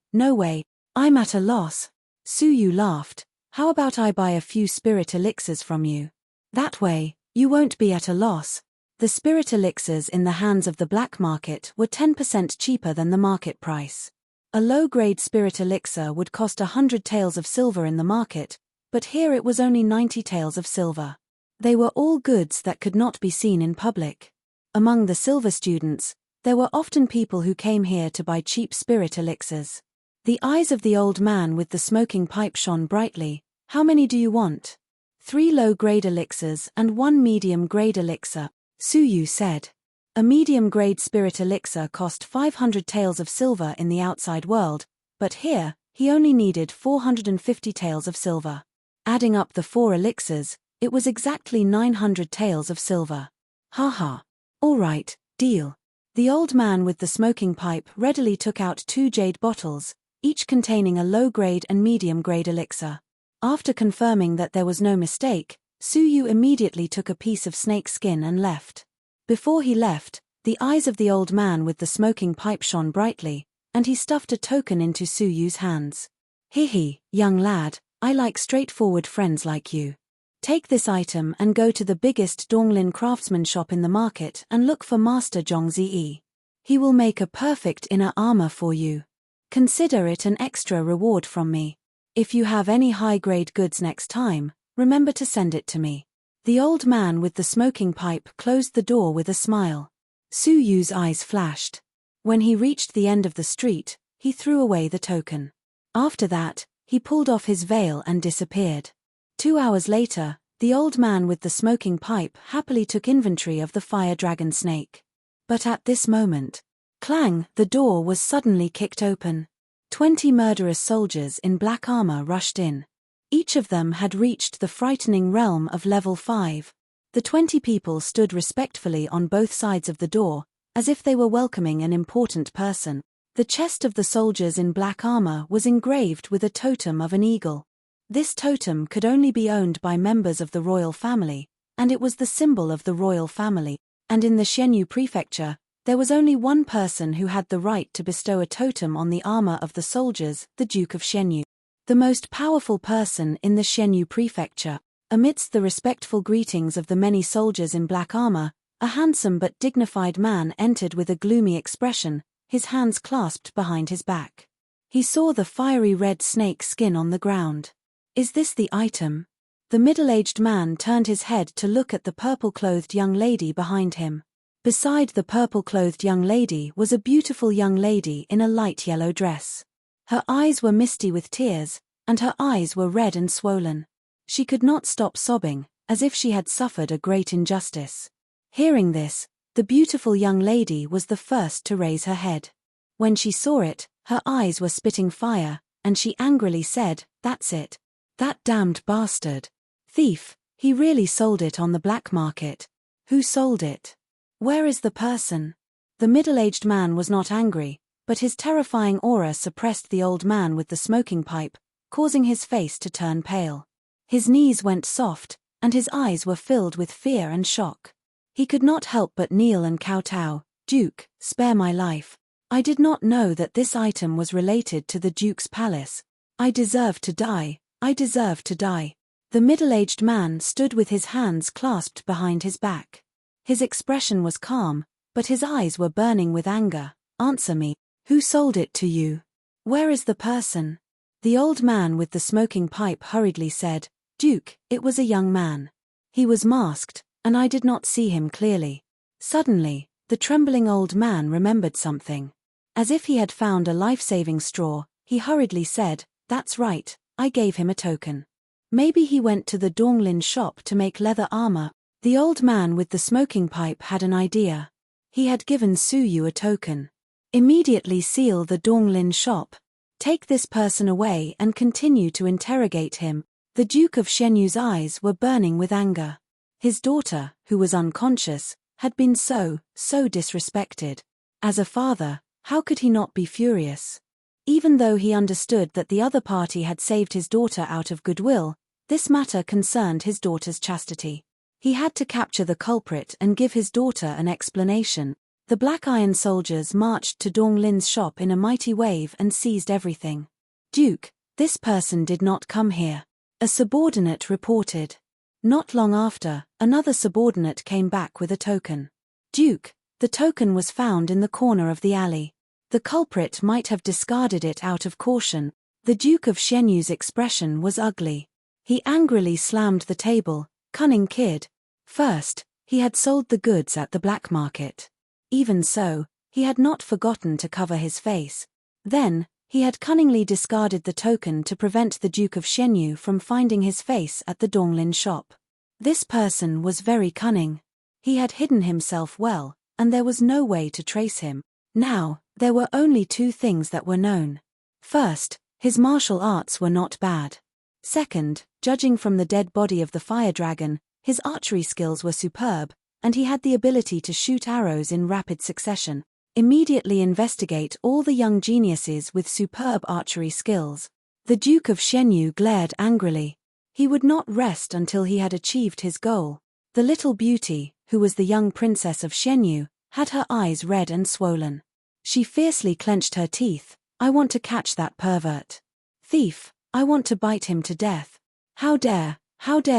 I'm at a loss. Su Yu laughed. How about I buy a few spirit elixirs from you? That way, you won't be at a loss. The spirit elixirs in the hands of the black market were 10% cheaper than the market price. A low-grade spirit elixir would cost 100 taels of silver in the market, but here it was only 90 taels of silver. They were all goods that could not be seen in public. Among the silver students, there were often people who came here to buy cheap spirit elixirs. The eyes of the old man with the smoking pipe shone brightly. How many do you want? 3 low-grade elixirs and 1 medium-grade elixir, Su Yu said. A medium-grade spirit elixir cost 500 taels of silver in the outside world, but here, he only needed 450 taels of silver. Adding up the 4 elixirs, it was exactly 900 taels of silver. Ha. All right, deal. The old man with the smoking pipe readily took out 2 jade bottles, each containing a low-grade and medium-grade elixir. After confirming that there was no mistake, Su Yu immediately took a piece of snake skin and left. Before he left, the eyes of the old man with the smoking pipe shone brightly, and he stuffed a token into Su Yu's hands. Hihi, young lad, I like straightforward friends like you. Take this item and go to the biggest Donglin craftsman shop in the market and look for Master Zhongzi. He will make a perfect inner armor for you. Consider it an extra reward from me. If you have any high-grade goods next time, remember to send it to me." The old man with the smoking pipe closed the door with a smile. Su Yu's eyes flashed. When he reached the end of the street, he threw away the token. After that, he pulled off his veil and disappeared. 2 hours later, the old man with the smoking pipe happily took inventory of the fire dragon snake. But at this moment, clang, the door was suddenly kicked open. 20 murderous soldiers in black armor rushed in. Each of them had reached the frightening realm of level 5. The 20 people stood respectfully on both sides of the door, as if they were welcoming an important person. The chest of the soldiers in black armor was engraved with a totem of an eagle. This totem could only be owned by members of the royal family, and it was the symbol of the royal family. And in the Xianyu prefecture, there was only one person who had the right to bestow a totem on the armor of the soldiers, the Duke of Xianyu. The most powerful person in the Xianyu prefecture. Amidst the respectful greetings of the many soldiers in black armor, a handsome but dignified man entered with a gloomy expression, his hands clasped behind his back. He saw the fiery red snake skin on the ground. "Is this the item?" The middle-aged man turned his head to look at the purple-clothed young lady behind him. Beside the purple-clothed young lady was a beautiful young lady in a light yellow dress. Her eyes were misty with tears, and her eyes were red and swollen. She could not stop sobbing, as if she had suffered a great injustice. Hearing this, the beautiful young lady was the first to raise her head. When she saw it, her eyes were spitting fire, and she angrily said, "That's it. That damned bastard. Thief, he really sold it on the black market. Who sold it? Where is the person?" The middle-aged man was not angry, but his terrifying aura suppressed the old man with the smoking pipe, causing his face to turn pale. His knees went soft, and his eyes were filled with fear and shock. He could not help but kneel and kowtow. "Duke, spare my life. I did not know that this item was related to the Duke's palace. I deserve to die, I deserve to die." The middle-aged man stood with his hands clasped behind his back. His expression was calm, but his eyes were burning with anger. "Answer me. Who sold it to you? Where is the person?" The old man with the smoking pipe hurriedly said, "Duke, it was a young man. He was masked, and I did not see him clearly." Suddenly, the trembling old man remembered something. As if he had found a life-saving straw, he hurriedly said, "That's right, I gave him a token. Maybe he went to the Donglin shop to make leather armor." The old man with the smoking pipe had an idea. He had given Su Yu a token. "Immediately seal the Donglin shop. Take this person away and continue to interrogate him." The Duke of Shenyu's eyes were burning with anger. His daughter, who was unconscious, had been so disrespected. As a father, how could he not be furious? Even though he understood that the other party had saved his daughter out of goodwill, this matter concerned his daughter's chastity. He had to capture the culprit and give his daughter an explanation. The Black Iron soldiers marched to Dong Lin's shop in a mighty wave and seized everything. "Duke, this person did not come here," a subordinate reported. Not long after, another subordinate came back with a token. "Duke, the token was found in the corner of the alley. The culprit might have discarded it out of caution." The Duke of Shenyu's expression was ugly. He angrily slammed the table. Cunning kid. First, he had sold the goods at the black market. Even so, he had not forgotten to cover his face. Then, he had cunningly discarded the token to prevent the Duke of Shenyu from finding his face at the Donglin shop. This person was very cunning. He had hidden himself well, and there was no way to trace him. Now, there were only two things that were known. First, his martial arts were not bad. Second, judging from the dead body of the fire dragon, his archery skills were superb, and he had the ability to shoot arrows in rapid succession. Immediately investigate all the young geniuses with superb archery skills. The Duke of Shenyu glared angrily. He would not rest until he had achieved his goal. The little beauty, who was the young princess of Shenyu, had her eyes red and swollen. She fiercely clenched her teeth. "I want to catch that pervert. Thief, I want to bite him to death. How dare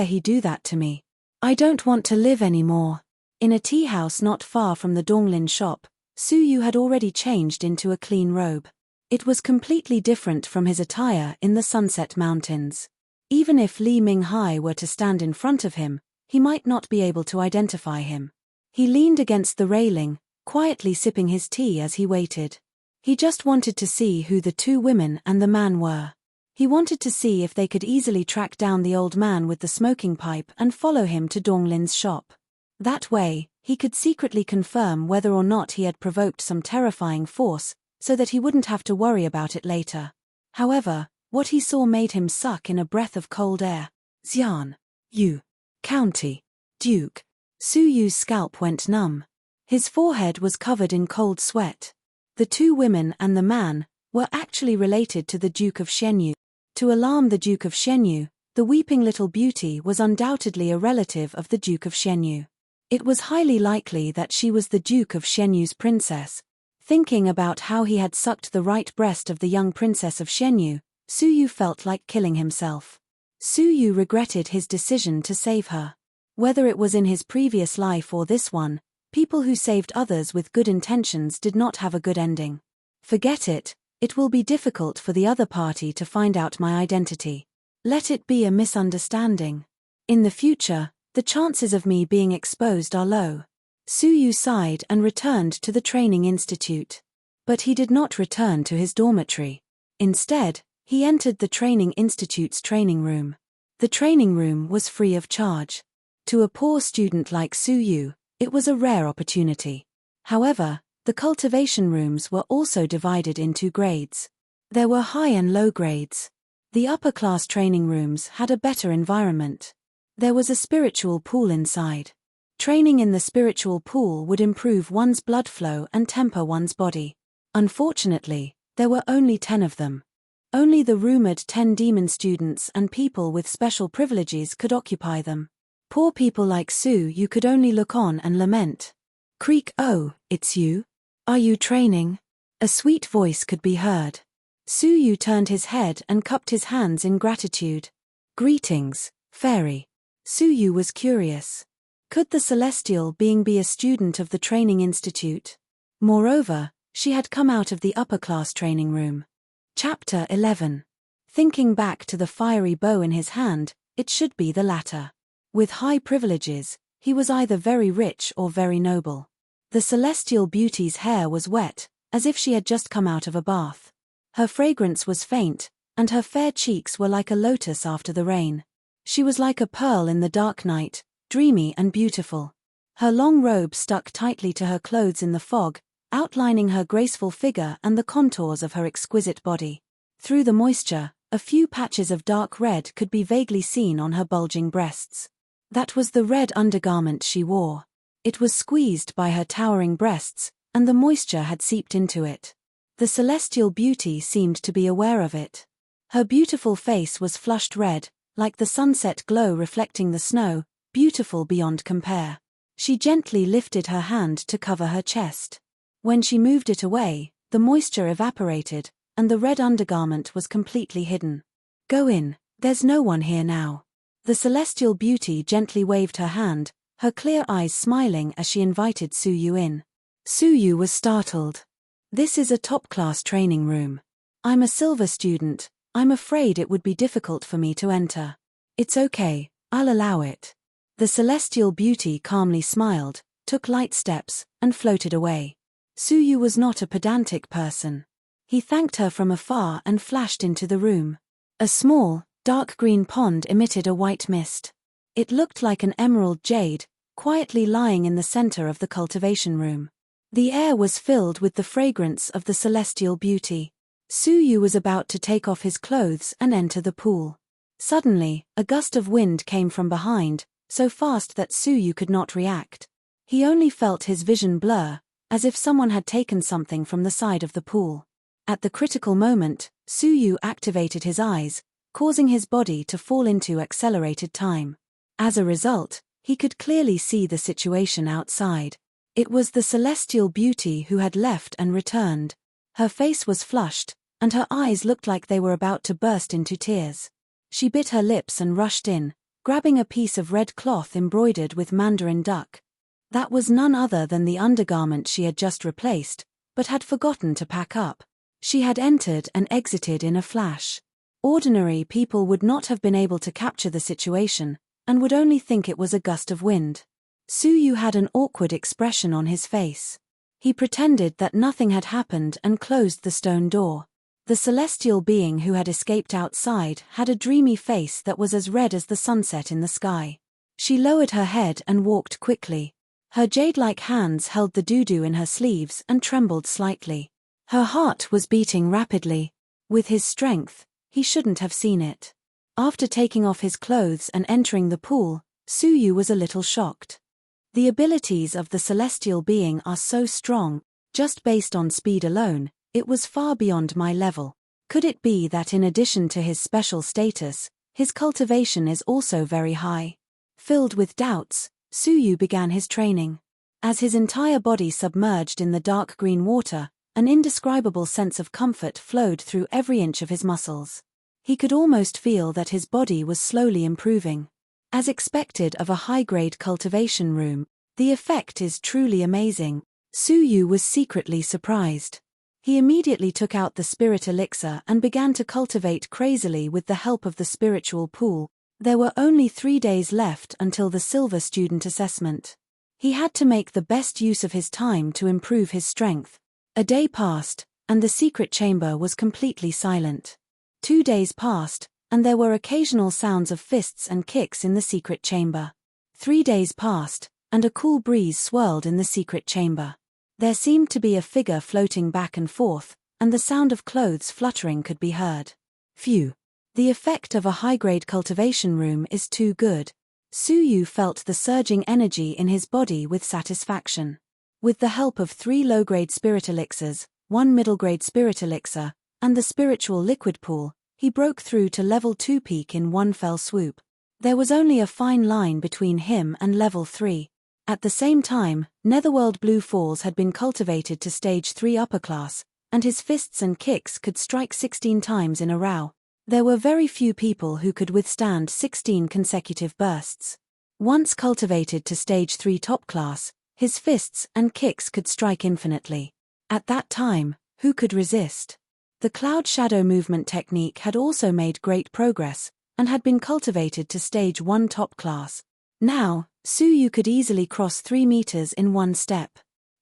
he do that to me? I don't want to live anymore." In a tea house not far from the Donglin shop, Su Yu had already changed into a clean robe. It was completely different from his attire in the Sunset Mountains. Even if Li Minghai were to stand in front of him, he might not be able to identify him. He leaned against the railing, quietly sipping his tea as he waited. He just wanted to see who the two women and the man were. He wanted to see if they could easily track down the old man with the smoking pipe and follow him to Donglin's shop. That way, he could secretly confirm whether or not he had provoked some terrifying force, so that he wouldn't have to worry about it later. However, what he saw made him suck in a breath of cold air. Xian Yu. County. Duke. Su Yu's scalp went numb. His forehead was covered in cold sweat. The two women and the man were actually related to the Duke of Shenyu. To alarm the Duke of Shenyu, the weeping little beauty was undoubtedly a relative of the Duke of Shenyu. It was highly likely that she was the Duke of Shenyu's princess. Thinking about how he had sucked the right breast of the young princess of Shenyu, Su Yu felt like killing himself. Su Yu regretted his decision to save her. Whether it was in his previous life or this one, people who saved others with good intentions did not have a good ending. Forget it. It will be difficult for the other party to find out my identity. Let it be a misunderstanding. In the future, the chances of me being exposed are low. Su Yu sighed and returned to the training institute. But he did not return to his dormitory. Instead, he entered the training institute's training room. The training room was free of charge. To a poor student like Su Yu, it was a rare opportunity. However, the cultivation rooms were also divided into grades. There were high and low grades. The upper-class training rooms had a better environment. There was a spiritual pool inside. Training in the spiritual pool would improve one's blood flow and temper one's body. Unfortunately, there were only 10 of them. Only the rumored 10 demon students and people with special privileges could occupy them. Poor people like Su Yu could only look on and lament. Creak, oh, it's you? Are you training? A sweet voice could be heard. Su Yu turned his head and cupped his hands in gratitude. Greetings, fairy. Su Yu was curious. Could the celestial being be a student of the training institute? Moreover, she had come out of the upper-class training room. Chapter 11. Thinking back to the fiery bow in his hand, it should be the latter. With high privileges, he was either very rich or very noble. The celestial beauty's hair was wet, as if she had just come out of a bath. Her fragrance was faint, and her fair cheeks were like a lotus after the rain. She was like a pearl in the dark night, dreamy and beautiful. Her long robe stuck tightly to her clothes in the fog, outlining her graceful figure and the contours of her exquisite body. Through the moisture, a few patches of dark red could be vaguely seen on her bulging breasts. That was the red undergarment she wore. It was squeezed by her towering breasts, and the moisture had seeped into it. The celestial beauty seemed to be aware of it. Her beautiful face was flushed red, like the sunset glow reflecting the snow, beautiful beyond compare. She gently lifted her hand to cover her chest. When she moved it away, the moisture evaporated, and the red undergarment was completely hidden. Go in, there's no one here now. The celestial beauty gently waved her hand, her clear eyes smiling as she invited Su Yu in. Su Yu was startled. This is a top-class training room. I'm a silver student. I'm afraid it would be difficult for me to enter. It's okay, I'll allow it. The celestial beauty calmly smiled, took light steps, and floated away. Su Yu was not a pedantic person. He thanked her from afar and flashed into the room. A small, dark green pond emitted a white mist. It looked like an emerald jade, quietly lying in the center of the cultivation room. The air was filled with the fragrance of the celestial beauty. Su Yu was about to take off his clothes and enter the pool. Suddenly, a gust of wind came from behind, so fast that Su Yu could not react. He only felt his vision blur, as if someone had taken something from the side of the pool. At the critical moment, Su Yu activated his eyes, causing his body to fall into accelerated time. As a result, he could clearly see the situation outside. It was the celestial beauty who had left and returned. Her face was flushed, and her eyes looked like they were about to burst into tears. She bit her lips and rushed in, grabbing a piece of red cloth embroidered with mandarin duck. That was none other than the undergarment she had just replaced, but had forgotten to pack up. She had entered and exited in a flash. Ordinary people would not have been able to capture the situation, and would only think it was a gust of wind. Su Yu had an awkward expression on his face. He pretended that nothing had happened and closed the stone door. The celestial being who had escaped outside had a dreamy face that was as red as the sunset in the sky. She lowered her head and walked quickly. Her jade-like hands held the doo-doo in her sleeves and trembled slightly. Her heart was beating rapidly. With his strength, he shouldn't have seen it. After taking off his clothes and entering the pool, Su Yu was a little shocked. The abilities of the celestial being are so strong, just based on speed alone, it was far beyond my level. Could it be that in addition to his special status, his cultivation is also very high? Filled with doubts, Su Yu began his training. As his entire body submerged in the dark green water, an indescribable sense of comfort flowed through every inch of his muscles. He could almost feel that his body was slowly improving. As expected of a high-grade cultivation room, the effect is truly amazing. Su Yu was secretly surprised. He immediately took out the spirit elixir and began to cultivate crazily with the help of the spiritual pool. There were only 3 days left until the silver student assessment. He had to make the best use of his time to improve his strength. A day passed, and the secret chamber was completely silent. 2 days passed, and there were occasional sounds of fists and kicks in the secret chamber. 3 days passed, and a cool breeze swirled in the secret chamber. There seemed to be a figure floating back and forth, and the sound of clothes fluttering could be heard. Phew! The effect of a high-grade cultivation room is too good. Su Yu felt the surging energy in his body with satisfaction. With the help of 3 low-grade spirit elixirs, 1 middle-grade spirit elixir, and the spiritual liquid pool, he broke through to level 2 peak in one fell swoop. There was only a fine line between him and level 3. At the same time, Netherworld Blue Falls had been cultivated to stage 3 upper class, and his fists and kicks could strike 16 times in a row. There were very few people who could withstand 16 consecutive bursts. Once cultivated to stage 3 top class, his fists and kicks could strike infinitely. At that time, who could resist? The cloud shadow movement technique had also made great progress, and had been cultivated to stage 1 top class. Now, Su Yu could easily cross 3 meters in one step.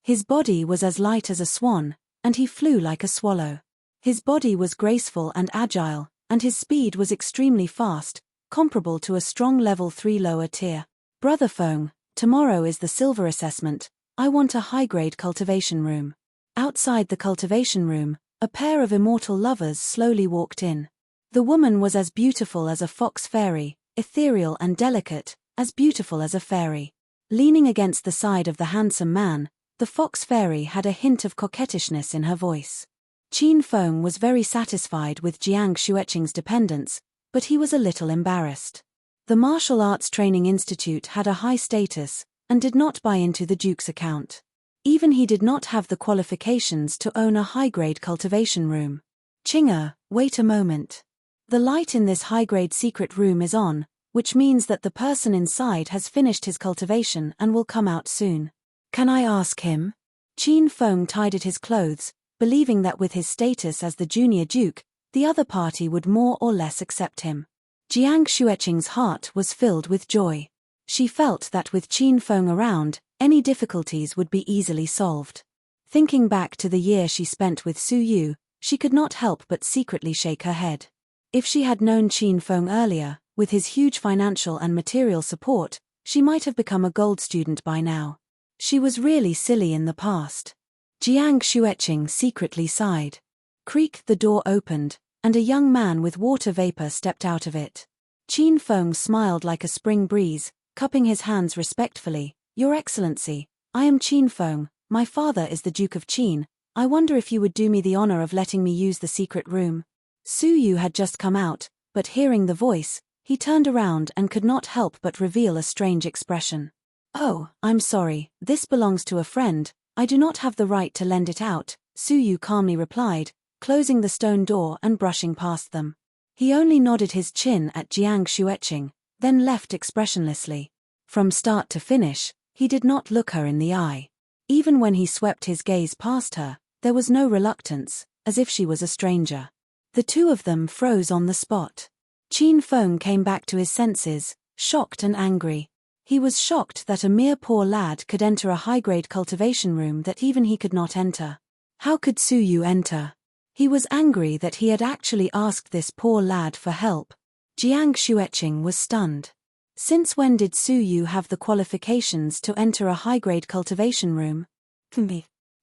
His body was as light as a swan, and he flew like a swallow. His body was graceful and agile, and his speed was extremely fast, comparable to a strong level 3 lower tier. Brother Feng, tomorrow is the silver assessment. I want a high-grade cultivation room. Outside the cultivation room, a pair of immortal lovers slowly walked in. The woman was as beautiful as a fox fairy, ethereal and delicate, as beautiful as a fairy. Leaning against the side of the handsome man, the fox fairy had a hint of coquettishness in her voice. Qin Feng was very satisfied with Jiang Xueqing's dependence, but he was a little embarrassed. The Martial Arts Training Institute had a high status, and did not buy into the Duke's account. Even he did not have the qualifications to own a high-grade cultivation room. Qing'er, wait a moment. The light in this high-grade secret room is on, which means that the person inside has finished his cultivation and will come out soon. Can I ask him? Qin Feng tidied his clothes, believing that with his status as the junior duke, the other party would more or less accept him. Jiang Xueqing's heart was filled with joy. She felt that with Qin Feng around, any difficulties would be easily solved. Thinking back to the year she spent with Su Yu, she could not help but secretly shake her head. If she had known Qin Feng earlier, with his huge financial and material support, she might have become a gold student by now. She was really silly in the past. Jiang Xueqing secretly sighed. Creak, the door opened, and a young man with water vapor stepped out of it. Qin Feng smiled like a spring breeze, cupping his hands respectfully. Your Excellency, I am Qin Feng, my father is the Duke of Qin. I wonder if you would do me the honor of letting me use the secret room. Su Yu had just come out, but hearing the voice, he turned around and could not help but reveal a strange expression. Oh, I'm sorry, this belongs to a friend, I do not have the right to lend it out, Su Yu calmly replied, closing the stone door and brushing past them. He only nodded his chin at Jiang Xueqing, then left expressionlessly. From start to finish, he did not look her in the eye. Even when he swept his gaze past her, there was no reluctance, as if she was a stranger. The two of them froze on the spot. Chen Feng came back to his senses, shocked and angry. He was shocked that a mere poor lad could enter a high-grade cultivation room that even he could not enter. How could Su Yu enter? He was angry that he had actually asked this poor lad for help. Jiang Xueqing was stunned. Since when did Su Yu have the qualifications to enter a high-grade cultivation room?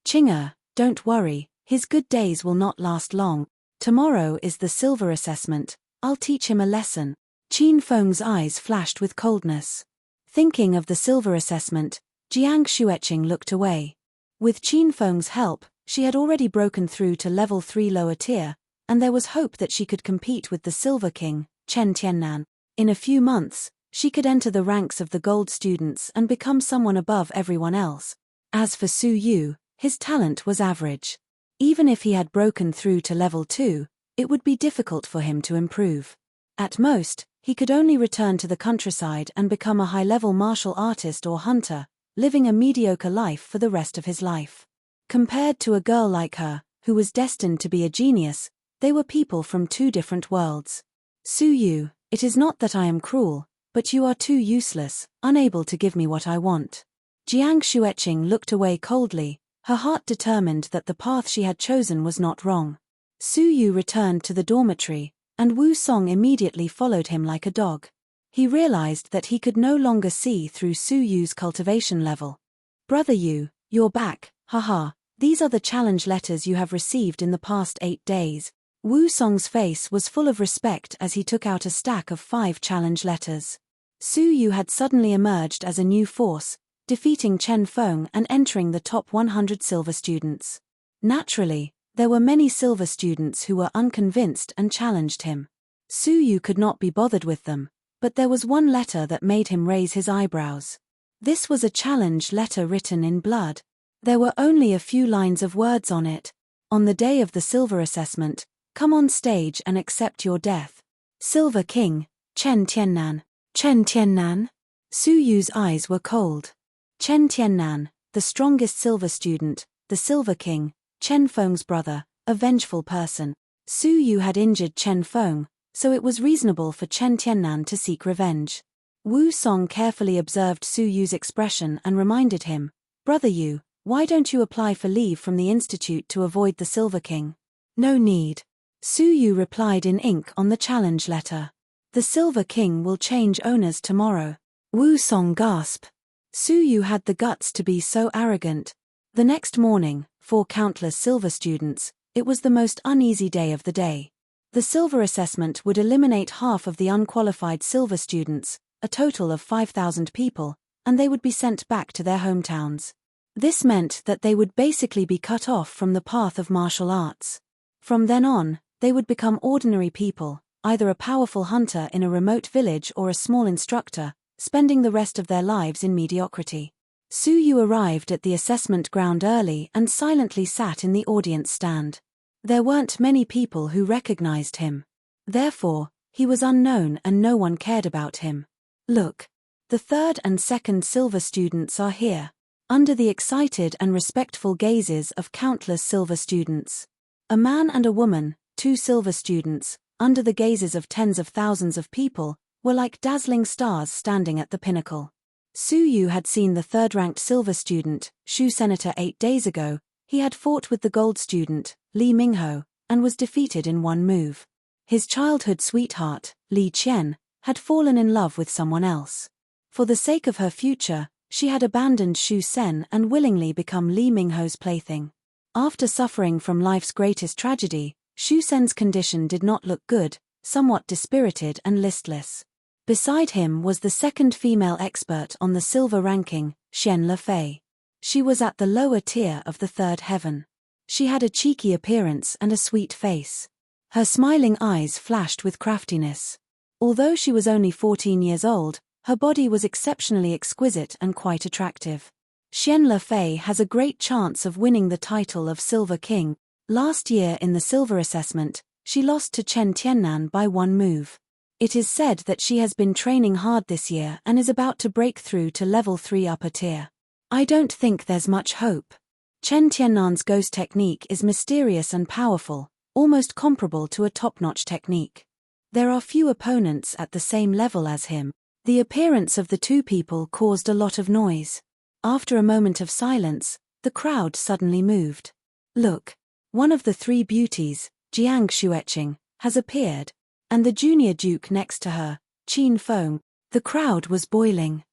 Qing'er, don't worry, his good days will not last long. Tomorrow is the silver assessment, I'll teach him a lesson. Chen Feng's eyes flashed with coldness. Thinking of the silver assessment, Jiang Xueqing looked away. With Chen Feng's help, she had already broken through to level 3 lower tier, and there was hope that she could compete with the Silver King, Chen Tiannan. In a few months, she could enter the ranks of the gold students and become someone above everyone else. As for Su Yu, his talent was average. Even if he had broken through to level 2, it would be difficult for him to improve. At most, he could only return to the countryside and become a high-level martial artist or hunter, living a mediocre life for the rest of his life. Compared to a girl like her, who was destined to be a genius, they were people from two different worlds. Su Yu, it is not that I am cruel, but you are too useless, unable to give me what I want. Jiang Xueqing looked away coldly, her heart determined that the path she had chosen was not wrong. Su Yu returned to the dormitory, and Wu Song immediately followed him like a dog. He realized that he could no longer see through Su Yu's cultivation level. Brother Yu, you're back, haha, these are the challenge letters you have received in the past 8 days. Wu Song's face was full of respect as he took out a stack of 5 challenge letters. Su Yu had suddenly emerged as a new force, defeating Chen Feng and entering the top 100 silver students. Naturally, there were many silver students who were unconvinced and challenged him. Su Yu could not be bothered with them, but there was one letter that made him raise his eyebrows. This was a challenge letter written in blood. There were only a few lines of words on it. On the day of the silver assessment, come on stage and accept your death. Silver King, Chen Tiannan. Chen Tiannan? Su Yu's eyes were cold. Chen Tiannan, the strongest silver student, the Silver King, Chen Feng's brother, a vengeful person. Su Yu had injured Chen Feng, so it was reasonable for Chen Tiannan to seek revenge. Wu Song carefully observed Su Yu's expression and reminded him, Brother Yu, why don't you apply for leave from the institute to avoid the Silver King? No need. Su Yu replied in ink on the challenge letter. The Silver King will change owners tomorrow. Wu Song gasped. Su Yu had the guts to be so arrogant. The next morning, for countless silver students, it was the most uneasy day of the day. The silver assessment would eliminate half of the unqualified silver students, a total of 5,000 people, and they would be sent back to their hometowns. This meant that they would basically be cut off from the path of martial arts. From then on, they would become ordinary people, either a powerful hunter in a remote village or a small instructor, spending the rest of their lives in mediocrity. Su Yu arrived at the assessment ground early and silently sat in the audience stand. There weren't many people who recognized him. Therefore, he was unknown and no one cared about him. Look. The third and second silver students are here. Under the excited and respectful gazes of countless silver students. A man and a woman, 2 silver students, under the gazes of tens of thousands of people, were like dazzling stars standing at the pinnacle. Su Yu had seen the third-ranked silver student, Shu Senator 8 days ago. He had fought with the gold student, Li Mingho, and was defeated in one move. His childhood sweetheart, Li Qian, had fallen in love with someone else. For the sake of her future, she had abandoned Shu Sen and willingly become Li Mingho's plaything. After suffering from life's greatest tragedy, Shu Sen's condition did not look good, somewhat dispirited and listless. Beside him was the second female expert on the silver ranking, Xian Lefei. She was at the lower tier of the third heaven. She had a cheeky appearance and a sweet face. Her smiling eyes flashed with craftiness. Although she was only 14 years old, her body was exceptionally exquisite and quite attractive. Xian Lefei has a great chance of winning the title of Silver King. Last year in the silver assessment, she lost to Chen Tiannan by one move. It is said that she has been training hard this year and is about to break through to level 3 upper tier. I don't think there's much hope. Chen Tiannan's ghost technique is mysterious and powerful, almost comparable to a top-notch technique. There are few opponents at the same level as him. The appearance of the two people caused a lot of noise. After a moment of silence, the crowd suddenly moved. Look! One of the three beauties, Jiang Xueqing, has appeared, and the junior duke next to her, Qin Feng. The crowd was boiling.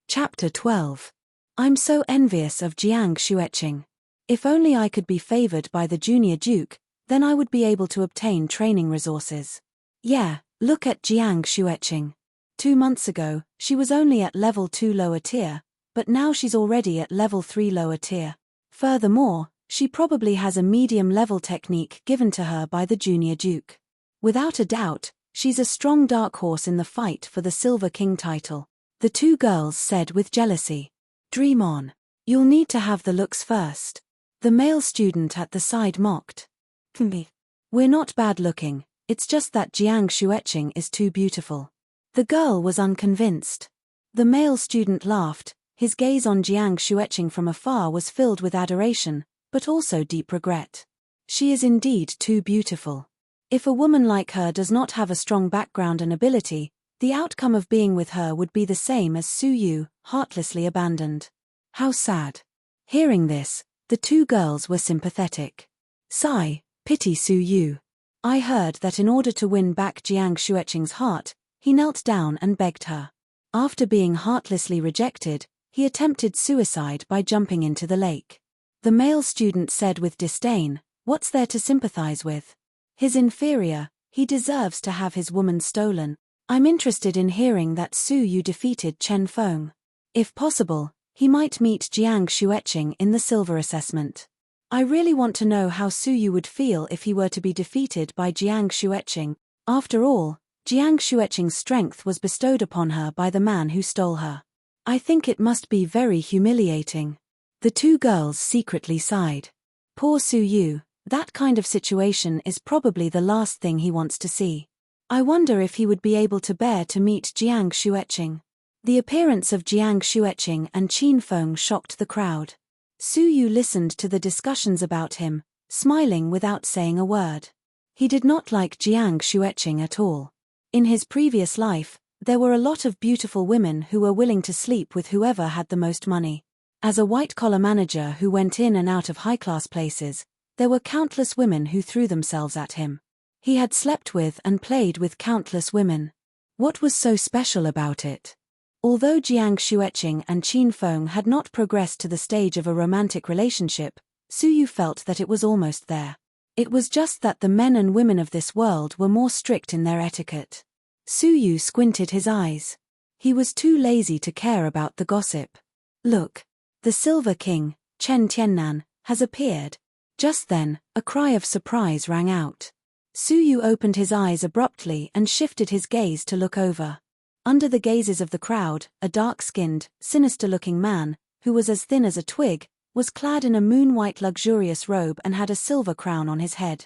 Chapter 12. I'm so envious of Jiang Xueqing. If only I could be favored by the junior duke, then I would be able to obtain training resources. Yeah, look at Jiang Xueqing. 2 months ago, she was only at level 2 lower tier, but now she's already at level 3 lower tier. Furthermore, she probably has a medium-level technique given to her by the junior duke. Without a doubt, she's a strong dark horse in the fight for the Silver King title. The two girls said with jealousy. Dream on. You'll need to have the looks first. The male student at the side mocked. We're not bad looking, it's just that Jiang Xueqing is too beautiful. The girl was unconvinced. The male student laughed, his gaze on Jiang Xueqing from afar was filled with adoration, but also deep regret. She is indeed too beautiful. If a woman like her does not have a strong background and ability, the outcome of being with her would be the same as Su Yu, heartlessly abandoned. How sad. Hearing this, the two girls were sympathetic. Sigh, pity Su Yu. I heard that in order to win back Jiang Xueqing's heart, he knelt down and begged her. After being heartlessly rejected, he attempted suicide by jumping into the lake. The male student said with disdain, what's there to sympathize with? His inferior, he deserves to have his woman stolen. I'm interested in hearing that Su Yu defeated Chen Feng. If possible, he might meet Jiang Xueqing in the silver assessment. I really want to know how Su Yu would feel if he were to be defeated by Jiang Xueqing. After all, Jiang Xueqing's strength was bestowed upon her by the man who stole her. I think it must be very humiliating. The two girls secretly sighed. Poor Su Yu, that kind of situation is probably the last thing he wants to see. I wonder if he would be able to bear to meet Jiang Xueqing. The appearance of Jiang Xueqing and Qin Feng shocked the crowd. Su Yu listened to the discussions about him, smiling without saying a word. He did not like Jiang Xueqing at all. In his previous life, there were a lot of beautiful women who were willing to sleep with whoever had the most money. As a white-collar manager who went in and out of high-class places, there were countless women who threw themselves at him. He had slept with and played with countless women. What was so special about it? Although Jiang Xueqing and Qin Feng had not progressed to the stage of a romantic relationship, Su Yu felt that it was almost there. It was just that the men and women of this world were more strict in their etiquette. Su Yu squinted his eyes. He was too lazy to care about the gossip. Look! The Silver King, Chen Tiannan, has appeared. Just then, a cry of surprise rang out. Su Yu opened his eyes abruptly and shifted his gaze to look over. Under the gazes of the crowd, a dark-skinned, sinister-looking man, who was as thin as a twig, was clad in a moon-white luxurious robe and had a silver crown on his head.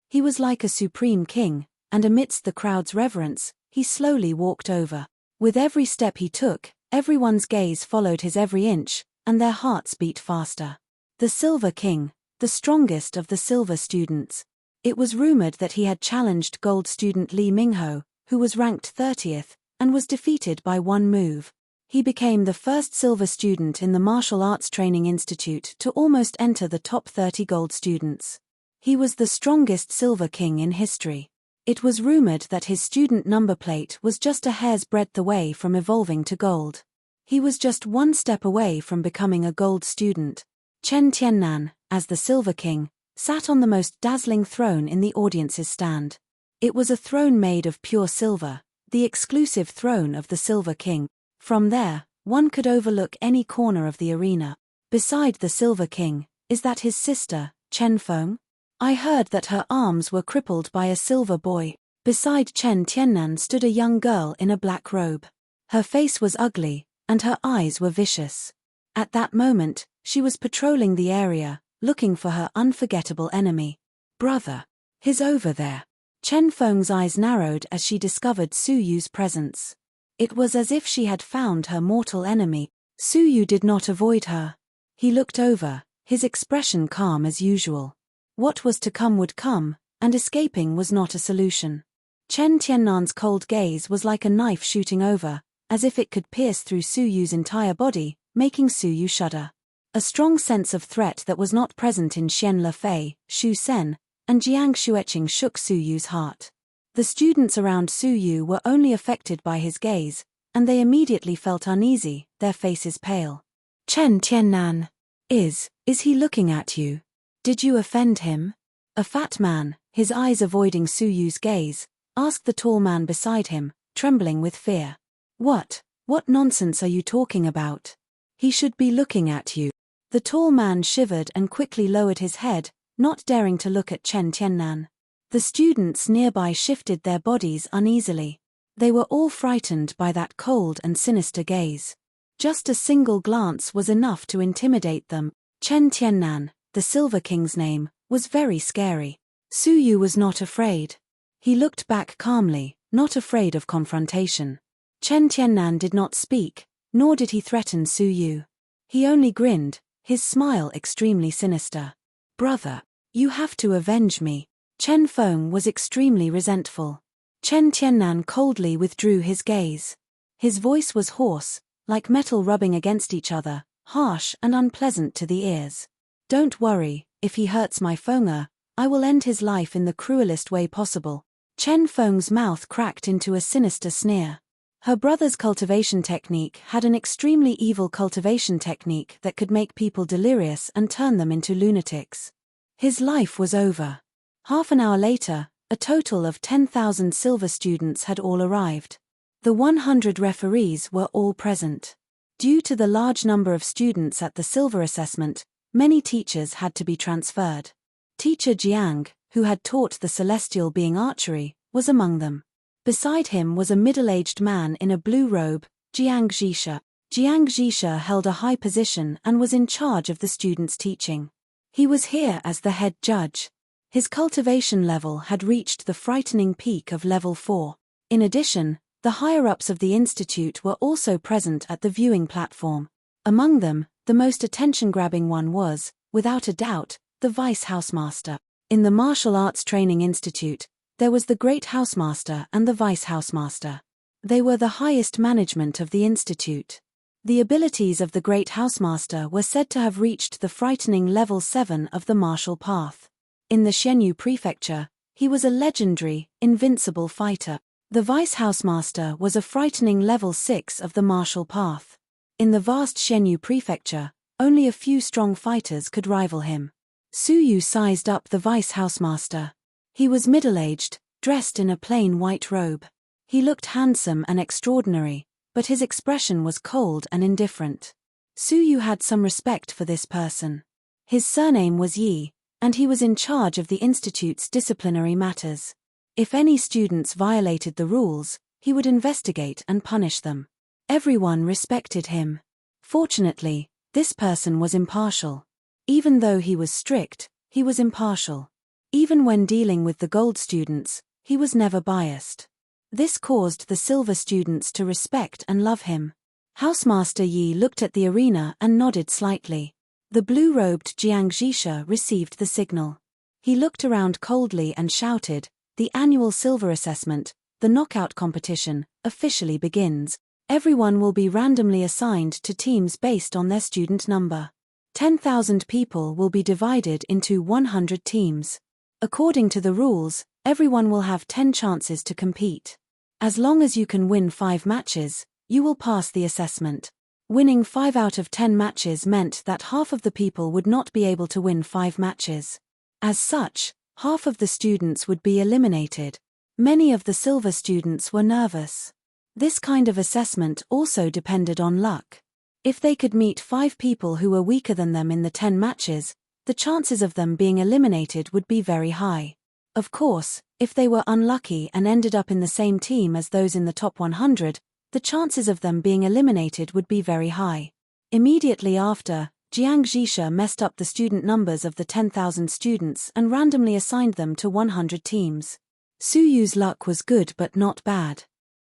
He was like a supreme king, and amidst the crowd's reverence, he slowly walked over. With every step he took, everyone's gaze followed his every inch, and their hearts beat faster. The Silver King, the strongest of the silver students. It was rumored that he had challenged gold student Li Mingho, who was ranked 30th, and was defeated by one move. He became the first silver student in the Martial Arts Training Institute to almost enter the top 30 gold students. He was the strongest Silver King in history. It was rumored that his student number plate was just a hair's breadth away from evolving to gold. He was just one step away from becoming a gold student. Chen Tiannan, as the Silver King, sat on the most dazzling throne in the audience's stand. It was a throne made of pure silver, the exclusive throne of the Silver King. From there, one could overlook any corner of the arena. Beside the Silver King, is that his sister, Chen Feng? I heard that her arms were crippled by a silver boy. Beside Chen Tiannan stood a young girl in a black robe. Her face was ugly, and her eyes were vicious. At that moment, she was patrolling the area, looking for her unforgettable enemy. Brother. He's over there. Chen Feng's eyes narrowed as she discovered Su Yu's presence. It was as if she had found her mortal enemy. Su Yu did not avoid her. He looked over, his expression calm as usual. What was to come would come, and escaping was not a solution. Chen Tiannan's cold gaze was like a knife shooting over, as if it could pierce through Su Yu's entire body, making Su Yu shudder. A strong sense of threat that was not present in Xian Lefei, Shu Sen, and Jiang Xueqing shook Su Yu's heart. The students around Su Yu were only affected by his gaze, and they immediately felt uneasy, their faces pale. Chen Tiannan. Is he looking at you? Did you offend him? A fat man, his eyes avoiding Su Yu's gaze, asked the tall man beside him, trembling with fear. What nonsense are you talking about? He should be looking at you. The tall man shivered and quickly lowered his head, not daring to look at Chen Tiannan. The students nearby shifted their bodies uneasily. They were all frightened by that cold and sinister gaze. Just a single glance was enough to intimidate them. Chen Tiannan, the Silver King's name, was very scary. Su Yu was not afraid. He looked back calmly, not afraid of confrontation. Chen Tiannan did not speak, nor did he threaten Su Yu. He only grinned, his smile extremely sinister. Brother, you have to avenge me. Chen Feng was extremely resentful. Chen Tiannan coldly withdrew his gaze. His voice was hoarse, like metal rubbing against each other, harsh and unpleasant to the ears. Don't worry, if he hurts my Fenger, I will end his life in the cruelest way possible. Chen Feng's mouth cracked into a sinister sneer. Her brother's cultivation technique had an extremely evil cultivation technique that could make people delirious and turn them into lunatics. His life was over. Half an hour later, a total of 10,000 silver students had all arrived. The 100 referees were all present. Due to the large number of students at the silver assessment, many teachers had to be transferred. Teacher Jiang, who had taught the celestial being archery, was among them. Beside him was a middle-aged man in a blue robe, Jiang Zhisha. Jiang Zhisha held a high position and was in charge of the students' teaching. He was here as the head judge. His cultivation level had reached the frightening peak of level 4. In addition, the higher-ups of the institute were also present at the viewing platform. Among them, the most attention-grabbing one was, without a doubt, the vice housemaster. In the martial arts training institute, there was the great housemaster and the vice housemaster. They were the highest management of the institute. The abilities of the great housemaster were said to have reached the frightening level 7 of the martial path. In the Xianyu prefecture, he was a legendary, invincible fighter. The vice housemaster was a frightening level 6 of the martial path. In the vast Xianyu prefecture, only a few strong fighters could rival him. Su Yu sized up the vice housemaster. He was middle-aged, dressed in a plain white robe. He looked handsome and extraordinary, but his expression was cold and indifferent. Su Yu had some respect for this person. His surname was Yi, and he was in charge of the institute's disciplinary matters. If any students violated the rules, he would investigate and punish them. Everyone respected him. Fortunately, this person was impartial. Even though he was strict, he was impartial. Even when dealing with the gold students, he was never biased. This caused the silver students to respect and love him. Housemaster Yi looked at the arena and nodded slightly. The blue-robed Jiang Zhisha received the signal. He looked around coldly and shouted, "The annual silver assessment, the knockout competition, officially begins. Everyone will be randomly assigned to teams based on their student number. 10,000 people will be divided into 100 teams. According to the rules, everyone will have 10 chances to compete. As long as you can win 5 matches, you will pass the assessment." Winning 5 out of 10 matches meant that half of the people would not be able to win 5 matches. As such, half of the students would be eliminated. Many of the silver students were nervous. This kind of assessment also depended on luck. If they could meet 5 people who were weaker than them in the 10 matches, the chances of them being eliminated would be very high. Of course, if they were unlucky and ended up in the same team as those in the top 100, the chances of them being eliminated would be very high. Immediately after, Jiang Zhisha messed up the student numbers of the 10,000 students and randomly assigned them to 100 teams. Su Yu's luck was good but not bad.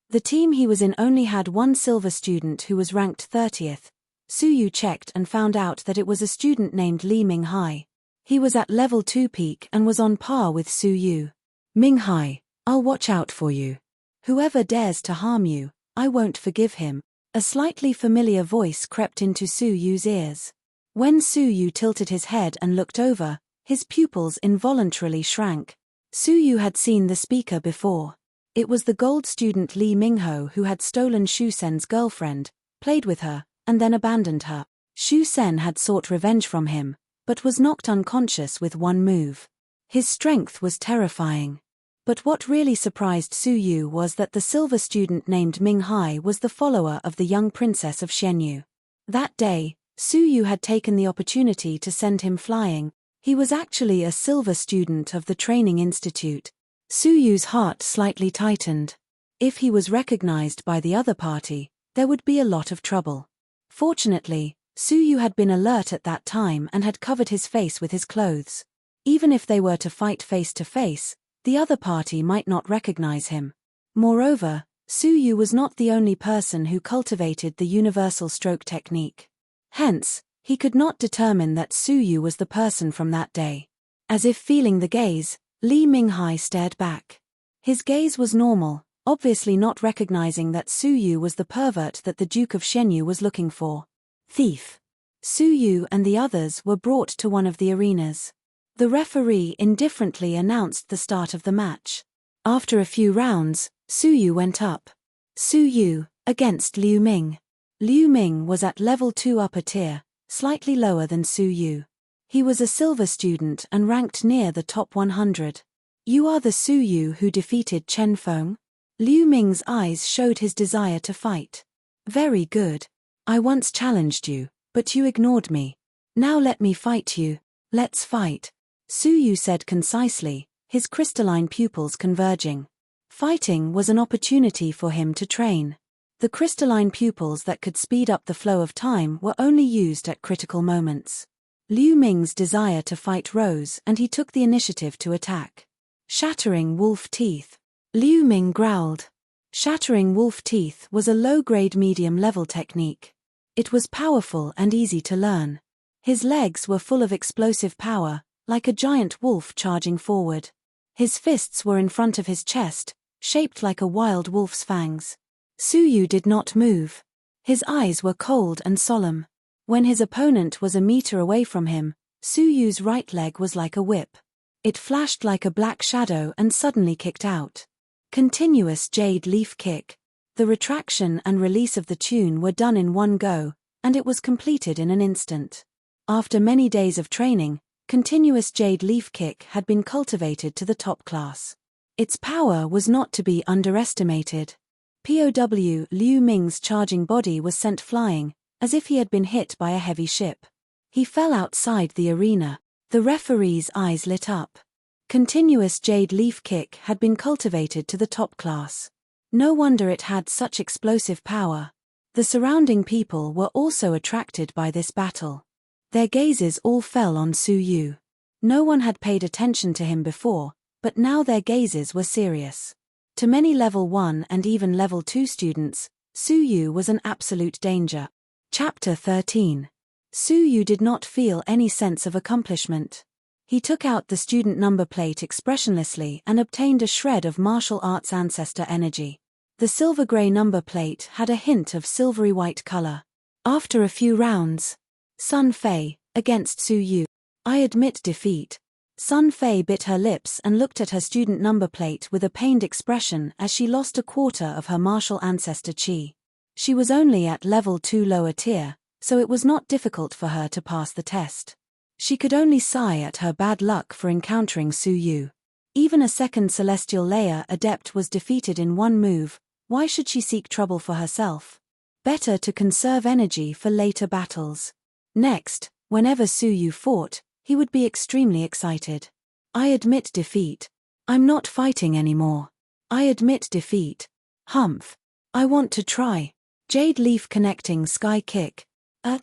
The team he was in only had one silver student who was ranked 30th, Su Yu checked and found out that it was a student named Li Minghai. He was at level 2 peak and was on par with Su Yu. Minghai, I'll watch out for you. Whoever dares to harm you, I won't forgive him. A slightly familiar voice crept into Su Yu's ears. When Su Yu tilted his head and looked over, his pupils involuntarily shrank. Su Yu had seen the speaker before. It was the gold student Li Mingho who had stolen Shu Sen's girlfriend, played with her, and then abandoned her. Shu Sen had sought revenge from him, but was knocked unconscious with one move. His strength was terrifying. But what really surprised Su Yu was that the silver student named Minghai was the follower of the young princess of Shenyu. That day, Su Yu had taken the opportunity to send him flying. He was actually a silver student of the training institute. Su Yu's heart slightly tightened. If he was recognized by the other party, there would be a lot of trouble. Fortunately, Su Yu had been alert at that time and had covered his face with his clothes. Even if they were to fight face to face, the other party might not recognize him. Moreover, Su Yu was not the only person who cultivated the universal stroke technique. Hence, he could not determine that Su Yu was the person from that day. As if feeling the gaze, Li Minghai stared back. His gaze was normal, obviously not recognizing that Su Yu was the pervert that the Duke of Shenyu was looking for. Thief. Su Yu and the others were brought to one of the arenas. The referee indifferently announced the start of the match. After a few rounds, Su Yu went up. Su Yu, against Liu Ming. Liu Ming was at level 2 upper tier, slightly lower than Su Yu. He was a silver student and ranked near the top 100. You are the Su Yu who defeated Chen Feng? Liu Ming's eyes showed his desire to fight. Very good. I once challenged you, but you ignored me. Now let me fight you. Let's fight. Su Yu said concisely, his crystalline pupils converging. Fighting was an opportunity for him to train. The crystalline pupils that could speed up the flow of time were only used at critical moments. Liu Ming's desire to fight rose and he took the initiative to attack. Shattering Wolf Teeth. Liu Ming growled. Shattering Wolf Teeth was a low-grade medium-level technique. It was powerful and easy to learn. His legs were full of explosive power, like a giant wolf charging forward. His fists were in front of his chest, shaped like a wild wolf's fangs. Su Yu did not move. His eyes were cold and solemn. When his opponent was a meter away from him, Su Yu's right leg was like a whip. It flashed like a black shadow and suddenly kicked out. Continuous jade leaf kick. The retraction and release of the tune were done in one go, and it was completed in an instant. After many days of training, continuous jade leaf kick had been cultivated to the top class. Its power was not to be underestimated. POW Liu Ming's charging body was sent flying, as if he had been hit by a heavy ship. He fell outside the arena. The referee's eyes lit up. Continuous jade leaf kick had been cultivated to the top class. No wonder it had such explosive power. The surrounding people were also attracted by this battle. Their gazes all fell on Su Yu. No one had paid attention to him before, but now their gazes were serious. To many level 1 and even level 2 students, Su Yu was an absolute danger. Chapter 13. Su Yu did not feel any sense of accomplishment. He took out the student number plate expressionlessly and obtained a shred of martial arts ancestor energy. The silver-gray number plate had a hint of silvery white color. After a few rounds, Sun Fei, against Su Yu. I admit defeat. Sun Fei bit her lips and looked at her student number plate with a pained expression as she lost a quarter of her martial ancestor chi. She was only at level 2 lower tier, so it was not difficult for her to pass the test. She could only sigh at her bad luck for encountering Su Yu. Even a second celestial layer adept was defeated in one move. Why should she seek trouble for herself? Better to conserve energy for later battles. Next, whenever Su Yu fought, he would be extremely excited. I admit defeat. I'm not fighting anymore. I admit defeat. Humph. I want to try. Jade Leaf connecting sky kick.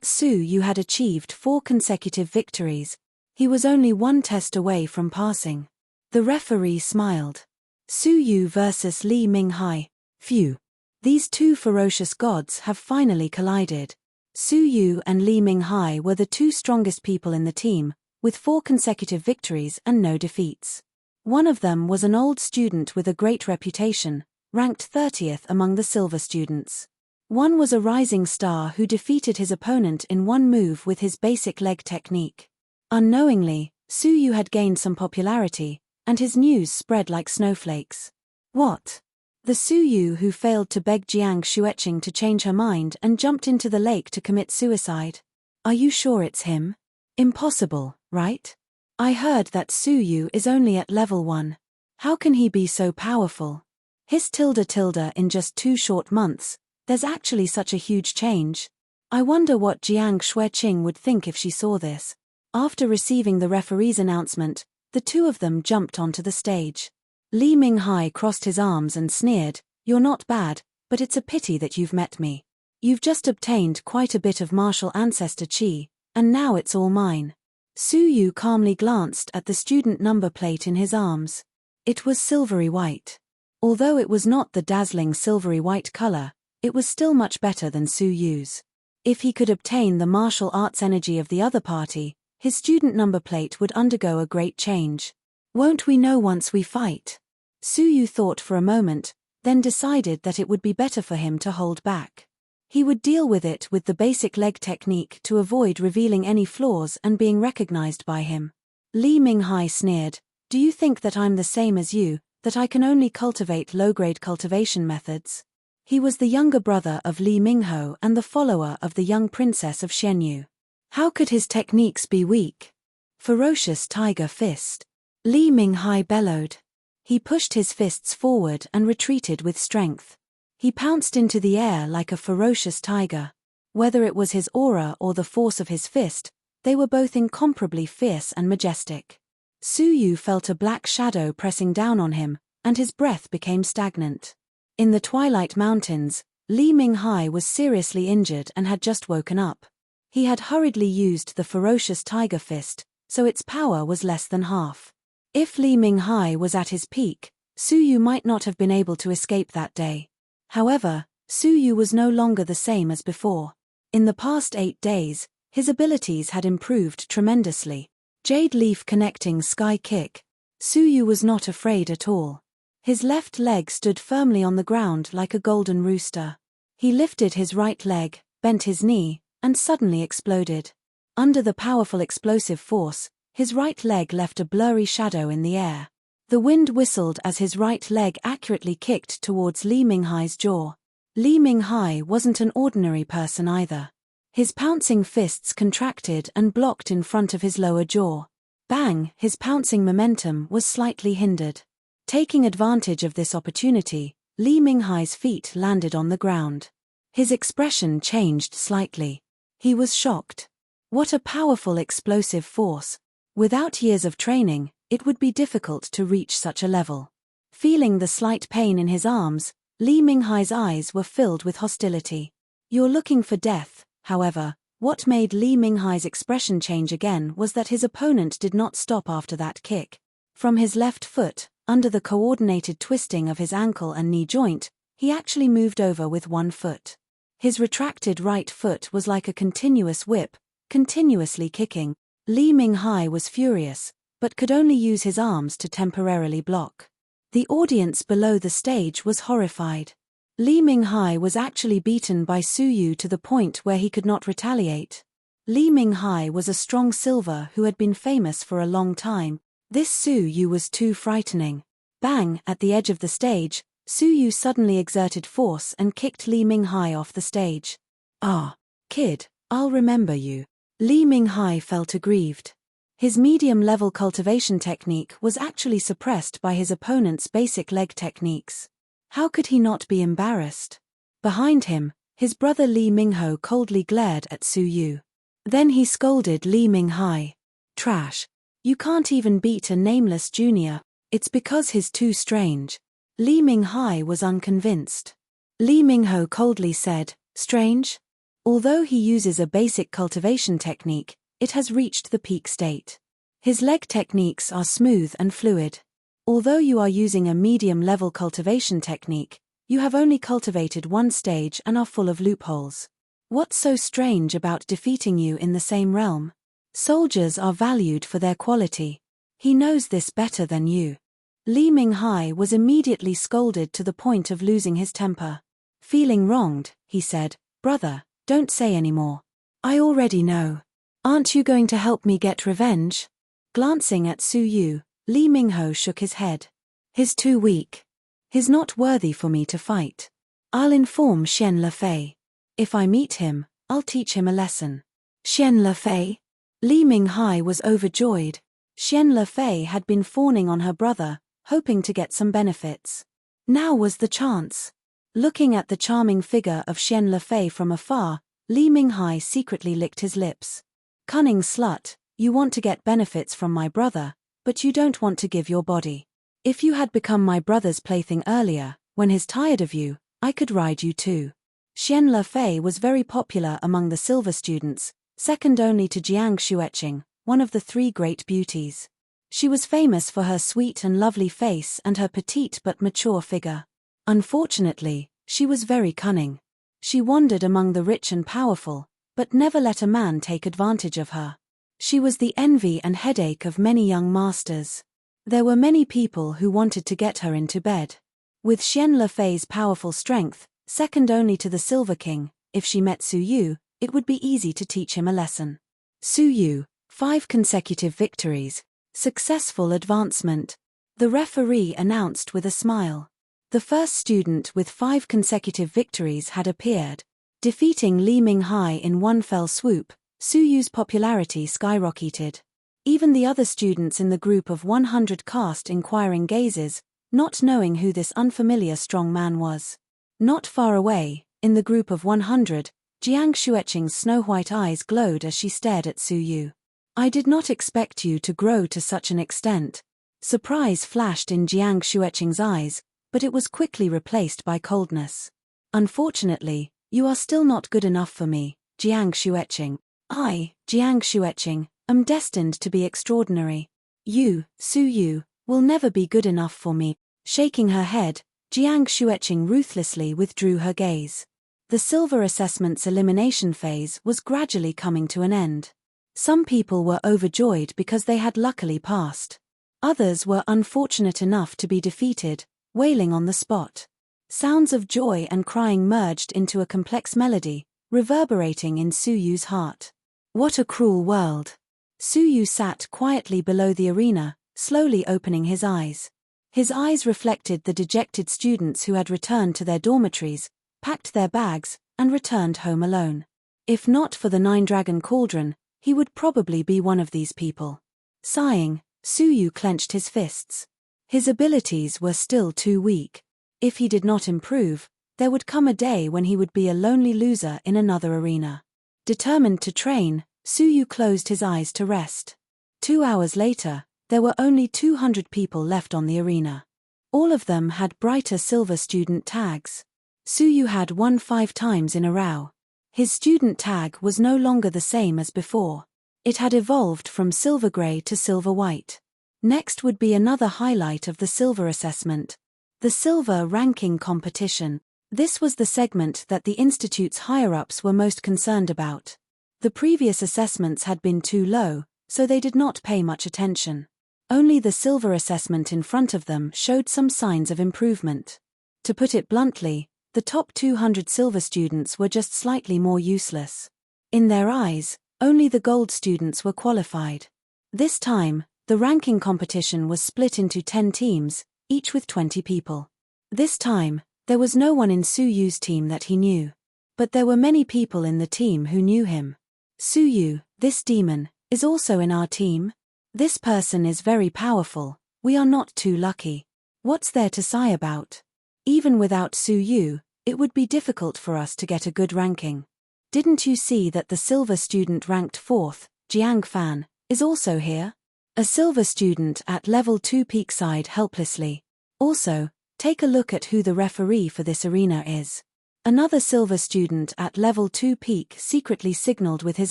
Su Yu had achieved 4 consecutive victories. He was only one test away from passing. The referee smiled. Su Yu versus Li Minghai. Phew. These two ferocious gods have finally collided. Su Yu and Li Minghai were the two strongest people in the team, with 4 consecutive victories and no defeats. One of them was an old student with a great reputation, ranked 30th among the silver students. One was a rising star who defeated his opponent in one move with his basic leg technique. Unknowingly, Su Yu had gained some popularity, and his news spread like snowflakes. What? The Su Yu who failed to beg Jiang Xueqing to change her mind and jumped into the lake to commit suicide? Are you sure it's him? Impossible, right? I heard that Su Yu is only at level 1. How can he be so powerful? His tilde in just 2 short months, there's actually such a huge change. I wonder what Jiang Xueqing would think if she saw this. After receiving the referee's announcement, the two of them jumped onto the stage. Li Minghai crossed his arms and sneered, "You're not bad, but it's a pity that you've met me. You've just obtained quite a bit of martial ancestor chi, and now it's all mine." Su Yu calmly glanced at the student number plate in his arms. It was silvery white. Although it was not the dazzling silvery white color, it was still much better than Su Yu's. If he could obtain the martial arts energy of the other party, his student number plate would undergo a great change. Won't we know once we fight? Su Yu thought for a moment, then decided that it would be better for him to hold back. He would deal with it with the basic leg technique to avoid revealing any flaws and being recognized by him. Li Minghai sneered, "Do you think that I'm the same as you, that I can only cultivate low-grade cultivation methods?" He was the younger brother of Li Mingho and the follower of the young princess of Xianyu. How could his techniques be weak? Ferocious tiger fist. Li Minghai bellowed. He pushed his fists forward and retreated with strength. He pounced into the air like a ferocious tiger. Whether it was his aura or the force of his fist, they were both incomparably fierce and majestic. Su Yu felt a black shadow pressing down on him, and his breath became stagnant. In the Twilight Mountains, Li Minghai was seriously injured and had just woken up. He had hurriedly used the ferocious tiger fist, so its power was less than half. If Li Minghai was at his peak, Su Yu might not have been able to escape that day. However, Su Yu was no longer the same as before. In the past 8 days, his abilities had improved tremendously. Jade Leaf connecting sky kick. Su Yu was not afraid at all. His left leg stood firmly on the ground like a golden rooster. He lifted his right leg, bent his knee, and suddenly exploded. Under the powerful explosive force, his right leg left a blurry shadow in the air. The wind whistled as his right leg accurately kicked towards Li Minghai's jaw. Li Minghai wasn't an ordinary person either. His pouncing fists contracted and blocked in front of his lower jaw. Bang! His pouncing momentum was slightly hindered. Taking advantage of this opportunity, Li Minghai's feet landed on the ground. His expression changed slightly. He was shocked. What a powerful explosive force. Without years of training, it would be difficult to reach such a level. Feeling the slight pain in his arms, Li Minghai's eyes were filled with hostility. "You're looking for death." However, what made Li Minghai's expression change again was that his opponent did not stop after that kick. From his left foot, under the coordinated twisting of his ankle and knee joint, he actually moved over with one foot. His retracted right foot was like a continuous whip, continuously kicking. Li Minghai was furious, but could only use his arms to temporarily block. The audience below the stage was horrified. Li Minghai was actually beaten by Su Yu to the point where he could not retaliate. Li Minghai was a strong silver who had been famous for a long time. This Su Yu was too frightening. Bang! At the edge of the stage, Su Yu suddenly exerted force and kicked Li Minghai off the stage. "Ah, kid, I'll remember you." Li Minghai felt aggrieved. His medium-level cultivation technique was actually suppressed by his opponent's basic leg techniques. How could he not be embarrassed? Behind him, his brother Li Mingho coldly glared at Su Yu. Then he scolded Li Minghai. "Trash. You can't even beat a nameless junior. It's because he's too strange." Li Minghai was unconvinced. Li Mingho coldly said, "Strange?" Although he uses a basic cultivation technique, it has reached the peak state. His leg techniques are smooth and fluid. Although you are using a medium-level cultivation technique, you have only cultivated one stage and are full of loopholes. What's so strange about defeating you in the same realm? Soldiers are valued for their quality. He knows this better than you. Li Minghai was immediately scolded to the point of losing his temper. Feeling wronged, he said, "Brother, don't say any more. I already know. Aren't you going to help me get revenge?" Glancing at Su Yu, Li Mingho shook his head. "He's too weak. He's not worthy for me to fight. I'll inform Xian Lefei. If I meet him, I'll teach him a lesson." Xian Lefei? Li Minghai was overjoyed. Xian Lefei had been fawning on her brother, hoping to get some benefits. Now was the chance. Looking at the charming figure of Xian Lefei from afar, Li Minghai secretly licked his lips. "Cunning slut, you want to get benefits from my brother, but you don't want to give your body. If you had become my brother's plaything earlier, when he's tired of you, I could ride you too." Xian Lefei was very popular among the silver students, second only to Jiang Xueqing, one of the three great beauties. She was famous for her sweet and lovely face and her petite but mature figure. Unfortunately, she was very cunning. She wandered among the rich and powerful, but never let a man take advantage of her. She was the envy and headache of many young masters. There were many people who wanted to get her into bed. With Xian Lefei's powerful strength, second only to the Silver King, if she met Su Yu, it would be easy to teach him a lesson. Su Yu, 5 consecutive victories. Successful advancement. The referee announced with a smile. The first student with 5 consecutive victories had appeared. Defeating Li Minghai in one fell swoop, Su Yu's popularity skyrocketed. Even the other students in the group of 100 cast inquiring gazes, not knowing who this unfamiliar strong man was. Not far away, in the group of 100, Jiang Xueqing's snow-white eyes glowed as she stared at Su Yu. "I did not expect you to grow to such an extent." Surprise flashed in Jiang Xueqing's eyes, but it was quickly replaced by coldness. "Unfortunately, you are still not good enough for me, Jiang Xueqing. I, Jiang Xueqing, am destined to be extraordinary. You, Su Yu, will never be good enough for me." Shaking her head, Jiang Xueqing ruthlessly withdrew her gaze. The silver assessment's elimination phase was gradually coming to an end. Some people were overjoyed because they had luckily passed. Others were unfortunate enough to be defeated, wailing on the spot. Sounds of joy and crying merged into a complex melody, reverberating in Su Yu's heart. What a cruel world. Su Yu sat quietly below the arena, slowly opening his eyes. His eyes reflected the dejected students who had returned to their dormitories, packed their bags, and returned home alone. If not for the 9-dragon cauldron, he would probably be one of these people. Sighing, Su Yu clenched his fists. His abilities were still too weak. If he did not improve, there would come a day when he would be a lonely loser in another arena. Determined to train, Su Yu closed his eyes to rest. 2 hours later, there were only 200 people left on the arena. All of them had brighter silver student tags. Su Yu had won 5 times in a row. His student tag was no longer the same as before. It had evolved from silver gray to silver white. Next would be another highlight of the silver assessment. The silver ranking competition. This was the segment that the institute's higher-ups were most concerned about. The previous assessments had been too low, so they did not pay much attention. Only the silver assessment in front of them showed some signs of improvement. To put it bluntly, the top 200 silver students were just slightly more useless. In their eyes, only the gold students were qualified. This time, the ranking competition was split into 10 teams, each with 20 people. This time, there was no one in Su Yu's team that he knew. But there were many people in the team who knew him. "Su Yu, this demon, is also in our team. This person is very powerful, we are not too lucky. What's there to sigh about? Even without Su Yu, it would be difficult for us to get a good ranking. Didn't you see that the silver student ranked 4th, Jiang Fan, is also here?" A silver student at level 2 peak sighed helplessly. "Also, take a look at who the referee for this arena is." Another silver student at level 2 peak secretly signaled with his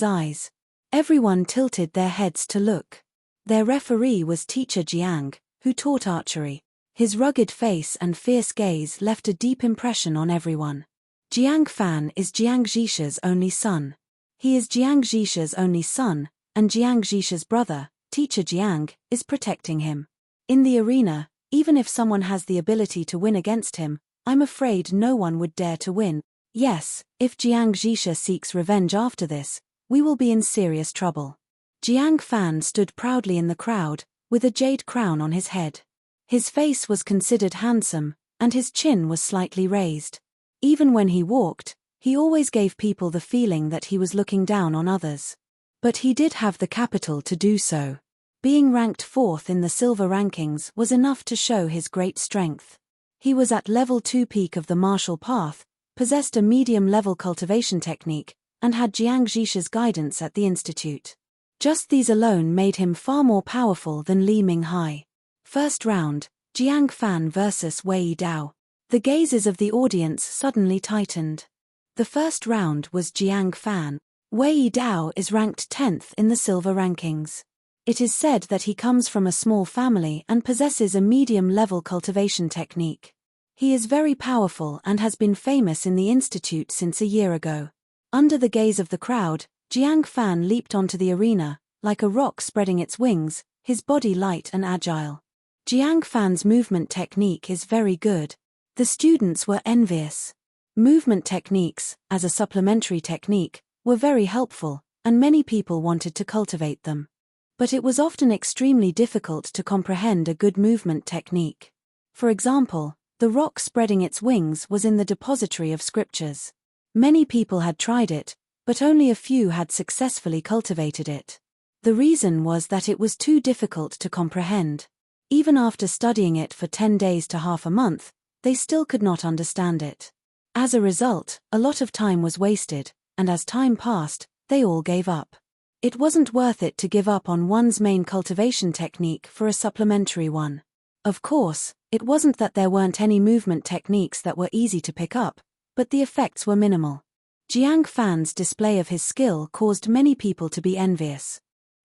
eyes. Everyone tilted their heads to look. Their referee was Teacher Jiang, who taught archery. His rugged face and fierce gaze left a deep impression on everyone. Jiang Fan is Jiang Zhisha's only son. He is Jiang Zhisha's only son, and Jiang Zhisha's brother, teacher Jiang, is protecting him. In the arena, even if someone has the ability to win against him, I'm afraid no one would dare to win. Yes, if Jiang Zhisha seeks revenge after this, we will be in serious trouble. Jiang Fan stood proudly in the crowd, with a jade crown on his head. His face was considered handsome, and his chin was slightly raised. Even when he walked, he always gave people the feeling that he was looking down on others. But he did have the capital to do so. Being ranked 4th in the silver rankings was enough to show his great strength. He was at level 2 peak of the martial path, possessed a medium-level cultivation technique, and had Jiang Zhisha's guidance at the institute. Just these alone made him far more powerful than Li Minghai. First round, Jiang Fan vs Wei Dao. The gazes of the audience suddenly tightened. The first round was Jiang Fan. Wei Dao is ranked 10th in the silver rankings. It is said that he comes from a small family and possesses a medium-level cultivation technique. He is very powerful and has been famous in the institute since a year ago. Under the gaze of the crowd, Jiang Fan leaped onto the arena, like a rock spreading its wings, his body light and agile. Jiang Fan's movement technique is very good. The students were envious. Movement techniques, as a supplementary technique, were very helpful, and many people wanted to cultivate them. But it was often extremely difficult to comprehend a good movement technique. For example, the rock spreading its wings was in the depository of scriptures. Many people had tried it, but only a few had successfully cultivated it. The reason was that it was too difficult to comprehend. Even after studying it for 10 days to half a month, they still could not understand it. As a result, a lot of time was wasted, and as time passed, they all gave up. It wasn't worth it to give up on one's main cultivation technique for a supplementary one. Of course, it wasn't that there weren't any movement techniques that were easy to pick up, but the effects were minimal. Jiang Fan's display of his skill caused many people to be envious.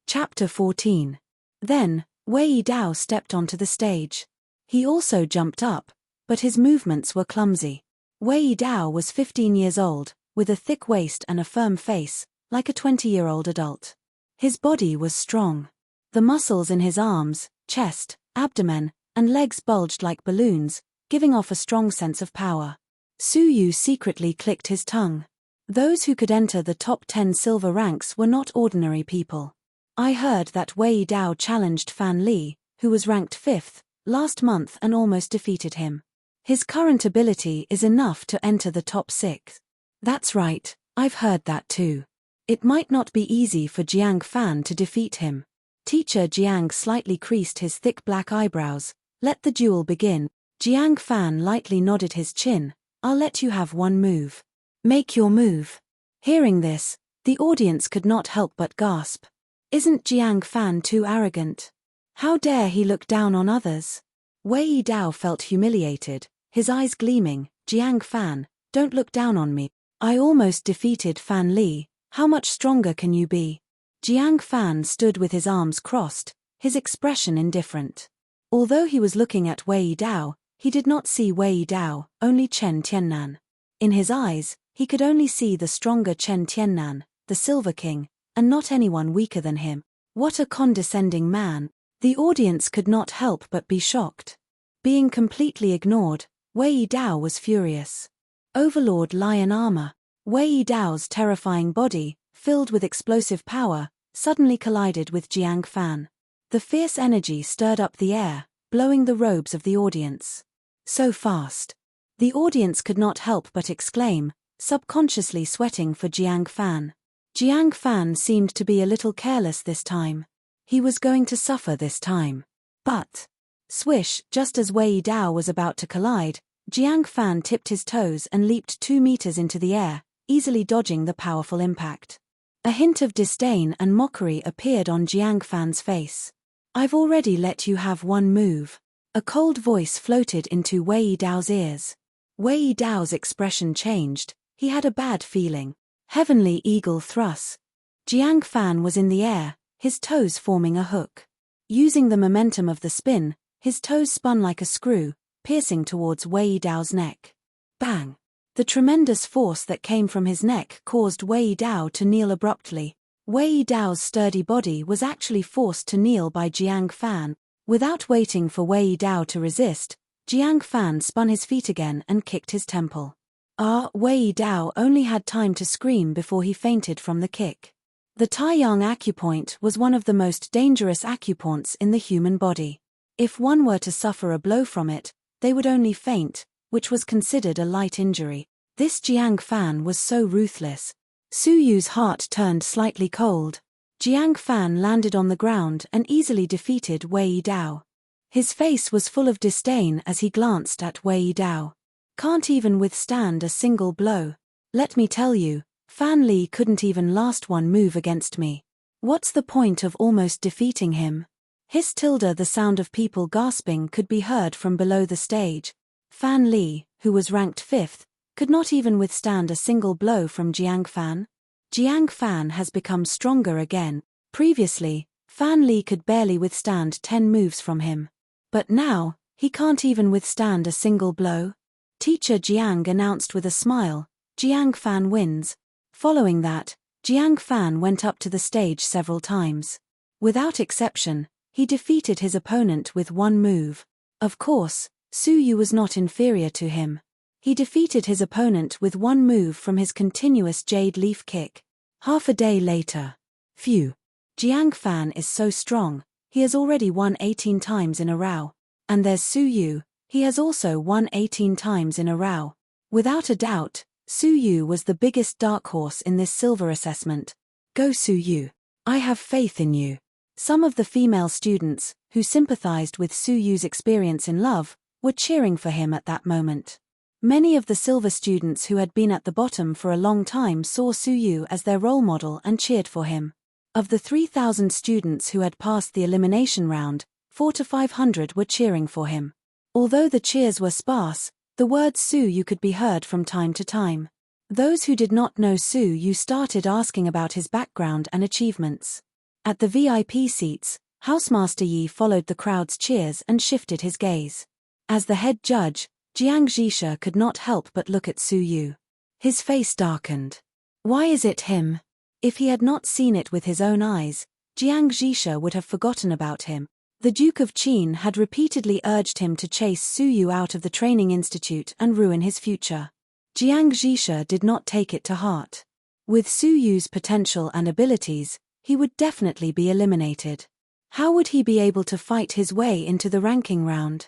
Chapter 14. Then, Wei Dao stepped onto the stage. He also jumped up, but his movements were clumsy. Wei Dao was 15 years old, with a thick waist and a firm face, like a 20-year-old adult. His body was strong. The muscles in his arms, chest, abdomen, and legs bulged like balloons, giving off a strong sense of power. Su Yu secretly clicked his tongue. Those who could enter the top 10 silver ranks were not ordinary people. I heard that Wei Dao challenged Fan Li, who was ranked 5th, last month and almost defeated him. His current ability is enough to enter the top 6. That's right, I've heard that too. It might not be easy for Jiang Fan to defeat him. Teacher Jiang slightly creased his thick black eyebrows. Let the duel begin. Jiang Fan lightly nodded his chin. I'll let you have one move. Make your move. Hearing this, the audience could not help but gasp. Isn't Jiang Fan too arrogant? How dare he look down on others? Wei Dao felt humiliated, his eyes gleaming. Jiang Fan, don't look down on me. I almost defeated Fan Li. How much stronger can you be? Jiang Fan stood with his arms crossed, his expression indifferent. Although he was looking at Wei Dao, he did not see Wei Dao, only Chen Tiannan. In his eyes, he could only see the stronger Chen Tiannan, the Silver King, and not anyone weaker than him. What a condescending man! The audience could not help but be shocked. Being completely ignored, Wei Dao was furious. Overlord Lion Armor. Wei Dao's terrifying body, filled with explosive power, suddenly collided with Jiang Fan. The fierce energy stirred up the air, blowing the robes of the audience. So fast. The audience could not help but exclaim, subconsciously sweating for Jiang Fan. Jiang Fan seemed to be a little careless this time. He was going to suffer this time. But, swish, just as Wei Dao was about to collide, Jiang Fan tipped his toes and leaped 2 meters into the air, easily dodging the powerful impact. A hint of disdain and mockery appeared on Jiang Fan's face. I've already let you have one move. A cold voice floated into Wei Dao's ears. Wei Dao's expression changed. He had a bad feeling. Heavenly Eagle Thrust. Jiang Fan was in the air, his toes forming a hook. Using the momentum of the spin, his toes spun like a screw, piercing towards Wei Dao's neck. Bang! The tremendous force that came from his neck caused Wei Dao to kneel abruptly. Wei Dao's sturdy body was actually forced to kneel by Jiang Fan. Without waiting for Wei Dao to resist, Jiang Fan spun his feet again and kicked his temple. Wei Dao only had time to scream before he fainted from the kick. The Taiyang acupoint was one of the most dangerous acupoints in the human body. If one were to suffer a blow from it, they would only faint, which was considered a light injury. This Jiang Fan was so ruthless. Su Yu's heart turned slightly cold. Jiang Fan landed on the ground and easily defeated Wei Dao. His face was full of disdain as he glanced at Wei Dao. Can't even withstand a single blow. Let me tell you, Fan Li couldn't even last one move against me. What's the point of almost defeating him? Hiss tilde. The sound of people gasping could be heard from below the stage. Fan Li, who was ranked 5th, could not even withstand a single blow from Jiang Fan. Jiang Fan has become stronger again. Previously, Fan Li could barely withstand 10 moves from him. But now, he can't even withstand a single blow. Teacher Jiang announced with a smile, Jiang Fan wins. Following that, Jiang Fan went up to the stage several times. Without exception, he defeated his opponent with one move. Of course, Su Yu was not inferior to him. He defeated his opponent with one move from his continuous jade leaf kick. Half a day later. Phew. Jiang Fan is so strong, he has already won 18 times in a row. And there's Su Yu, he has also won 18 times in a row. Without a doubt, Su Yu was the biggest dark horse in this silver assessment. Go Su Yu. I have faith in you. Some of the female students, who sympathized with Su Yu's experience in love, were cheering for him at that moment. Many of the silver students who had been at the bottom for a long time saw Su Yu as their role model and cheered for him. Of the 3,000 students who had passed the elimination round, 400 to 500 were cheering for him. Although the cheers were sparse, the word Su Yu could be heard from time to time. Those who did not know Su Yu started asking about his background and achievements. At the VIP seats, Housemaster Yi followed the crowd's cheers and shifted his gaze. As the head judge, Jiang Zhisha could not help but look at Su Yu. His face darkened. Why is it him? If he had not seen it with his own eyes, Jiang Zhisha would have forgotten about him. The Duke of Qin had repeatedly urged him to chase Su Yu out of the training institute and ruin his future. Jiang Zhisha did not take it to heart. With Su Yu's potential and abilities, he would definitely be eliminated. How would he be able to fight his way into the ranking round?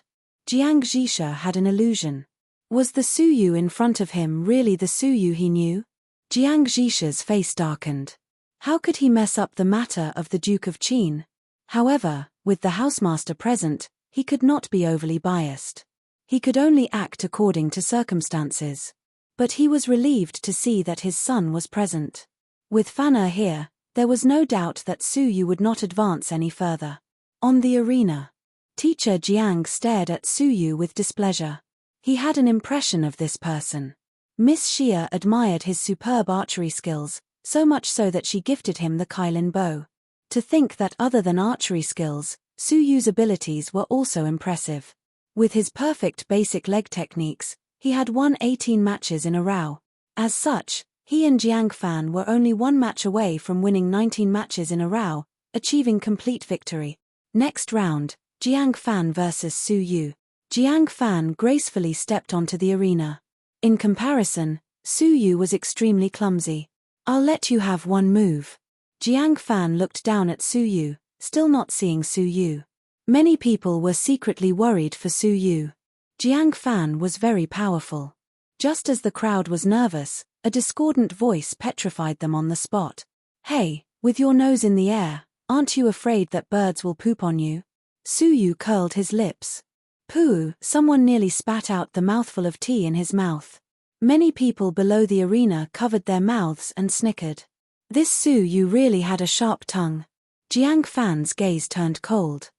Jiang Zhisha had an illusion. Was the Su Yu in front of him really the Su Yu he knew? Jiang Zhisha's face darkened. How could he mess up the matter of the Duke of Qin? However, with the housemaster present, he could not be overly biased. He could only act according to circumstances. But he was relieved to see that his son was present. With Fan'er here, there was no doubt that Su Yu would not advance any further. On the arena, Teacher Jiang stared at Su Yu with displeasure. He had an impression of this person. Miss Xia admired his superb archery skills, so much so that she gifted him the Kailin bow. To think that other than archery skills, Su Yu's abilities were also impressive. With his perfect basic leg techniques, he had won 18 matches in a row. As such, he and Jiang Fan were only one match away from winning 19 matches in a row, achieving complete victory. Next round, Jiang Fan vs Su Yu. Jiang Fan gracefully stepped onto the arena. In comparison, Su Yu was extremely clumsy. I'll let you have one move. Jiang Fan looked down at Su Yu, still not seeing Su Yu. Many people were secretly worried for Su Yu. Jiang Fan was very powerful. Just as the crowd was nervous, a discordant voice petrified them on the spot. Hey, with your nose in the air, aren't you afraid that birds will poop on you? Su Yu curled his lips. Pooh, someone nearly spat out the mouthful of tea in his mouth. Many people below the arena covered their mouths and snickered. This Su Yu really had a sharp tongue. Jiang Fan's gaze turned cold.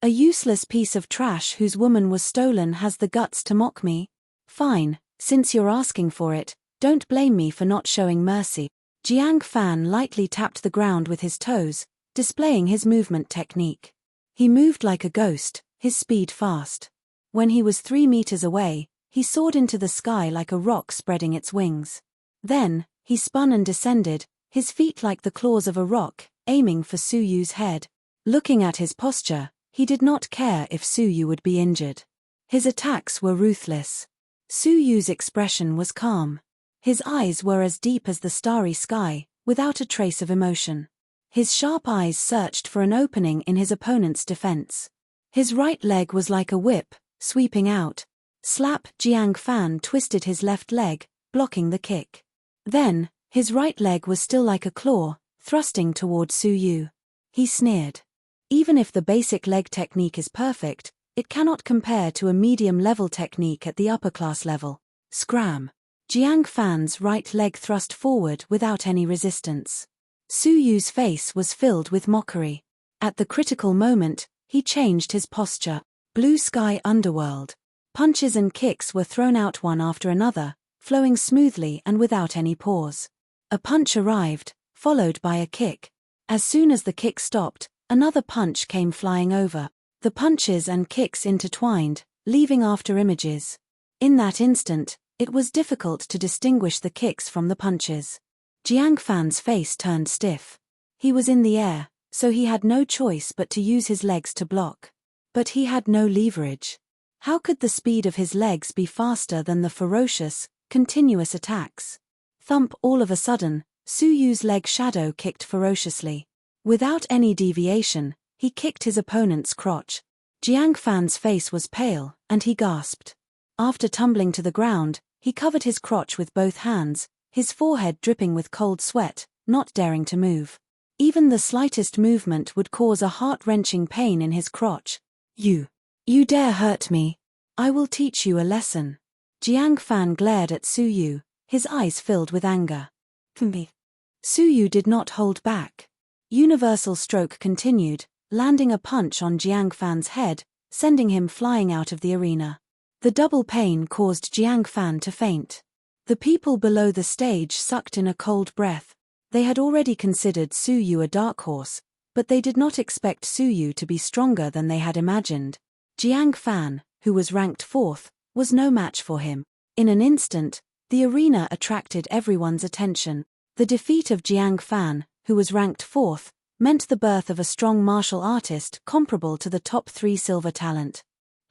A useless piece of trash whose woman was stolen has the guts to mock me? Fine, since you're asking for it, don't blame me for not showing mercy. Jiang Fan lightly tapped the ground with his toes, displaying his movement technique. He moved like a ghost, his speed fast. When he was 3 meters away, He soared into the sky like a rock spreading its wings. Then, he spun and descended, his feet like the claws of a rock, aiming for Su Yu's head. Looking at his posture, he did not care if Su Yu would be injured. His attacks were ruthless. Su Yu's expression was calm. His eyes were as deep as the starry sky, without a trace of emotion. His sharp eyes searched for an opening in his opponent's defense. His right leg was like a whip, sweeping out. Slap! Jiang Fan twisted his left leg, blocking the kick. Then, his right leg was still like a claw, thrusting toward Su Yu. He sneered. Even if the basic leg technique is perfect, it cannot compare to a medium-level technique at the upper-class level. Scram! Jiang Fan's right leg thrust forward without any resistance. Su Yu's face was filled with mockery. At the critical moment, he changed his posture. Blue sky underworld. Punches and kicks were thrown out one after another, flowing smoothly and without any pause. A punch arrived, followed by a kick. As soon as the kick stopped, another punch came flying over. The punches and kicks intertwined, leaving after images. In that instant, it was difficult to distinguish the kicks from the punches. Jiang Fan's face turned stiff. He was in the air, so he had no choice but to use his legs to block. But he had no leverage. How could the speed of his legs be faster than the ferocious, continuous attacks? Thump! All of a sudden, Su Yu's leg shadow kicked ferociously. Without any deviation, he kicked his opponent's crotch. Jiang Fan's face was pale, and he gasped. After tumbling to the ground, he covered his crotch with both hands, his forehead dripping with cold sweat, not daring to move. Even the slightest movement would cause a heart-wrenching pain in his crotch. You dare hurt me? I will teach you a lesson. Jiang Fan glared at Su Yu, his eyes filled with anger. Su Yu did not hold back. Universal stroke continued, landing a punch on Jiang Fan's head, sending him flying out of the arena. The double pain caused Jiang Fan to faint. The people below the stage sucked in a cold breath. They had already considered Su Yu a dark horse, but they did not expect Su Yu to be stronger than they had imagined. Jiang Fan, who was ranked 4th, was no match for him. In an instant, the arena attracted everyone's attention. The defeat of Jiang Fan, who was ranked 4th, meant the birth of a strong martial artist comparable to the top 3 silver talent.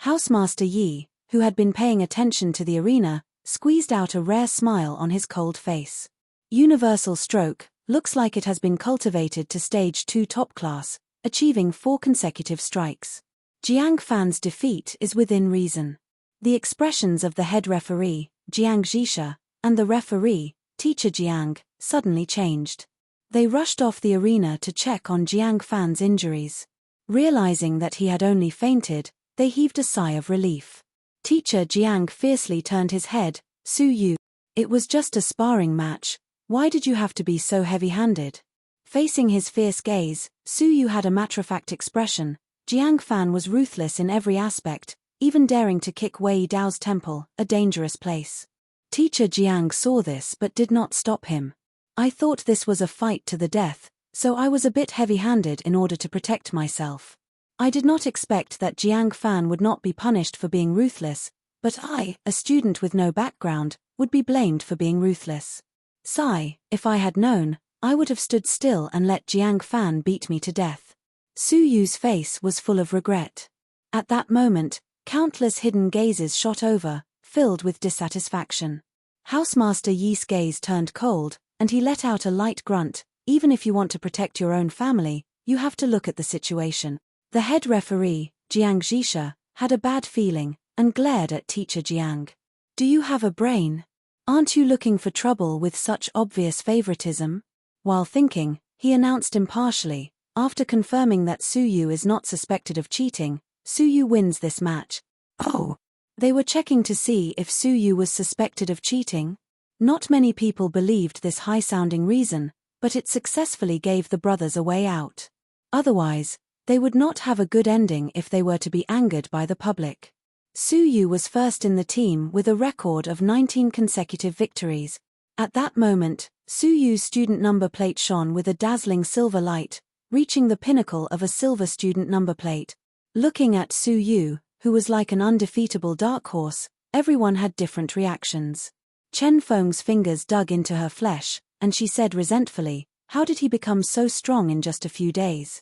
Housemaster Yi, who had been paying attention to the arena, squeezed out a rare smile on his cold face. Universal stroke, looks like it has been cultivated to stage 2 top class, achieving 4 consecutive strikes. Jiang Fan's defeat is within reason. The expressions of the head referee, Jiang Zhisha, and the referee, Teacher Jiang, suddenly changed. They rushed off the arena to check on Jiang Fan's injuries. Realizing that he had only fainted, they heaved a sigh of relief. Teacher Jiang fiercely turned his head. Su Yu, it was just a sparring match. Why did you have to be so heavy-handed? Facing his fierce gaze, Su Yu had a matter-of-fact expression. Jiang Fan was ruthless in every aspect, even daring to kick Wei Dao's temple, a dangerous place. Teacher Jiang saw this but did not stop him. I thought this was a fight to the death, so I was a bit heavy-handed in order to protect myself. I did not expect that Jiang Fan would not be punished for being ruthless, but I, a student with no background, would be blamed for being ruthless. Sigh, if I had known, I would have stood still and let Jiang Fan beat me to death. Su Yu's face was full of regret. At that moment, countless hidden gazes shot over, filled with dissatisfaction. Housemaster Yi's gaze turned cold, and he let out a light grunt. Even if you want to protect your own family, you have to look at the situation. The head referee, Jiang Zhisha, had a bad feeling, and glared at Teacher Jiang. Do you have a brain? Aren't you looking for trouble with such obvious favoritism? While thinking, he announced impartially, after confirming that Su Yu is not suspected of cheating, Su Yu wins this match. Oh! They were checking to see if Su Yu was suspected of cheating. Not many people believed this high-sounding reason, but it successfully gave the brothers a way out. Otherwise, they would not have a good ending if they were to be angered by the public. Su Yu was first in the team with a record of 19 consecutive victories. At that moment, Su Yu's student number plate shone with a dazzling silver light, reaching the pinnacle of a silver student number plate. Looking at Su Yu, who was like an undefeatable dark horse, Everyone had different reactions. Chen Feng's fingers dug into her flesh, and she said resentfully, "How did he become so strong in just a few days?"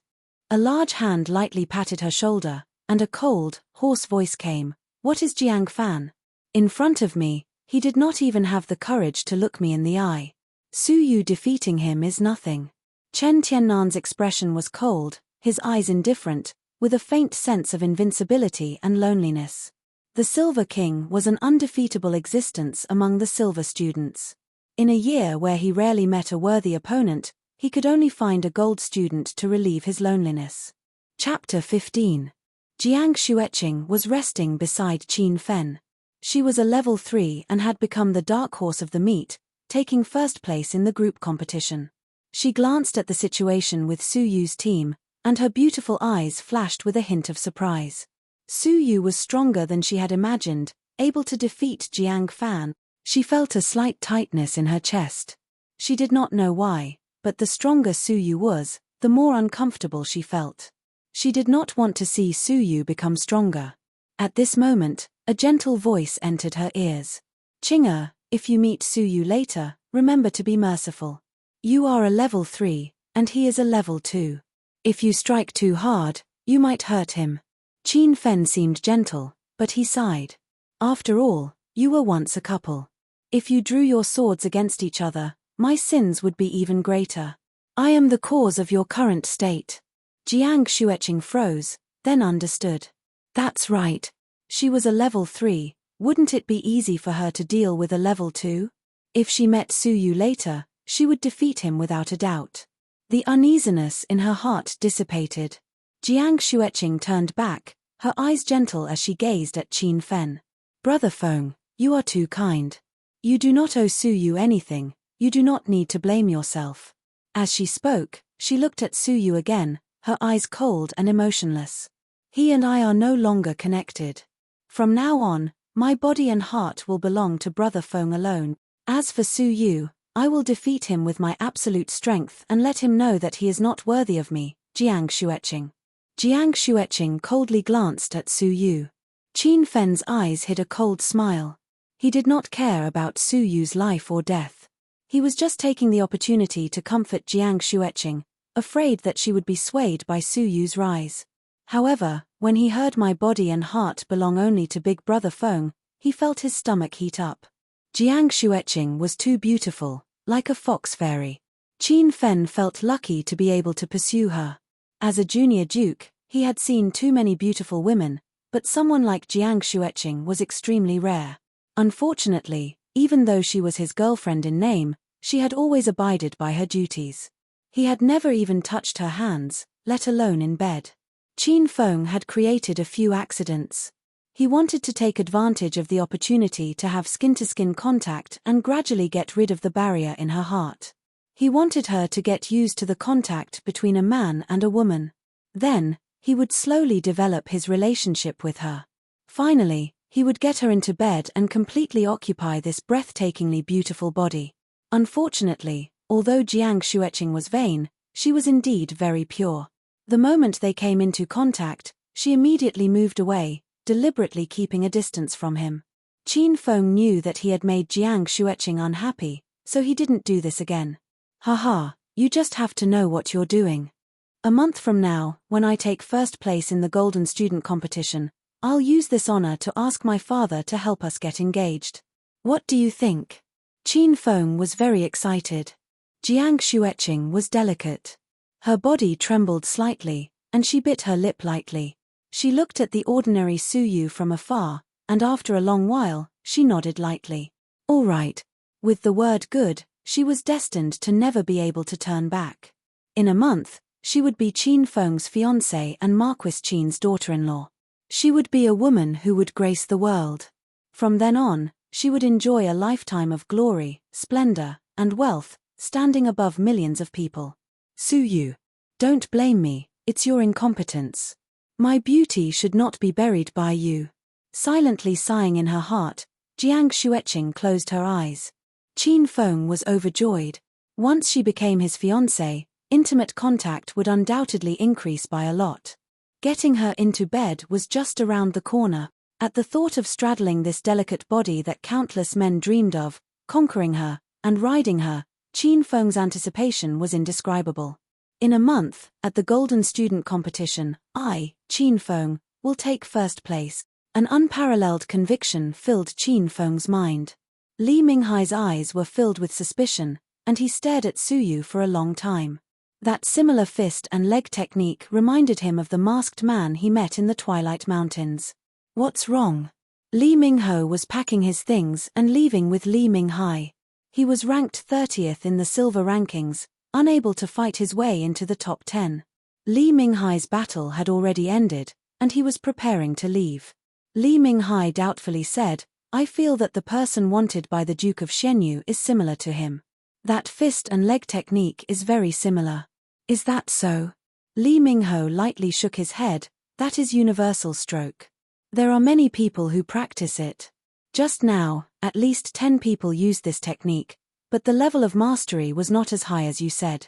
A large hand lightly patted her shoulder, and a cold, hoarse voice came, "What is Jiang Fan?" In front of me, he did not even have the courage to look me in the eye. Su Yu defeating him is nothing. Chen Tiannan's expression was cold, his eyes indifferent, with a faint sense of invincibility and loneliness. The Silver King was an undefeatable existence among the Silver students. In a year where he rarely met a worthy opponent, he could only find a gold student to relieve his loneliness. Chapter 15. Jiang Xueqing was resting beside Qin Fen. She was a level 3 and had become the dark horse of the meet, taking first place in the group competition. She glanced at the situation with Su Yu's team, and her beautiful eyes flashed with a hint of surprise. Su Yu was stronger than she had imagined, able to defeat Jiang Fan. She felt a slight tightness in her chest. She did not know why, but the stronger Su Yu was, the more uncomfortable she felt. She did not want to see Su Yu become stronger. At this moment, a gentle voice entered her ears. "Qing'er, if you meet Su Yu later, remember to be merciful. You are a level 3, and he is a level 2. If you strike too hard, you might hurt him." Qin Fen seemed gentle, but he sighed. "After all, you were once a couple. If you drew your swords against each other, my sins would be even greater. I am the cause of your current state." Jiang Xueqing froze, then understood. That's right. She was a level 3, wouldn't it be easy for her to deal with a level 2? If she met Su Yu later, she would defeat him without a doubt. The uneasiness in her heart dissipated. Jiang Xueqing turned back, her eyes gentle as she gazed at Qin Fen. "Brother Feng, you are too kind. You do not owe Su Yu anything, you do not need to blame yourself." As she spoke, she looked at Su Yu again, her eyes cold and emotionless. "He and I are no longer connected. From now on, my body and heart will belong to Brother Feng alone. As for Su Yu, I will defeat him with my absolute strength and let him know that he is not worthy of me." Jiang Xueqing. Jiang Xueqing coldly glanced at Su Yu. Qin Fen's eyes hid a cold smile. He did not care about Su Yu's life or death. He was just taking the opportunity to comfort Jiang Xueqing, afraid that she would be swayed by Su Yu's rise. However, when he heard "my body and heart belong only to Big Brother Feng," he felt his stomach heat up. Jiang Xueqing was too beautiful, like a fox fairy. Qin Fen felt lucky to be able to pursue her. As a junior duke, he had seen too many beautiful women, but someone like Jiang Xueqing was extremely rare. Unfortunately, even though she was his girlfriend in name, she had always abided by her duties. He had never even touched her hands, let alone in bed. Qin Feng had created a few accidents. He wanted to take advantage of the opportunity to have skin-to-skin contact and gradually get rid of the barrier in her heart. He wanted her to get used to the contact between a man and a woman. Then, he would slowly develop his relationship with her. Finally, he would get her into bed and completely occupy this breathtakingly beautiful body. Unfortunately, although Jiang Xueqing was vain, she was indeed very pure. The moment they came into contact, she immediately moved away, deliberately keeping a distance from him. Qin Feng knew that he had made Jiang Xueqing unhappy, so he didn't do this again. "Haha, you just have to know what you're doing. A month from now, when I take first place in the Golden Student Competition, I'll use this honor to ask my father to help us get engaged. What do you think?" Qin Feng was very excited. Jiang Xueqing was delicate. Her body trembled slightly, and she bit her lip lightly. She looked at the ordinary Su Yu from afar, and after a long while, she nodded lightly. All right. With the word good, she was destined to never be able to turn back. In a month, she would be Qin Feng's fiancée and Marquis Qin's daughter-in-law. She would be a woman who would grace the world. From then on, she would enjoy a lifetime of glory, splendor, and wealth, standing above millions of people. Su Yu. Don't blame me, it's your incompetence. My beauty should not be buried by you. Silently sighing in her heart, Jiang Xueqing closed her eyes. Qin Feng was overjoyed. Once she became his fiancée, intimate contact would undoubtedly increase by a lot. Getting her into bed was just around the corner. At the thought of straddling this delicate body that countless men dreamed of, conquering her, and riding her, Qin Feng's anticipation was indescribable. In a month, at the Golden Student Competition, I, Qin Feng, will take first place. An unparalleled conviction filled Qin Feng's mind. Li Minghai's eyes were filled with suspicion, and he stared at Su Yu for a long time. That similar fist and leg technique reminded him of the masked man he met in the Twilight Mountains. What's wrong? Li Mingho was packing his things and leaving with Li Minghai. He was ranked 30th in the silver rankings, unable to fight his way into the top 10. Li Minghai's battle had already ended, and he was preparing to leave. Li Minghai doubtfully said, I feel that the person wanted by the Duke of Shenyu is similar to him. That fist and leg technique is very similar. Is that so? Li Mingho lightly shook his head, that is universal stroke. There are many people who practice it. Just now, at least 10 people used this technique, but the level of mastery was not as high as you said.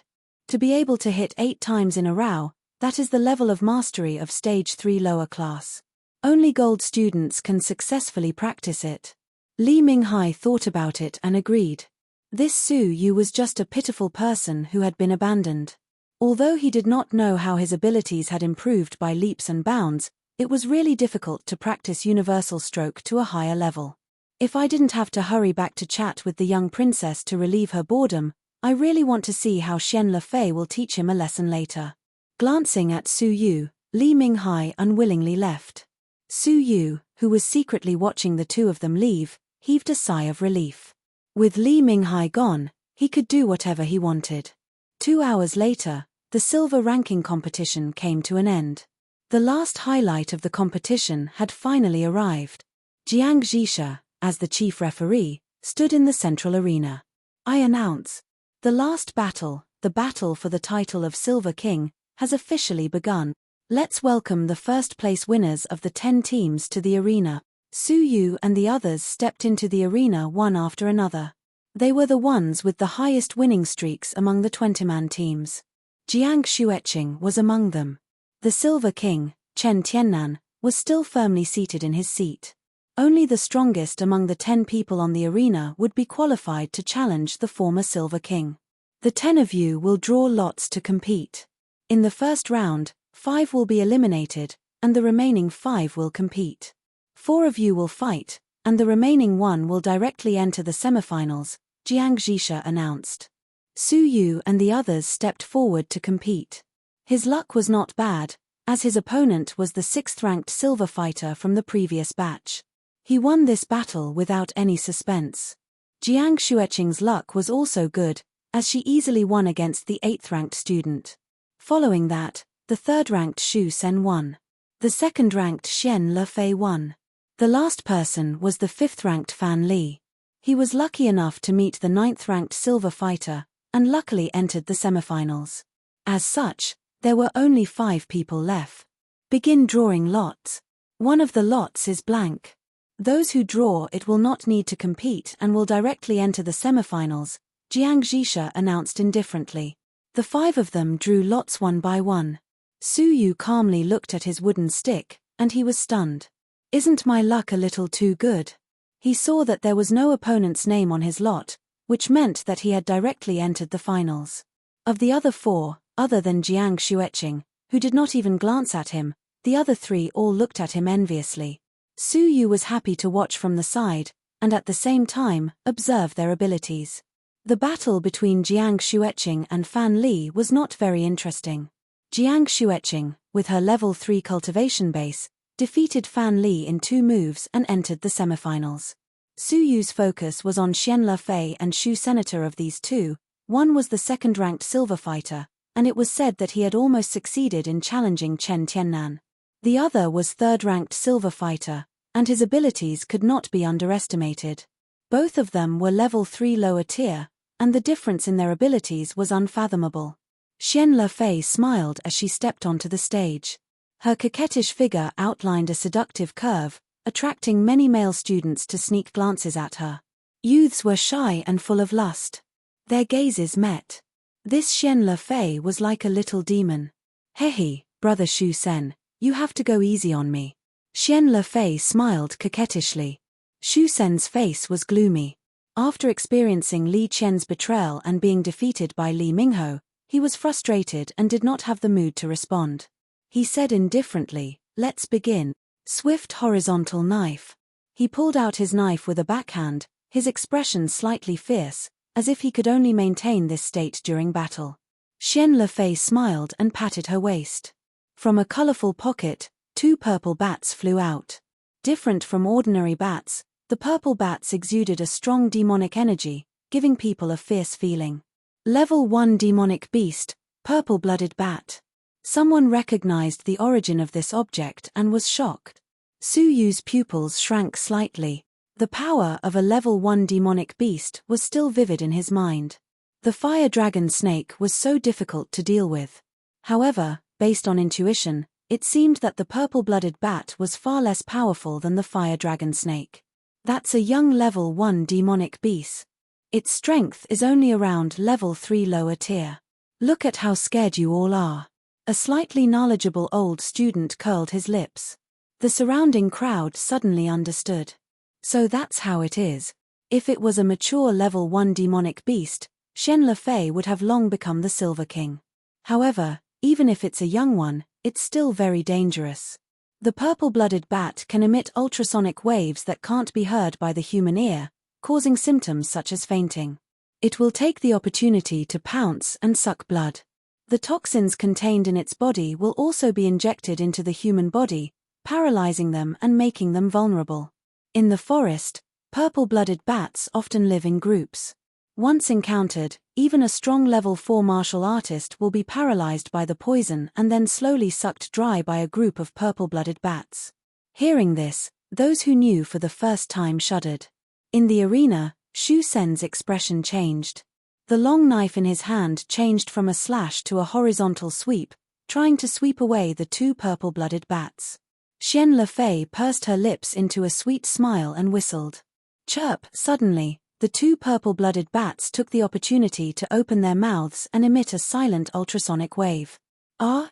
To be able to hit 8 times in a row, that is the level of mastery of stage 3 lower class. Only gold students can successfully practice it. Li Minghai thought about it and agreed. This Su Yu was just a pitiful person who had been abandoned. Although he did not know how his abilities had improved by leaps and bounds, it was really difficult to practice universal stroke to a higher level. If I didn't have to hurry back to chat with the young princess to relieve her boredom, I really want to see how Xian Lefei will teach him a lesson later. Glancing at Su Yu, Li Minghai unwillingly left. Su Yu, who was secretly watching the two of them leave, heaved a sigh of relief. With Li Minghai gone, he could do whatever he wanted. 2 hours later, the silver ranking competition came to an end. The last highlight of the competition had finally arrived. Jiang Zhisha, as the chief referee, stood in the central arena. I announce, the last battle, the battle for the title of Silver King, has officially begun. Let's welcome the first-place winners of the 10 teams to the arena. Su Yu and the others stepped into the arena one after another. They were the ones with the highest winning streaks among the 20-man teams. Jiang Xueqing was among them. The Silver King, Chen Tiannan, was still firmly seated in his seat. Only the strongest among the 10 people on the arena would be qualified to challenge the former Silver King. The 10 of you will draw lots to compete. In the first round, 5 will be eliminated, and the remaining 5 will compete. 4 of you will fight, and the remaining 1 will directly enter the semifinals, Jiang Zhisha announced. Su Yu and the others stepped forward to compete. His luck was not bad, as his opponent was the 6th-ranked silver fighter from the previous batch. He won this battle without any suspense. Jiang Xueqing's luck was also good, as she easily won against the 8th-ranked student. Following that, the 3rd-ranked Xu Sen won. The 2nd-ranked Xian Lefei won. The last person was the 5th-ranked Fan Li. He was lucky enough to meet the 9th-ranked silver fighter, and luckily entered the semifinals. As such, there were only 5 people left. Begin drawing lots. One of the lots is blank. Those who draw it will not need to compete and will directly enter the semifinals, Jiang Zhisha announced indifferently. The 5 of them drew lots one by one. Su Yu calmly looked at his wooden stick, and he was stunned. Isn't my luck a little too good? He saw that there was no opponent's name on his lot, which meant that he had directly entered the finals. Of the other 4, other than Jiang Xueqing, who did not even glance at him, the other 3 all looked at him enviously. Su Yu was happy to watch from the side, and at the same time, observe their abilities. The battle between Jiang Xueqing and Fan Li was not very interesting. Jiang Xueqing, with her level 3 cultivation base, defeated Fan Li in 2 moves and entered the semifinals. Su Yu's focus was on Xian Lefei and Xu Senator. Of these 2, one was the 2nd-ranked silver fighter, and it was said that he had almost succeeded in challenging Chen Tiannan. The other was 3rd-ranked silver fighter, and his abilities could not be underestimated. Both of them were level 3 lower tier, and the difference in their abilities was unfathomable. Xian Lefei smiled as she stepped onto the stage. Her coquettish figure outlined a seductive curve, attracting many male students to sneak glances at her. Youths were shy and full of lust. Their gazes met. This Xian Lefei was like a little demon. Hehe, brother Xu Sen, you have to go easy on me. Xian Lefei smiled coquettishly. Shu Sen's face was gloomy. After experiencing Li Qian's betrayal and being defeated by Li Mingho, he was frustrated and did not have the mood to respond. He said indifferently, "Let's begin." Swift horizontal knife. He pulled out his knife with a backhand, his expression slightly fierce, as if he could only maintain this state during battle. Xian Lefei smiled and patted her waist. From a colorful pocket, 2 purple bats flew out. Different from ordinary bats, the purple bats exuded a strong demonic energy, giving people a fierce feeling. Level 1 demonic beast, purple-blooded bat. Someone recognized the origin of this object and was shocked. Su Yu's pupils shrank slightly. The power of a level 1 demonic beast was still vivid in his mind. The fire dragon snake was so difficult to deal with. However, based on intuition, it seemed that the purple-blooded bat was far less powerful than the fire dragon snake. That's a young level 1 demonic beast. Its strength is only around level 3 lower tier. Look at how scared you all are. A slightly knowledgeable old student curled his lips. The surrounding crowd suddenly understood. So that's how it is. If it was a mature level 1 demonic beast, Xian Lefei would have long become the Silver King. However, even if it's a young one, it's still very dangerous. The purple-blooded bat can emit ultrasonic waves that can't be heard by the human ear, causing symptoms such as fainting. It will take the opportunity to pounce and suck blood. The toxins contained in its body will also be injected into the human body, paralyzing them and making them vulnerable. In the forest, purple-blooded bats often live in groups. Once encountered, even a strong level 4 martial artist will be paralyzed by the poison and then slowly sucked dry by a group of purple-blooded bats. Hearing this, those who knew for the first time shuddered. In the arena, Shu Sen's expression changed. The long knife in his hand changed from a slash to a horizontal sweep, trying to sweep away the 2 purple-blooded bats. Xian Lefei pursed her lips into a sweet smile and whistled. Chirp! Suddenly, the 2 purple-blooded bats took the opportunity to open their mouths and emit a silent ultrasonic wave.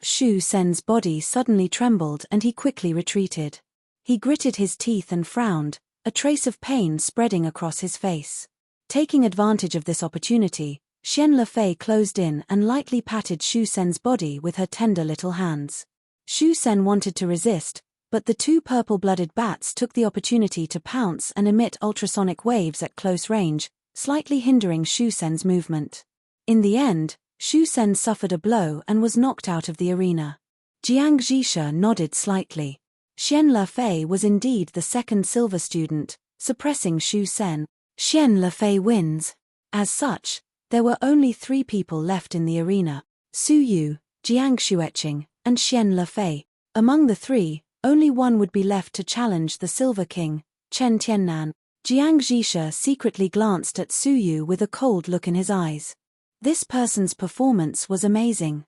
Shu Sen's body suddenly trembled and he quickly retreated. He gritted his teeth and frowned, a trace of pain spreading across his face. Taking advantage of this opportunity, Xian Lefei closed in and lightly patted Shu Sen's body with her tender little hands. Shu Sen wanted to resist, but the 2 purple-blooded bats took the opportunity to pounce and emit ultrasonic waves at close range, slightly hindering Shu Sen's movement. In the end, Shu Sen suffered a blow and was knocked out of the arena. Jiang Zhisha nodded slightly. Xian Lefei was indeed the second silver student, suppressing Shu Sen. Xian Lefei wins. As such, there were only 3 people left in the arena: Su Yu, Jiang Xueqing, and Xian Lefei. Among the 3, only one would be left to challenge the Silver King, Chen Tiannan. Jiang Zhisha secretly glanced at Su Yu with a cold look in his eyes. This person's performance was amazing.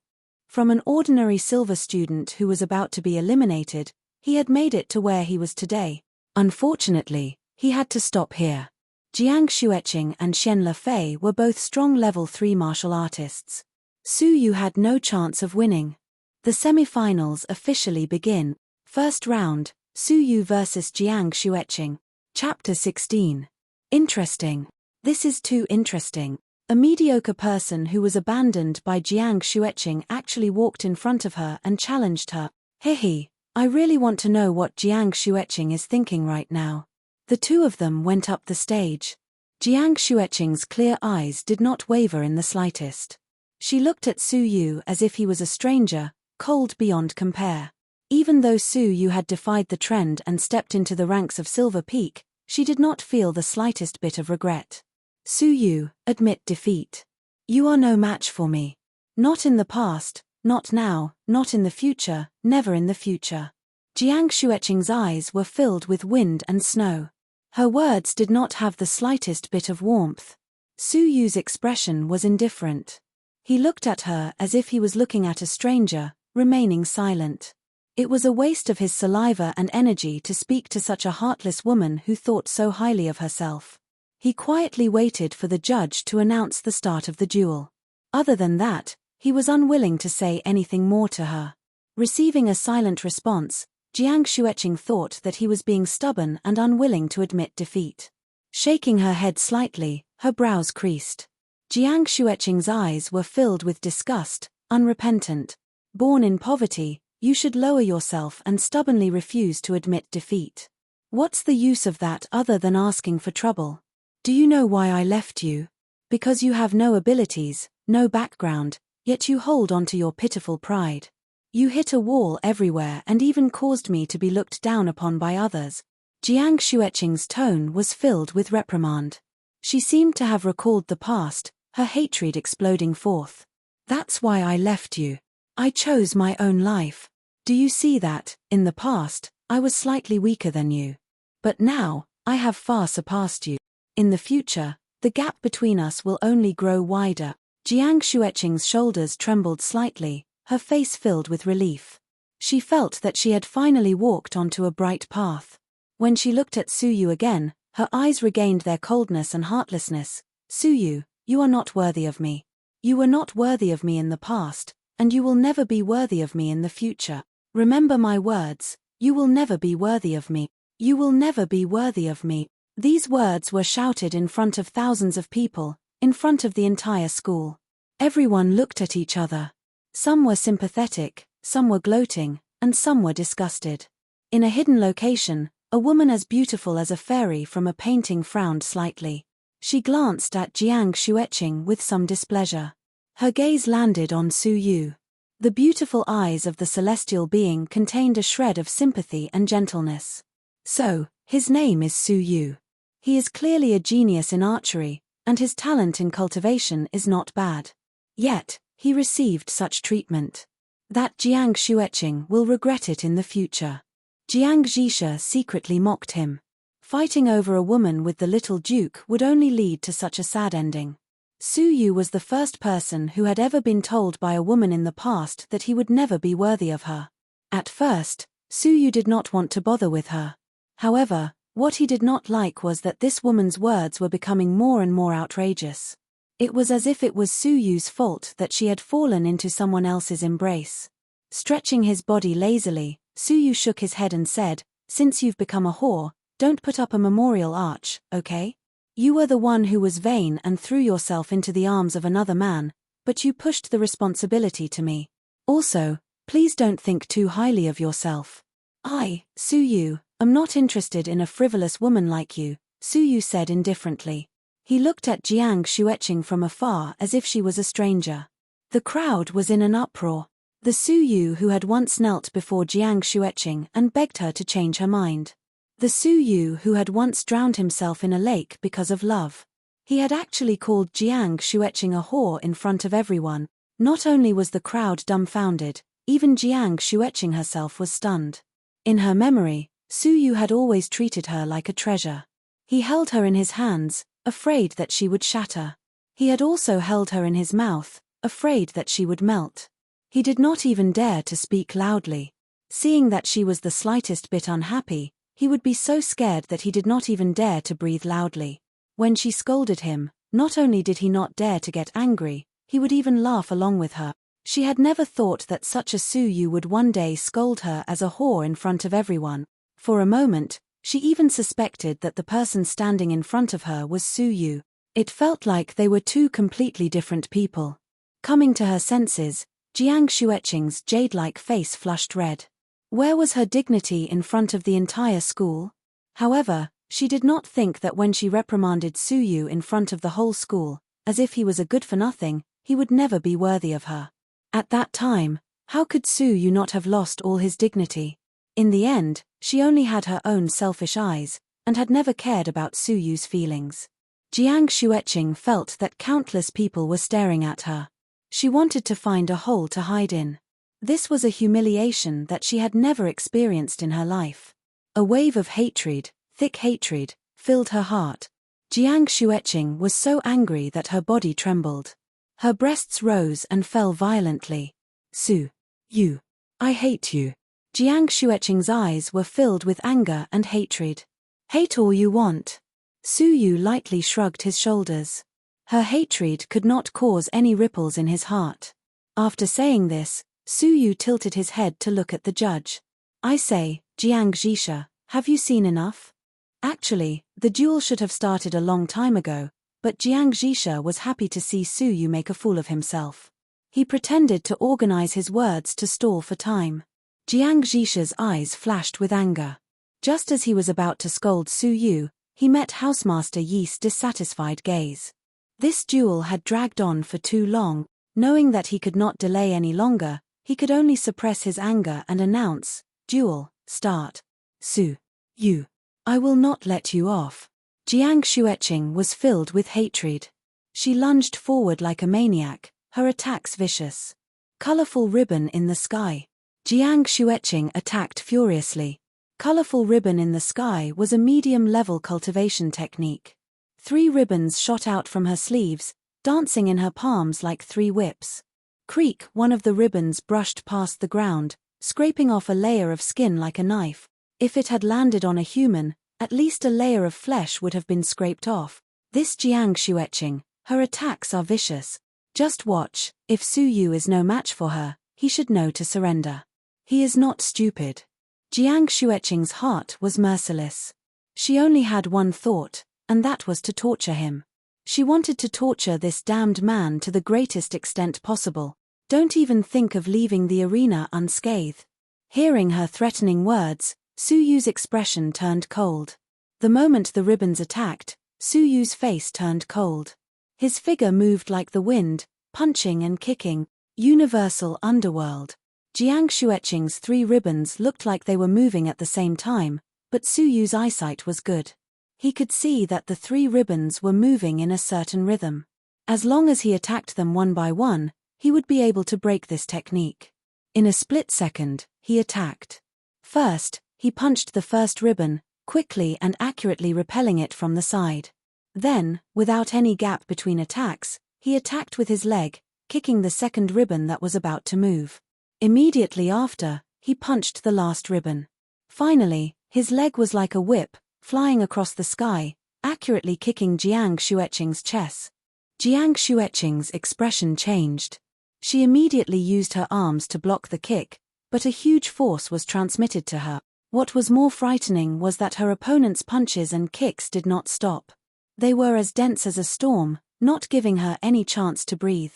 From an ordinary silver student who was about to be eliminated, he had made it to where he was today. Unfortunately, he had to stop here. Jiang Xueqing and Xian Lefei were both strong level 3 martial artists. Su Yu had no chance of winning. The semi-finals officially begin. First round, Su Yu vs Jiang Xueqing. Chapter 16. Interesting. This is too interesting. A mediocre person who was abandoned by Jiang Xueqing actually walked in front of her and challenged her. Hehe, I really want to know what Jiang Xueqing is thinking right now. The 2 of them went up the stage. Jiang Xueqing's clear eyes did not waver in the slightest. She looked at Su Yu as if he was a stranger, cold beyond compare. Even though Su Yu had defied the trend and stepped into the ranks of Silver Peak, she did not feel the slightest bit of regret. Su Yu, admit defeat. You are no match for me. Not in the past, not now, not in the future, never in the future. Jiang Xueqing's eyes were filled with wind and snow. Her words did not have the slightest bit of warmth. Su Yu's expression was indifferent. He looked at her as if he was looking at a stranger, remaining silent. It was a waste of his saliva and energy to speak to such a heartless woman who thought so highly of herself. He quietly waited for the judge to announce the start of the duel. Other than that, he was unwilling to say anything more to her. Receiving a silent response, Jiang Xueqing thought that he was being stubborn and unwilling to admit defeat. Shaking her head slightly, her brows creased. Jiang Xueqing's eyes were filled with disgust, unrepentant. Born in poverty, you should lower yourself and stubbornly refuse to admit defeat. What's the use of that other than asking for trouble? Do you know why I left you? Because you have no abilities, no background, yet you hold on to your pitiful pride. You hit a wall everywhere and even caused me to be looked down upon by others. Jiang Xueqing's tone was filled with reprimand. She seemed to have recalled the past, her hatred exploding forth. That's why I left you. I chose my own life. Do you see that, in the past, I was slightly weaker than you? But now, I have far surpassed you. In the future, the gap between us will only grow wider. Jiang Xueqing's shoulders trembled slightly, her face filled with relief. She felt that she had finally walked onto a bright path. When she looked at Su Yu again, her eyes regained their coldness and heartlessness. Su Yu, you are not worthy of me. You were not worthy of me in the past, and you will never be worthy of me in the future. Remember my words, you will never be worthy of me. You will never be worthy of me. These words were shouted in front of thousands of people, in front of the entire school. Everyone looked at each other. Some were sympathetic, some were gloating, and some were disgusted. In a hidden location, a woman as beautiful as a fairy from a painting frowned slightly. She glanced at Jiang Xueqing with some displeasure. Her gaze landed on Su Yu. The beautiful eyes of the celestial being contained a shred of sympathy and gentleness. So, his name is Su Yu. He is clearly a genius in archery, and his talent in cultivation is not bad. Yet, he received such treatment. That Jiang Xueqing will regret it in the future. Jiang Zhisha secretly mocked him. Fighting over a woman with the little duke would only lead to such a sad ending. Su Yu was the first person who had ever been told by a woman in the past that he would never be worthy of her. At first, Su Yu did not want to bother with her. However, what he did not like was that this woman's words were becoming more and more outrageous. It was as if it was Su Yu's fault that she had fallen into someone else's embrace. Stretching his body lazily, Su Yu shook his head and said, "Since you've become a whore, don't put up a memorial arch, okay? You were the one who was vain and threw yourself into the arms of another man, but you pushed the responsibility to me. Also, please don't think too highly of yourself. I, Su Yu, am not interested in a frivolous woman like you," Su Yu said indifferently. He looked at Jiang Xueqing from afar as if she was a stranger. The crowd was in an uproar. The Su Yu who had once knelt before Jiang Xueqing and begged her to change her mind. The Su Yu who had once drowned himself in a lake because of love. He had actually called Jiang Xueqing a whore in front of everyone. Not only was the crowd dumbfounded, even Jiang Xueqing herself was stunned. In her memory, Su Yu had always treated her like a treasure. He held her in his hands, afraid that she would shatter. He had also held her in his mouth, afraid that she would melt. He did not even dare to speak loudly. Seeing that she was the slightest bit unhappy, he would be so scared that he did not even dare to breathe loudly. When she scolded him, not only did he not dare to get angry, he would even laugh along with her. She had never thought that such a Su Yu would one day scold her as a whore in front of everyone. For a moment, she even suspected that the person standing in front of her was Su Yu. It felt like they were two completely different people. Coming to her senses, Jiang Xueqing's jade-like face flushed red. Where was her dignity in front of the entire school? However, she did not think that when she reprimanded Su Yu in front of the whole school, as if he was a good-for-nothing, he would never be worthy of her. At that time, how could Su Yu not have lost all his dignity? In the end, she only had her own selfish eyes, and had never cared about Su Yu's feelings. Jiang Xueqing felt that countless people were staring at her. She wanted to find a hole to hide in. This was a humiliation that she had never experienced in her life. A wave of hatred, thick hatred, filled her heart. Jiang Xueqing was so angry that her body trembled. Her breasts rose and fell violently. "Su Yu, I hate you." Jiang Xueqing's eyes were filled with anger and hatred. "Hate all you want." Su Yu lightly shrugged his shoulders. Her hatred could not cause any ripples in his heart. After saying this, Su Yu tilted his head to look at the judge. I say, Jiang Zhisha, have you seen enough? Actually, the duel should have started a long time ago, but Jiang Zhisha was happy to see Su Yu make a fool of himself. He pretended to organize his words to stall for time. Jiang Zhisha's eyes flashed with anger. Just as he was about to scold Su Yu, he met Housemaster Yi's dissatisfied gaze. This duel had dragged on for too long. Knowing that he could not delay any longer, he could only suppress his anger and announce, "Duel, start. Su Yu, I will not let you off." Jiang Xueqing was filled with hatred. She lunged forward like a maniac, her attacks vicious. Colorful ribbon in the sky. Jiang Xueqing attacked furiously. Colorful ribbon in the sky was a medium-level cultivation technique. 3 ribbons shot out from her sleeves, dancing in her palms like 3 whips. Creak, one of the ribbons brushed past the ground, scraping off a layer of skin like a knife. If it had landed on a human, at least a layer of flesh would have been scraped off. This Jiang Xueqing, her attacks are vicious. Just watch, if Su Yu is no match for her, he should know to surrender. He is not stupid. Jiang Xueqing's heart was merciless. She only had one thought, and that was to torture him. She wanted to torture this damned man to the greatest extent possible. Don't even think of leaving the arena unscathed. Hearing her threatening words, Su Yu's expression turned cold. The moment the ribbons attacked, Su Yu's face turned cold. His figure moved like the wind, punching and kicking. Universal underworld. Jiang Xueqing's 3 ribbons looked like they were moving at the same time, but Su Yu's eyesight was good. He could see that the 3 ribbons were moving in a certain rhythm. As long as he attacked them one by one, he would be able to break this technique. In a split second, he attacked. First, he punched the first ribbon, quickly and accurately repelling it from the side. Then, without any gap between attacks, he attacked with his leg, kicking the second ribbon that was about to move. Immediately after, he punched the last ribbon. Finally, his leg was like a whip, flying across the sky, accurately kicking Jiang Xueqing's chest. Jiang Xueqing's expression changed. She immediately used her arms to block the kick, but a huge force was transmitted to her. What was more frightening was that her opponent's punches and kicks did not stop. They were as dense as a storm, not giving her any chance to breathe.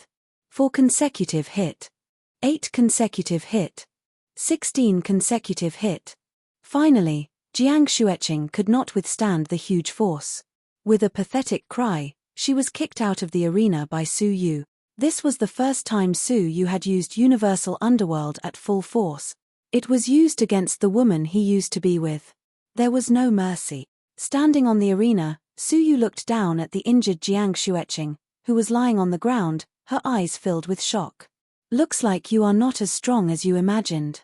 4 consecutive hit. 8 consecutive hit. 16 consecutive hit. Finally, Jiang Xueqing could not withstand the huge force. With a pathetic cry, she was kicked out of the arena by Su Yu. This was the first time Su Yu had used Universal Underworld at full force. It was used against the woman he used to be with. There was no mercy. Standing on the arena, Su Yu looked down at the injured Jiang Xueqing, who was lying on the ground, her eyes filled with shock. "Looks like you are not as strong as you imagined.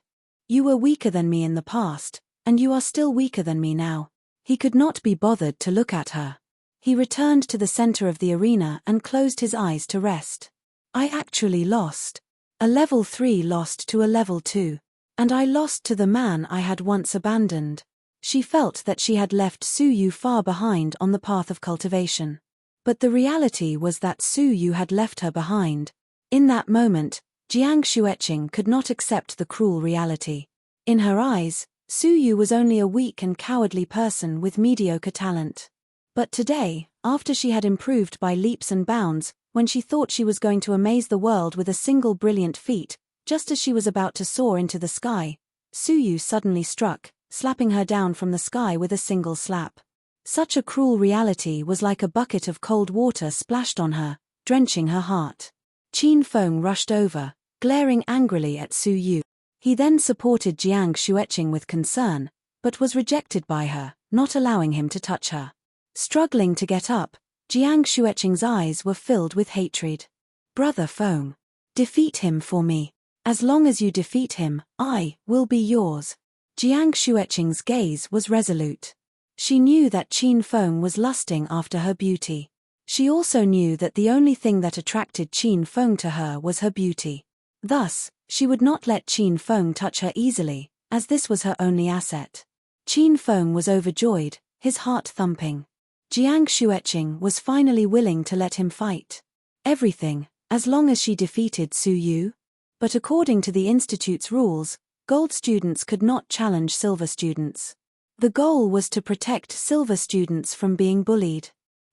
You were weaker than me in the past, and you are still weaker than me now." He could not be bothered to look at her. He returned to the center of the arena and closed his eyes to rest. "I actually lost. A level 3 lost to a level 2. And I lost to the man I had once abandoned." She felt that she had left Su Yu far behind on the path of cultivation. But the reality was that Su Yu had left her behind. In that moment, Jiang Xueqing could not accept the cruel reality. In her eyes, Su Yu was only a weak and cowardly person with mediocre talent. But today, after she had improved by leaps and bounds, when she thought she was going to amaze the world with a single brilliant feat, just as she was about to soar into the sky, Su Yu suddenly struck, slapping her down from the sky with a single slap. Such a cruel reality was like a bucket of cold water splashed on her, drenching her heart. Qin Feng rushed over, glaring angrily at Su Yu. He then supported Jiang Xueqing with concern, but was rejected by her, not allowing him to touch her. Struggling to get up, Jiang Xueqing's eyes were filled with hatred. "Brother Feng, defeat him for me. As long as you defeat him, I will be yours." Jiang Xueqing's gaze was resolute. She knew that Qin Feng was lusting after her beauty. She also knew that the only thing that attracted Qin Feng to her was her beauty. Thus, she would not let Qin Feng touch her easily, as this was her only asset. Qin Feng was overjoyed, his heart thumping. Jiang Xueqing was finally willing to let him fight. Everything, as long as she defeated Su Yu. But according to the Institute's rules, Gold students could not challenge silver students. The goal was to protect silver students from being bullied.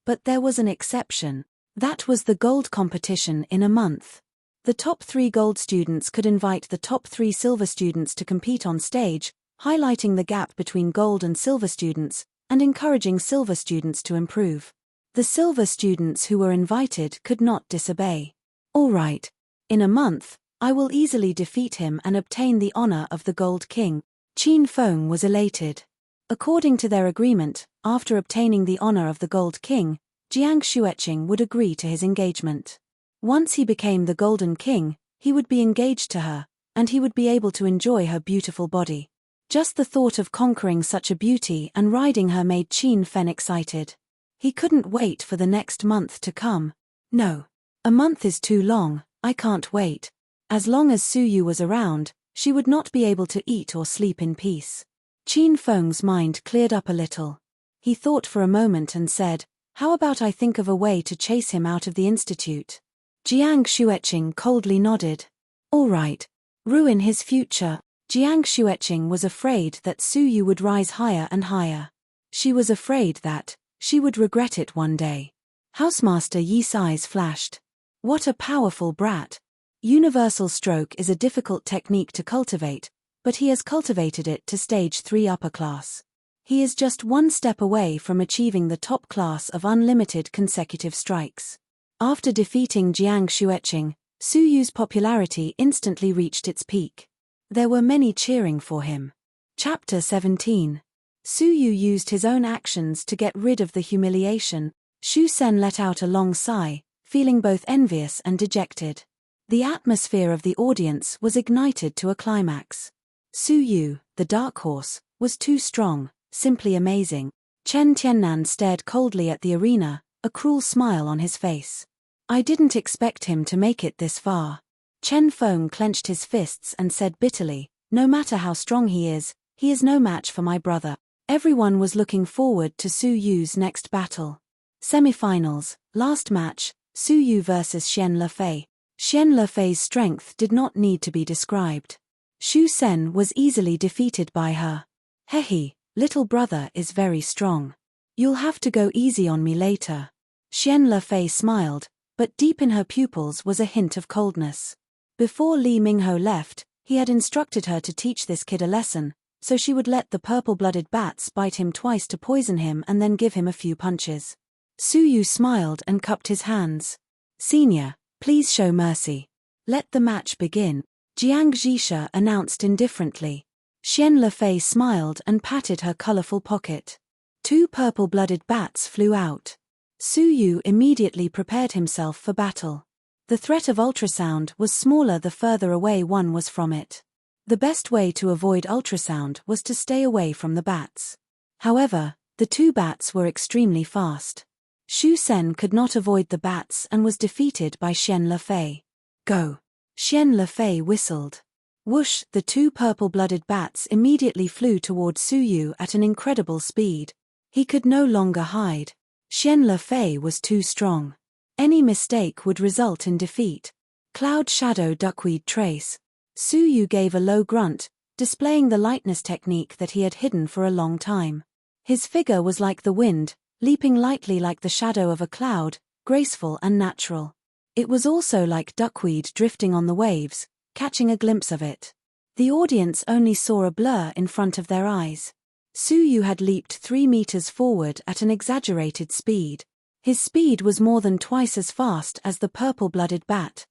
But there was an exception. That was the gold competition in a month. The top 3 gold students could invite the top 3 silver students to compete on stage, highlighting the gap between gold and silver students, and encouraging silver students to improve. The silver students who were invited could not disobey. All right. In a month, I will easily defeat him and obtain the honor of the Gold King. Qin Feng was elated. According to their agreement, after obtaining the honor of the Gold King, Jiang Xueqing would agree to his engagement. Once he became the Golden King, he would be engaged to her, and he would be able to enjoy her beautiful body. Just the thought of conquering such a beauty and riding her made Qin Feng excited. He couldn't wait for the next month to come. No. A month is too long, I can't wait. As long as Su Yu was around, she would not be able to eat or sleep in peace. Qin Feng's mind cleared up a little. He thought for a moment and said, "How about I think of a way to chase him out of the institute?" Jiang Xueqing coldly nodded. All right. Ruin his future. Jiang Xueqing was afraid that Su Yu would rise higher and higher. She was afraid that she would regret it one day. Housemaster Yi Sai's flashed. What a powerful brat. Universal stroke is a difficult technique to cultivate, but he has cultivated it to stage 3 upper class. He is just one step away from achieving the top class of unlimited consecutive strikes. After defeating Jiang Xueqing, Su Yu's popularity instantly reached its peak. There were many cheering for him. Chapter 17. Su Yu used his own actions to get rid of the humiliation. Shu Sen let out a long sigh, feeling both envious and dejected. The atmosphere of the audience was ignited to a climax. Su Yu, the dark horse, was too strong, simply amazing. Chen Tiannan stared coldly at the arena, a cruel smile on his face. I didn't expect him to make it this far. Chen Feng clenched his fists and said bitterly, no matter how strong he is no match for my brother. Everyone was looking forward to Su Yu's next battle. Semifinals, last match, Su Yu vs Xian Lefei. Xian Lefei's strength did not need to be described. Shu Sen was easily defeated by her. Hehe, little brother is very strong. You'll have to go easy on me later. Xian Lefei smiled, but deep in her pupils was a hint of coldness. Before Li Mingho left, he had instructed her to teach this kid a lesson, so she would let the purple-blooded bats bite him twice to poison him and then give him a few punches. Su Yu smiled and cupped his hands. Senior, please show mercy. Let the match begin, Jiang Zhisha announced indifferently. Xian Lefei smiled and patted her colorful pocket. 2 purple-blooded bats flew out. Su Yu immediately prepared himself for battle. The threat of ultrasound was smaller the further away one was from it. The best way to avoid ultrasound was to stay away from the bats. However, the 2 bats were extremely fast. Shu Sen could not avoid the bats and was defeated by Xian Lefei. Go! Xian Lefei whistled. Whoosh! The 2 purple-blooded bats immediately flew toward Su Yu at an incredible speed. He could no longer hide. Xian Lefei was too strong. Any mistake would result in defeat. Cloud Shadow Duckweed Trace. Su Yu gave a low grunt, displaying the lightness technique that he had hidden for a long time. His figure was like the wind, leaping lightly like the shadow of a cloud, graceful and natural. It was also like duckweed drifting on the waves, catching a glimpse of it. The audience only saw a blur in front of their eyes. Su Yu had leaped 3 meters forward at an exaggerated speed. His speed was more than twice as fast as the purple-blooded bat.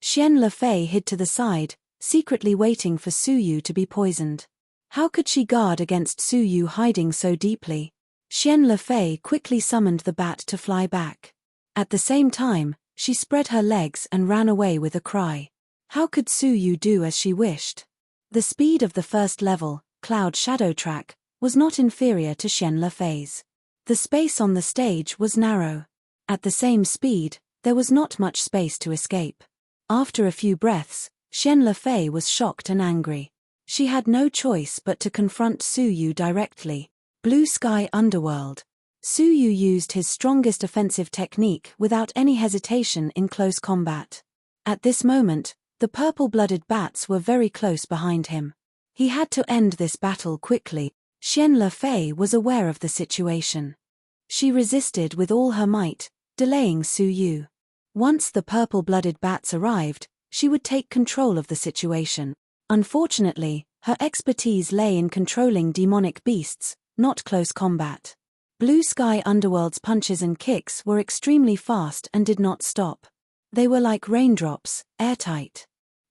Xian Lefei hid to the side, secretly waiting for Su Yu to be poisoned. How could she guard against Su Yu hiding so deeply? Xian Lefei quickly summoned the bat to fly back. At the same time, she spread her legs and ran away with a cry. How could Su Yu do as she wished? The speed of the first level, Cloud Shadow Track, was not inferior to Xian Lefei's. The space on the stage was narrow. At the same speed, there was not much space to escape. After a few breaths, Xian Lefei was shocked and angry. She had no choice but to confront Su Yu directly. Blue Sky Underworld. Su Yu used his strongest offensive technique without any hesitation in close combat. At this moment, the purple-blooded bats were very close behind him. He had to end this battle quickly. Xian Lefei was aware of the situation. She resisted with all her might, delaying Su Yu. Once the purple-blooded bats arrived, she would take control of the situation. Unfortunately, her expertise lay in controlling demonic beasts, not close combat. Blue Sky Underworld's punches and kicks were extremely fast and did not stop. They were like raindrops, airtight.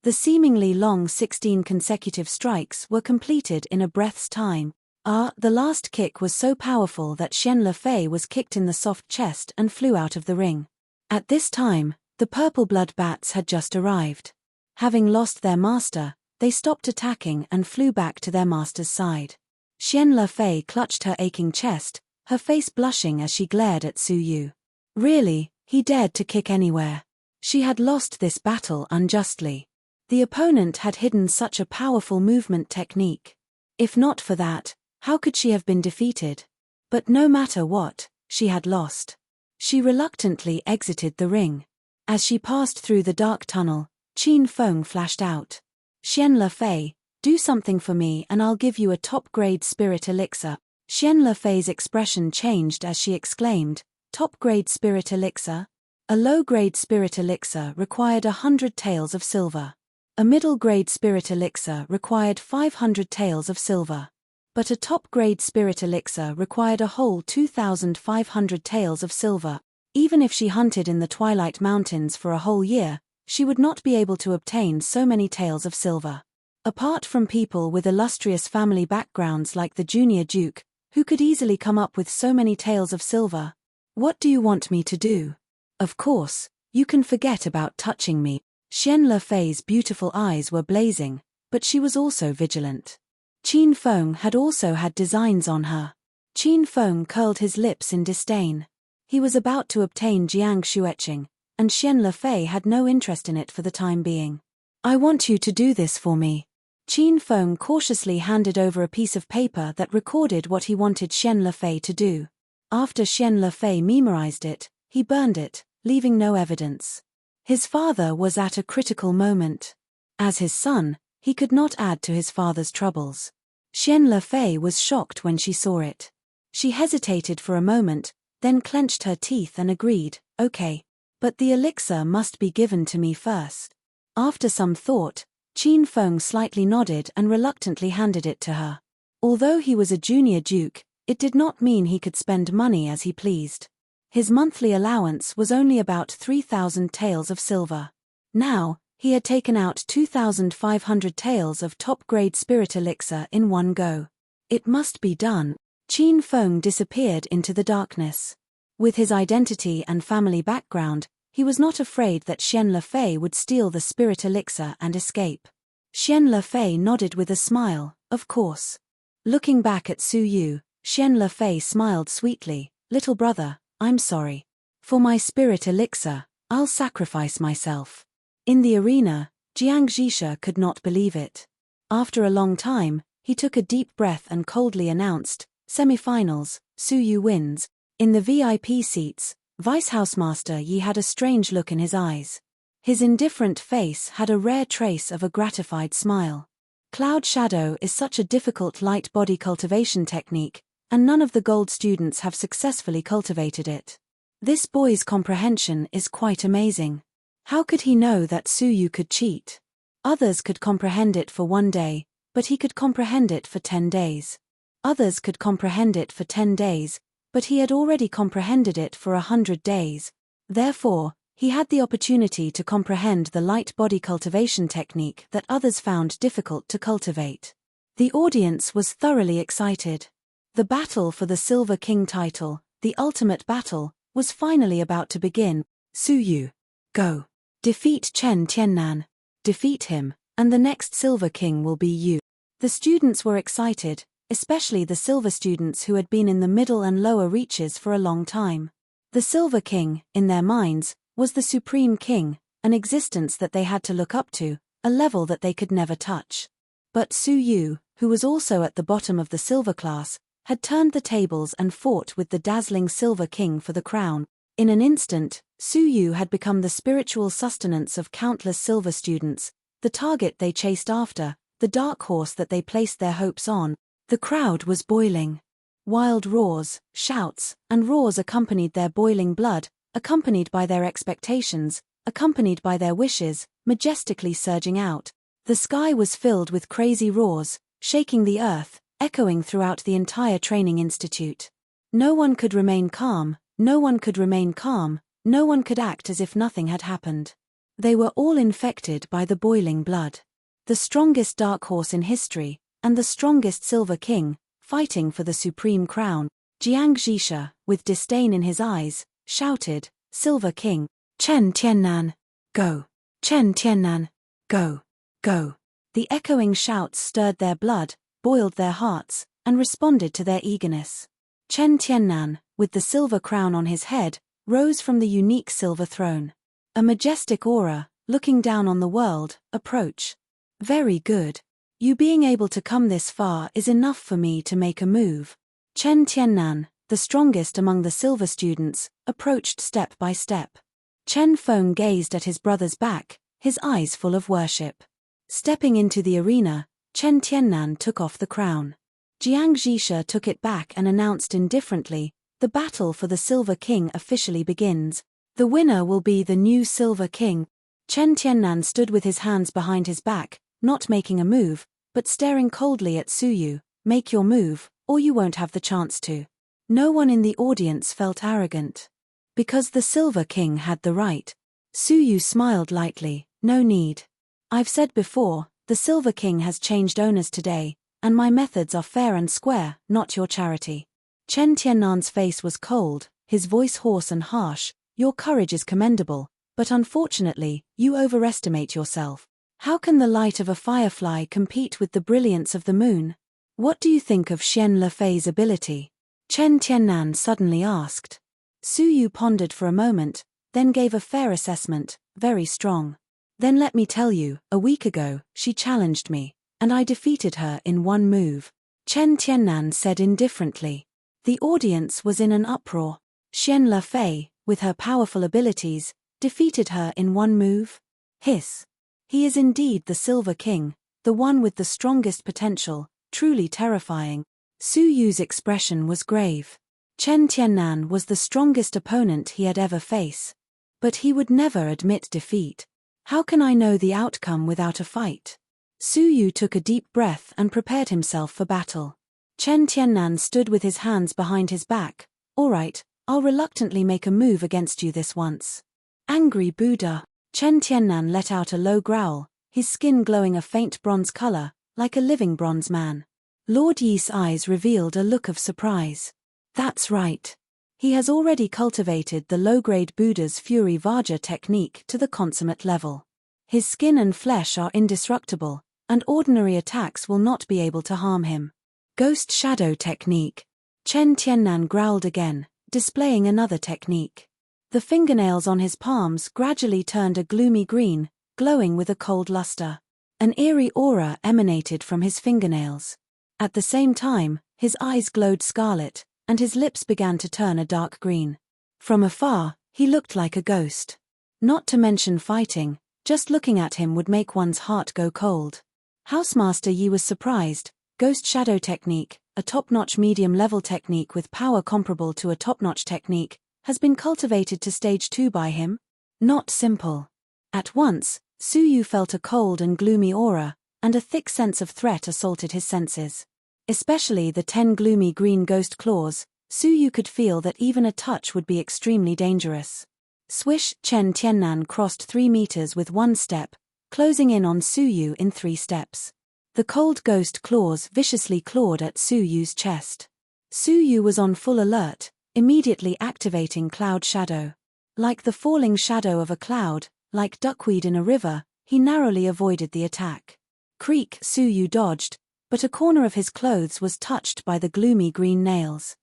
The seemingly long 16 consecutive strikes were completed in a breath's time. The last kick was so powerful that Xian Lefei was kicked in the soft chest and flew out of the ring. At this time, the purple blood bats had just arrived. Having lost their master, they stopped attacking and flew back to their master's side. Xian Lefei clutched her aching chest, her face blushing as she glared at Su Yu. Really, he dared to kick anywhere. She had lost this battle unjustly. The opponent had hidden such a powerful movement technique. If not for that, how could she have been defeated? But no matter what, she had lost. She reluctantly exited the ring. As she passed through the dark tunnel, Qin Feng flashed out. Xian Lefei, do something for me and I'll give you a top-grade spirit elixir. Xian Lefei's expression changed as she exclaimed, top-grade spirit elixir? A low-grade spirit elixir required 100 taels of silver. A middle-grade spirit elixir required 500 taels of silver. But a top-grade spirit elixir required a whole 2,500 taels of silver. Even if she hunted in the Twilight Mountains for a whole year, she would not be able to obtain so many taels of silver. Apart from people with illustrious family backgrounds like the junior duke, who could easily come up with so many taels of silver. What do you want me to do? Of course, you can forget about touching me. Xian Lefei's beautiful eyes were blazing, but she was also vigilant. Qin Feng had also had designs on her. Qin Feng curled his lips in disdain. He was about to obtain Jiang Shuetching, and Xian Lefei had no interest in it for the time being. I want you to do this for me. Qin Feng cautiously handed over a piece of paper that recorded what he wanted Xian Lefei to do. After Xian Lefei memorized it, he burned it, leaving no evidence. His father was at a critical moment. As his son, he could not add to his father's troubles. Xian Lefei was shocked when she saw it. She hesitated for a moment, then clenched her teeth and agreed, okay. But the elixir must be given to me first. After some thought, Qin Feng slightly nodded and reluctantly handed it to her. Although he was a junior duke, it did not mean he could spend money as he pleased. His monthly allowance was only about 3,000 taels of silver. Now, he had taken out 2,500 taels of top-grade spirit elixir in one go. It must be done. Qin Feng disappeared into the darkness. With his identity and family background, he was not afraid that Xian Lefei would steal the spirit elixir and escape. Xian Lefei nodded with a smile, of course. Looking back at Su Yu, Xian Lefei smiled sweetly, little brother, I'm sorry. For my spirit elixir, I'll sacrifice myself. In the arena, Jiang Zhisha could not believe it. After a long time, he took a deep breath and coldly announced, semifinals, Su Yu wins. In the VIP seats, Vice Housemaster Yi had a strange look in his eyes. His indifferent face had a rare trace of a gratified smile. Cloud Shadow is such a difficult light body cultivation technique, and none of the gold students have successfully cultivated it. This boy's comprehension is quite amazing. How could he know that Su Yu could cheat? Others could comprehend it for 1 day, but he could comprehend it for 10 days. Others could comprehend it for 10 days, but he had already comprehended it for 100 days. Therefore, he had the opportunity to comprehend the light body cultivation technique that others found difficult to cultivate. The audience was thoroughly excited. The battle for the Silver King title, the ultimate battle, was finally about to begin. Su Yu, go. Defeat Chen Tiannan. Defeat him, and the next Silver King will be you. The students were excited, especially the silver students who had been in the middle and lower reaches for a long time. The Silver King, in their minds, was the Supreme King, an existence that they had to look up to, a level that they could never touch. But Su Yu, who was also at the bottom of the silver class, had turned the tables and fought with the dazzling Silver King for the crown. In an instant, Su Yu had become the spiritual sustenance of countless silver students, the target they chased after, the dark horse that they placed their hopes on. The crowd was boiling. Wild roars, shouts, and roars accompanied their boiling blood, accompanied by their expectations, accompanied by their wishes, majestically surging out. The sky was filled with crazy roars, shaking the earth, echoing throughout the entire training institute. No one could remain calm, no one could remain calm, no one could act as if nothing had happened. They were all infected by the boiling blood. The strongest dark horse in history, and the strongest Silver King, fighting for the supreme crown. Jiang Zhisha, with disdain in his eyes, shouted, "Silver King, Chen Tiannan, go! Chen Tiannan, go! Go!" The echoing shouts stirred their blood, boiled their hearts, and responded to their eagerness. Chen Tiannan, with the silver crown on his head, rose from the unique silver throne. A majestic aura, looking down on the world, approach. "Very good. You being able to come this far is enough for me to make a move." Chen Tiannan, the strongest among the silver students, approached step by step. Chen Feng gazed at his brother's back, his eyes full of worship. Stepping into the arena, Chen Tiannan took off the crown. Jiang Zhisha took it back and announced indifferently, "The battle for the Silver King officially begins. The winner will be the new Silver King." Chen Tiannan stood with his hands behind his back, not making a move, but staring coldly at Suyu. "Make your move, or you won't have the chance to." No one in the audience felt arrogant. Because the Silver King had the right. Suyu smiled lightly, "No need. I've said before, the Silver King has changed owners today, and my methods are fair and square, not your charity." Chen Tiannan's face was cold, his voice hoarse and harsh. "Your courage is commendable, but unfortunately, you overestimate yourself. How can the light of a firefly compete with the brilliance of the moon? What do you think of Xian Lefei's ability?" Chen Tiannan suddenly asked. Suyu pondered for a moment, then gave a fair assessment, "Very strong. Then let me tell you, a week ago, she challenged me, and I defeated her in one move." Chen Tiannan said indifferently. The audience was in an uproar. Xian Lefei, with her powerful abilities, defeated her in one move? Hiss. He is indeed the Silver King, the one with the strongest potential, truly terrifying. Su Yu's expression was grave. Chen Tiannan was the strongest opponent he had ever faced. But he would never admit defeat. "How can I know the outcome without a fight?" Su Yu took a deep breath and prepared himself for battle. Chen Tiannan stood with his hands behind his back. "All right, I'll reluctantly make a move against you this once." Angry Buddha. Chen Tiannan let out a low growl, his skin glowing a faint bronze color, like a living bronze man. Lord Yi's eyes revealed a look of surprise. That's right. He has already cultivated the low-grade Buddha's Fury Vajra technique to the consummate level. His skin and flesh are indestructible, and ordinary attacks will not be able to harm him. Ghost Shadow Technique. Chen Tiannan growled again, displaying another technique. The fingernails on his palms gradually turned a gloomy green, glowing with a cold luster. An eerie aura emanated from his fingernails. At the same time, his eyes glowed scarlet, and his lips began to turn a dark green. From afar, he looked like a ghost. Not to mention fighting, just looking at him would make one's heart go cold. Housemaster Yi was surprised. Ghost Shadow Technique, a top-notch medium-level technique with power comparable to a top-notch technique, has been cultivated to stage 2 by him? Not simple. At once, Su Yu felt a cold and gloomy aura, and a thick sense of threat assaulted his senses. Especially the 10 gloomy green ghost claws, Su Yu could feel that even a touch would be extremely dangerous. Swish! Chen Tiannan crossed 3 meters with one step, closing in on Su Yu in 3 steps. The cold ghost claws viciously clawed at Su Yu's chest. Su Yu was on full alert, immediately activating Cloud Shadow. Like the falling shadow of a cloud, like duckweed in a river, he narrowly avoided the attack. Creak! Su Yu dodged, but a corner of his clothes was touched by the gloomy green nails.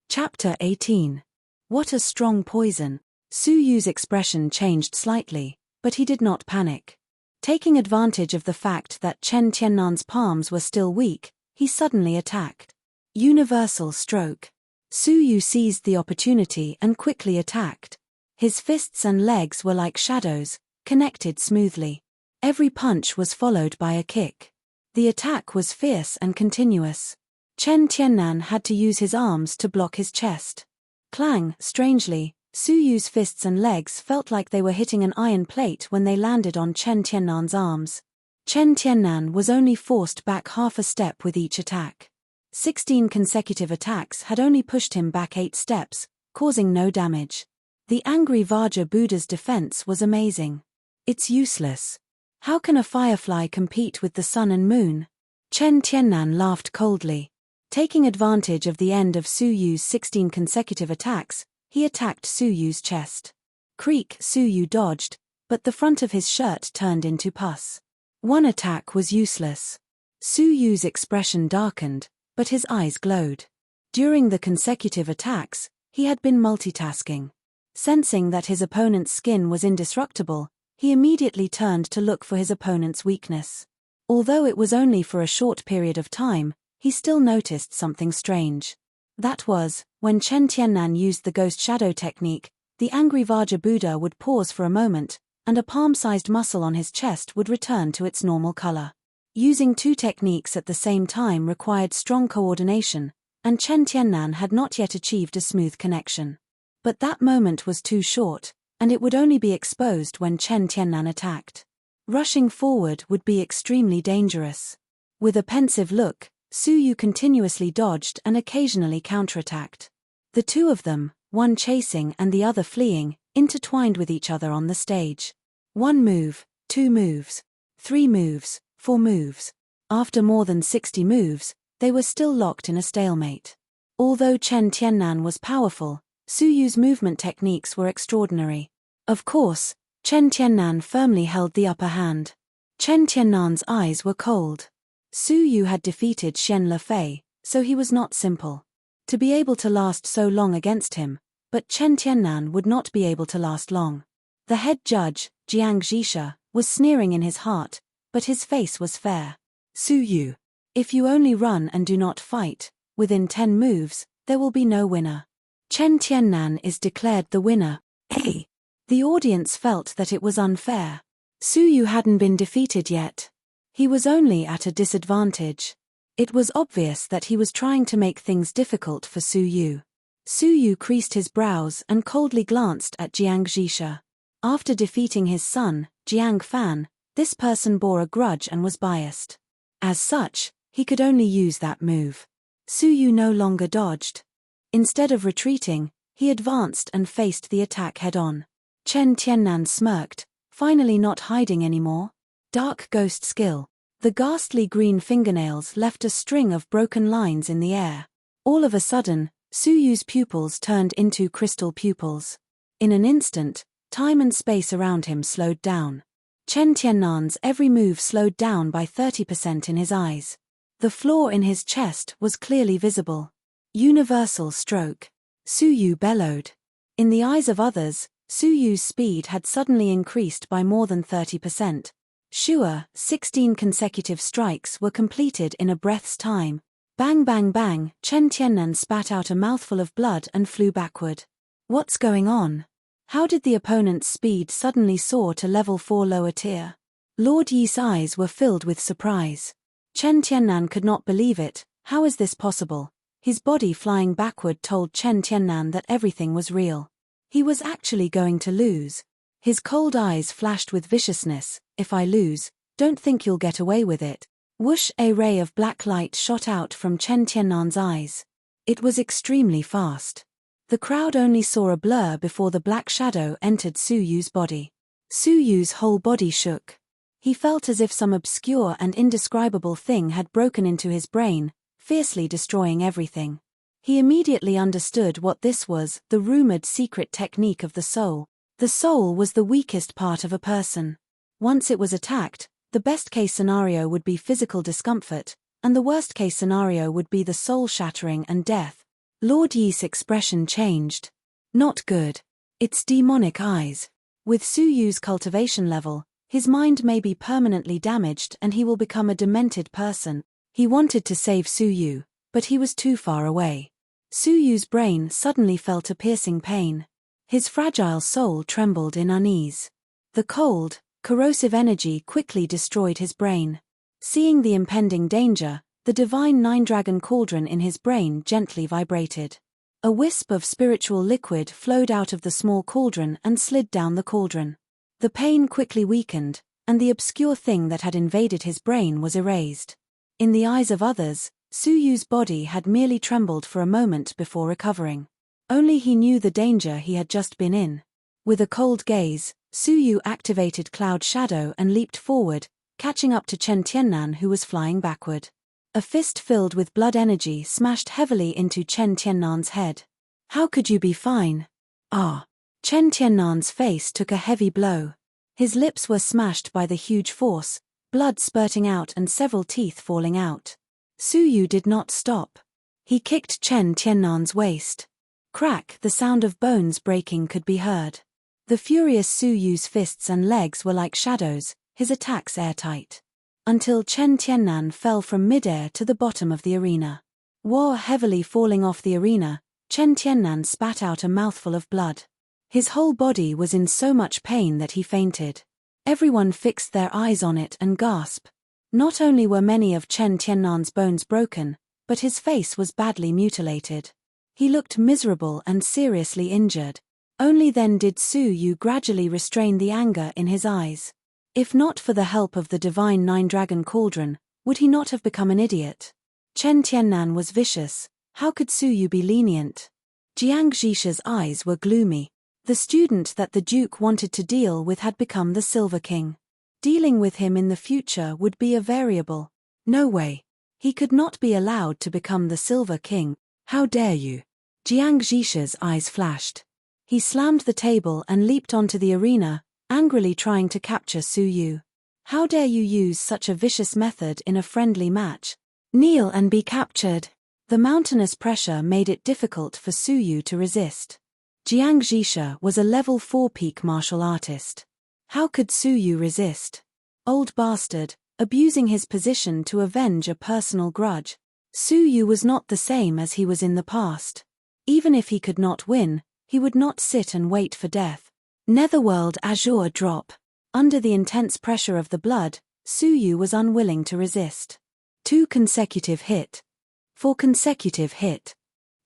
Chapter 18. What a strong poison. Su Yu's expression changed slightly, but he did not panic. Taking advantage of the fact that Chen Tiannan's palms were still weak, he suddenly attacked. Universal Stroke. Su Yu seized the opportunity and quickly attacked. His fists and legs were like shadows, connected smoothly. Every punch was followed by a kick. The attack was fierce and continuous. Chen Tiannan had to use his arms to block his chest. Clang, strangely, Su Yu's fists and legs felt like they were hitting an iron plate when they landed on Chen Tiannan's arms. Chen Tiannan was only forced back half a step with each attack. 16 consecutive attacks had only pushed him back 8 steps, causing no damage. The angry Vajra Buddha's defense was amazing. It's useless. How can a firefly compete with the sun and moon? Chen Tiannan laughed coldly. Taking advantage of the end of Su Yu's 16 consecutive attacks, he attacked Su Yu's chest. Creak, Su Yu dodged, but the front of his shirt turned into pus. One attack was useless. Su Yu's expression darkened, but his eyes glowed. During the consecutive attacks, he had been multitasking. Sensing that his opponent's skin was indestructible, he immediately turned to look for his opponent's weakness. Although it was only for a short period of time, he still noticed something strange. That was, when Chen Tiannan used the ghost shadow technique, the angry Vajra Buddha would pause for a moment, and a palm-sized muscle on his chest would return to its normal color. Using 2 techniques at the same time required strong coordination, and Chen Tiannan had not yet achieved a smooth connection. But that moment was too short, and it would only be exposed when Chen Tiannan attacked. Rushing forward would be extremely dangerous. With a pensive look, Su Yu continuously dodged and occasionally counterattacked. The two of them, one chasing and the other fleeing, intertwined with each other on the stage. 1 move, 2 moves, 3 moves, 4 moves. After more than 60 moves, they were still locked in a stalemate. Although Chen Tiannan was powerful, Su Yu's movement techniques were extraordinary. Of course, Chen Tiannan firmly held the upper hand. Chen Tiannan's eyes were cold. Su Yu had defeated Xian Lefei, so he was not simple. To be able to last so long against him, but Chen Tiannan would not be able to last long. The head judge, Jiang Zhisha, was sneering in his heart, but his face was fair. Su Yu, if you only run and do not fight, within 10 moves, there will be no winner. Chen Tiannan is declared the winner. Hey! The audience felt that it was unfair. Su Yu hadn't been defeated yet. He was only at a disadvantage. It was obvious that he was trying to make things difficult for Su Yu. Su Yu creased his brows and coldly glanced at Jiang Zhisha. After defeating his son, Jiang Fan, this person bore a grudge and was biased. As such, he could only use that move. Su Yu no longer dodged. Instead of retreating, he advanced and faced the attack head-on. Chen Tiannan smirked, finally not hiding anymore. Dark ghost skill. The ghastly green fingernails left a string of broken lines in the air. All of a sudden, Su Yu's pupils turned into crystal pupils. In an instant, time and space around him slowed down. Chen Tiannan's every move slowed down by 30% in his eyes. The flaw in his chest was clearly visible. Universal stroke. Su Yu bellowed. In the eyes of others, Su Yu's speed had suddenly increased by more than 30%. Sure, 16 consecutive strikes were completed in a breath's time. Bang bang bang, Chen Tiannan spat out a mouthful of blood and flew backward. What's going on? How did the opponent's speed suddenly soar to level 4 lower tier? Lord Yi's eyes were filled with surprise. Chen Tiannan could not believe it. How is this possible? His body flying backward told Chen Tiannan that everything was real. He was actually going to lose. His cold eyes flashed with viciousness. If I lose, don't think you'll get away with it. Whoosh! A ray of black light shot out from Chen Tiannan's eyes. It was extremely fast. The crowd only saw a blur before the black shadow entered Su Yu's body. Su Yu's whole body shook. He felt as if some obscure and indescribable thing had broken into his brain, fiercely destroying everything. He immediately understood what this was, the rumored secret technique of the soul. The soul was the weakest part of a person. Once it was attacked, the best-case scenario would be physical discomfort, and the worst-case scenario would be the soul-shattering and death. Lord Yi's expression changed. Not good. It's demonic eyes. With Su Yu's cultivation level, his mind may be permanently damaged and he will become a demented person. He wanted to save Su Yu, but he was too far away. Su Yu's brain suddenly felt a piercing pain. His fragile soul trembled in unease. The cold, corrosive energy quickly destroyed his brain. Seeing the impending danger, the divine nine-dragon cauldron in his brain gently vibrated. A wisp of spiritual liquid flowed out of the small cauldron and slid down the cauldron. The pain quickly weakened, and the obscure thing that had invaded his brain was erased. In the eyes of others, Su Yu's body had merely trembled for a moment before recovering. Only he knew the danger he had just been in. With a cold gaze, Su Yu activated Cloud Shadow and leaped forward, catching up to Chen Tiannan who was flying backward. A fist filled with blood energy smashed heavily into Chen Tiannan's head. "How could you be fine?" "Ah." Chen Tiannan's face took a heavy blow. His lips were smashed by the huge force, blood spurting out and several teeth falling out. Su Yu did not stop. He kicked Chen Tiannan's waist. Crack, the sound of bones breaking could be heard. The furious Su Yu's fists and legs were like shadows, his attacks airtight. Until Chen Tiannan fell from midair to the bottom of the arena. War heavily falling off the arena, Chen Tiannan spat out a mouthful of blood. His whole body was in so much pain that he fainted. Everyone fixed their eyes on it and gasped. Not only were many of Chen Tiannan's bones broken, but his face was badly mutilated. He looked miserable and seriously injured. Only then did Su Yu gradually restrain the anger in his eyes. If not for the help of the divine nine-dragon cauldron, would he not have become an idiot? Chen Tiannan was vicious. How could Su Yu be lenient? Jiang Zhisha's eyes were gloomy. The student that the Duke wanted to deal with had become the Silver King. Dealing with him in the future would be a variable. No way. He could not be allowed to become the Silver King. How dare you? Jiang Zhisha's eyes flashed. He slammed the table and leaped onto the arena, angrily trying to capture Su Yu. How dare you use such a vicious method in a friendly match? Kneel and be captured. The mountainous pressure made it difficult for Su Yu to resist. Jiang Zhisha was a level 4 peak martial artist. How could Su Yu resist? Old bastard, abusing his position to avenge a personal grudge. Su Yu was not the same as he was in the past. Even if he could not win, he would not sit and wait for death. Netherworld Azure drop. Under the intense pressure of the blood, Su Yu was unwilling to resist. 2 consecutive hit. 4 consecutive hit.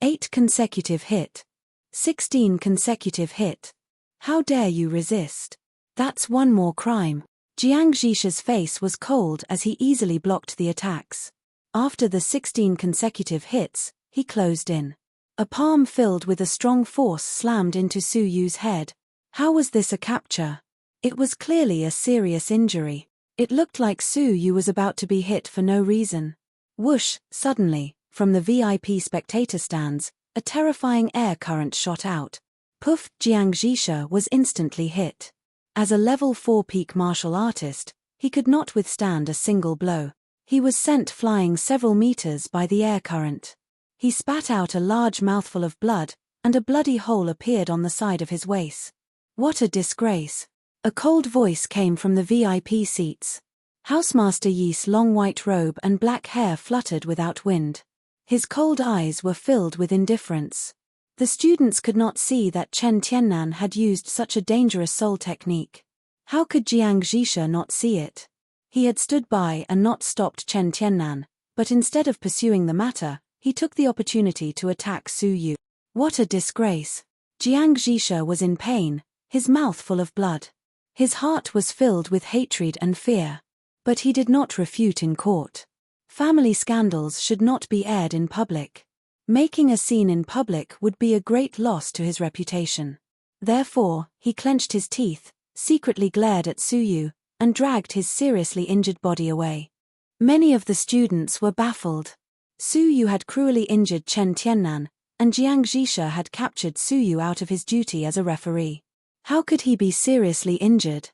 8 consecutive hit. 16 consecutive hit. How dare you resist? That's one more crime. Jiang Zhisha's face was cold as he easily blocked the attacks. After the 16 consecutive hits, he closed in. A palm filled with a strong force slammed into Su Yu's head. How was this a capture? It was clearly a serious injury. It looked like Su Yu was about to be hit for no reason. Whoosh, suddenly, from the VIP spectator stands, a terrifying air current shot out. Poof, Jiang Zhisha was instantly hit. As a level 4 peak martial artist, he could not withstand a single blow. He was sent flying several meters by the air current. He spat out a large mouthful of blood, and a bloody hole appeared on the side of his waist. What a disgrace. A cold voice came from the VIP seats. Housemaster Yi's long white robe and black hair fluttered without wind. His cold eyes were filled with indifference. The students could not see that Chen Tiannan had used such a dangerous soul technique. How could Jiang Zhisha not see it? He had stood by and not stopped Chen Tiannan, but instead of pursuing the matter, he took the opportunity to attack Su Yu. What a disgrace. Jiang Zhisha was in pain, his mouth full of blood. His heart was filled with hatred and fear. But he did not refute in court. Family scandals should not be aired in public. Making a scene in public would be a great loss to his reputation. Therefore, he clenched his teeth, secretly glared at Su Yu, and dragged his seriously injured body away. Many of the students were baffled. Su Yu had cruelly injured Chen Tiannan, and Jiang Zhisha had captured Su Yu out of his duty as a referee. How could he be seriously injured?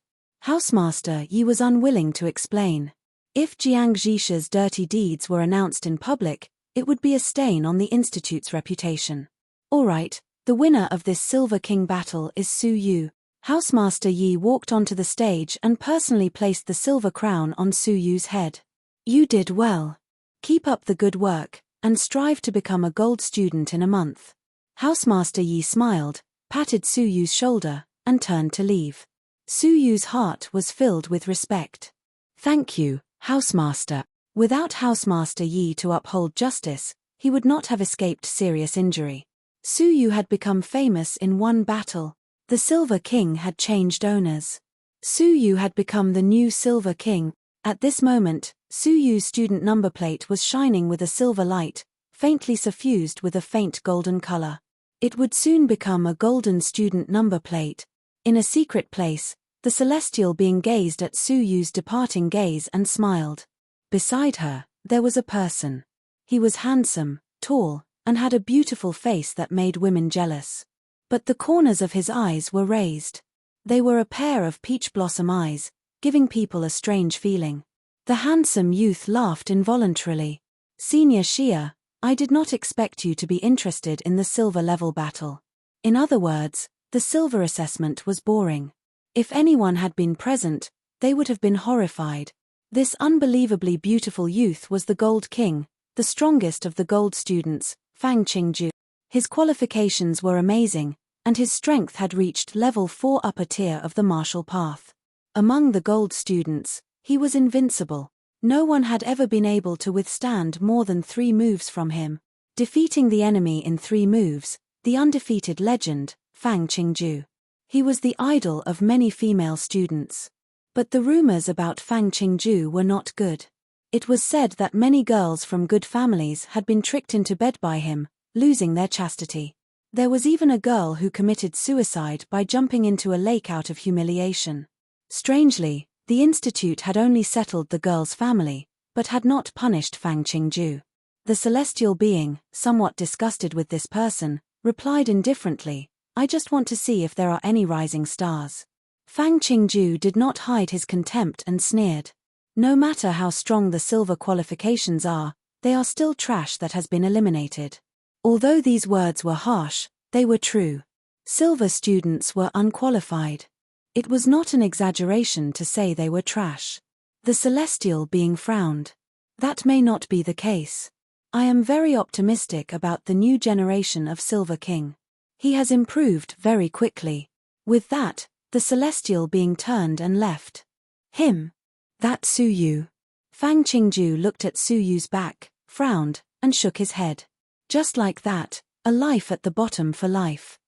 Housemaster Yi was unwilling to explain. If Jiang Zhisha's dirty deeds were announced in public, it would be a stain on the institute's reputation. All right, the winner of this Silver King battle is Su Yu. Housemaster Yi walked onto the stage and personally placed the silver crown on Su Yu's head. You did well. Keep up the good work, and strive to become a gold student in a month. Housemaster Yi smiled, patted Su Yu's shoulder, and turned to leave. Su Yu's heart was filled with respect. Thank you, Housemaster. Without Housemaster Yi to uphold justice, he would not have escaped serious injury. Su Yu had become famous in one battle. The Silver King had changed owners. Su Yu had become the new Silver King. At this moment, Su Yu's student number plate was shining with a silver light, faintly suffused with a faint golden color. It would soon become a golden student number plate. In a secret place, the celestial being gazed at Su Yu's departing gaze and smiled. Beside her, there was a person. He was handsome, tall, and had a beautiful face that made women jealous. But the corners of his eyes were raised. They were a pair of peach blossom eyes, giving people a strange feeling. The handsome youth laughed involuntarily. Senior Shia, I did not expect you to be interested in the silver level battle. In other words, the silver assessment was boring. If anyone had been present, they would have been horrified. This unbelievably beautiful youth was the Gold King, the strongest of the gold students, Fang Qingju. His qualifications were amazing, and his strength had reached level 4 upper tier of the martial path. Among the gold students, he was invincible. No one had ever been able to withstand more than 3 moves from him. Defeating the enemy in 3 moves, the undefeated legend, Fang Qingju. He was the idol of many female students. But the rumors about Fang Qingju were not good. It was said that many girls from good families had been tricked into bed by him, losing their chastity. There was even a girl who committed suicide by jumping into a lake out of humiliation. Strangely, the institute had only settled the girl's family, but had not punished Fang Qingju. The celestial being, somewhat disgusted with this person, replied indifferently, I just want to see if there are any rising stars. Fang Qingju did not hide his contempt and sneered. No matter how strong the silver qualifications are, they are still trash that has been eliminated. Although these words were harsh, they were true. Silver students were unqualified. It was not an exaggeration to say they were trash. The celestial being frowned. That may not be the case. I am very optimistic about the new generation of Silver King. He has improved very quickly. With that, the celestial being turned and left. Him. That Su Yu. Fang Qingju looked at Su Yu's back, frowned, and shook his head. Just like that, a life at the bottom for life.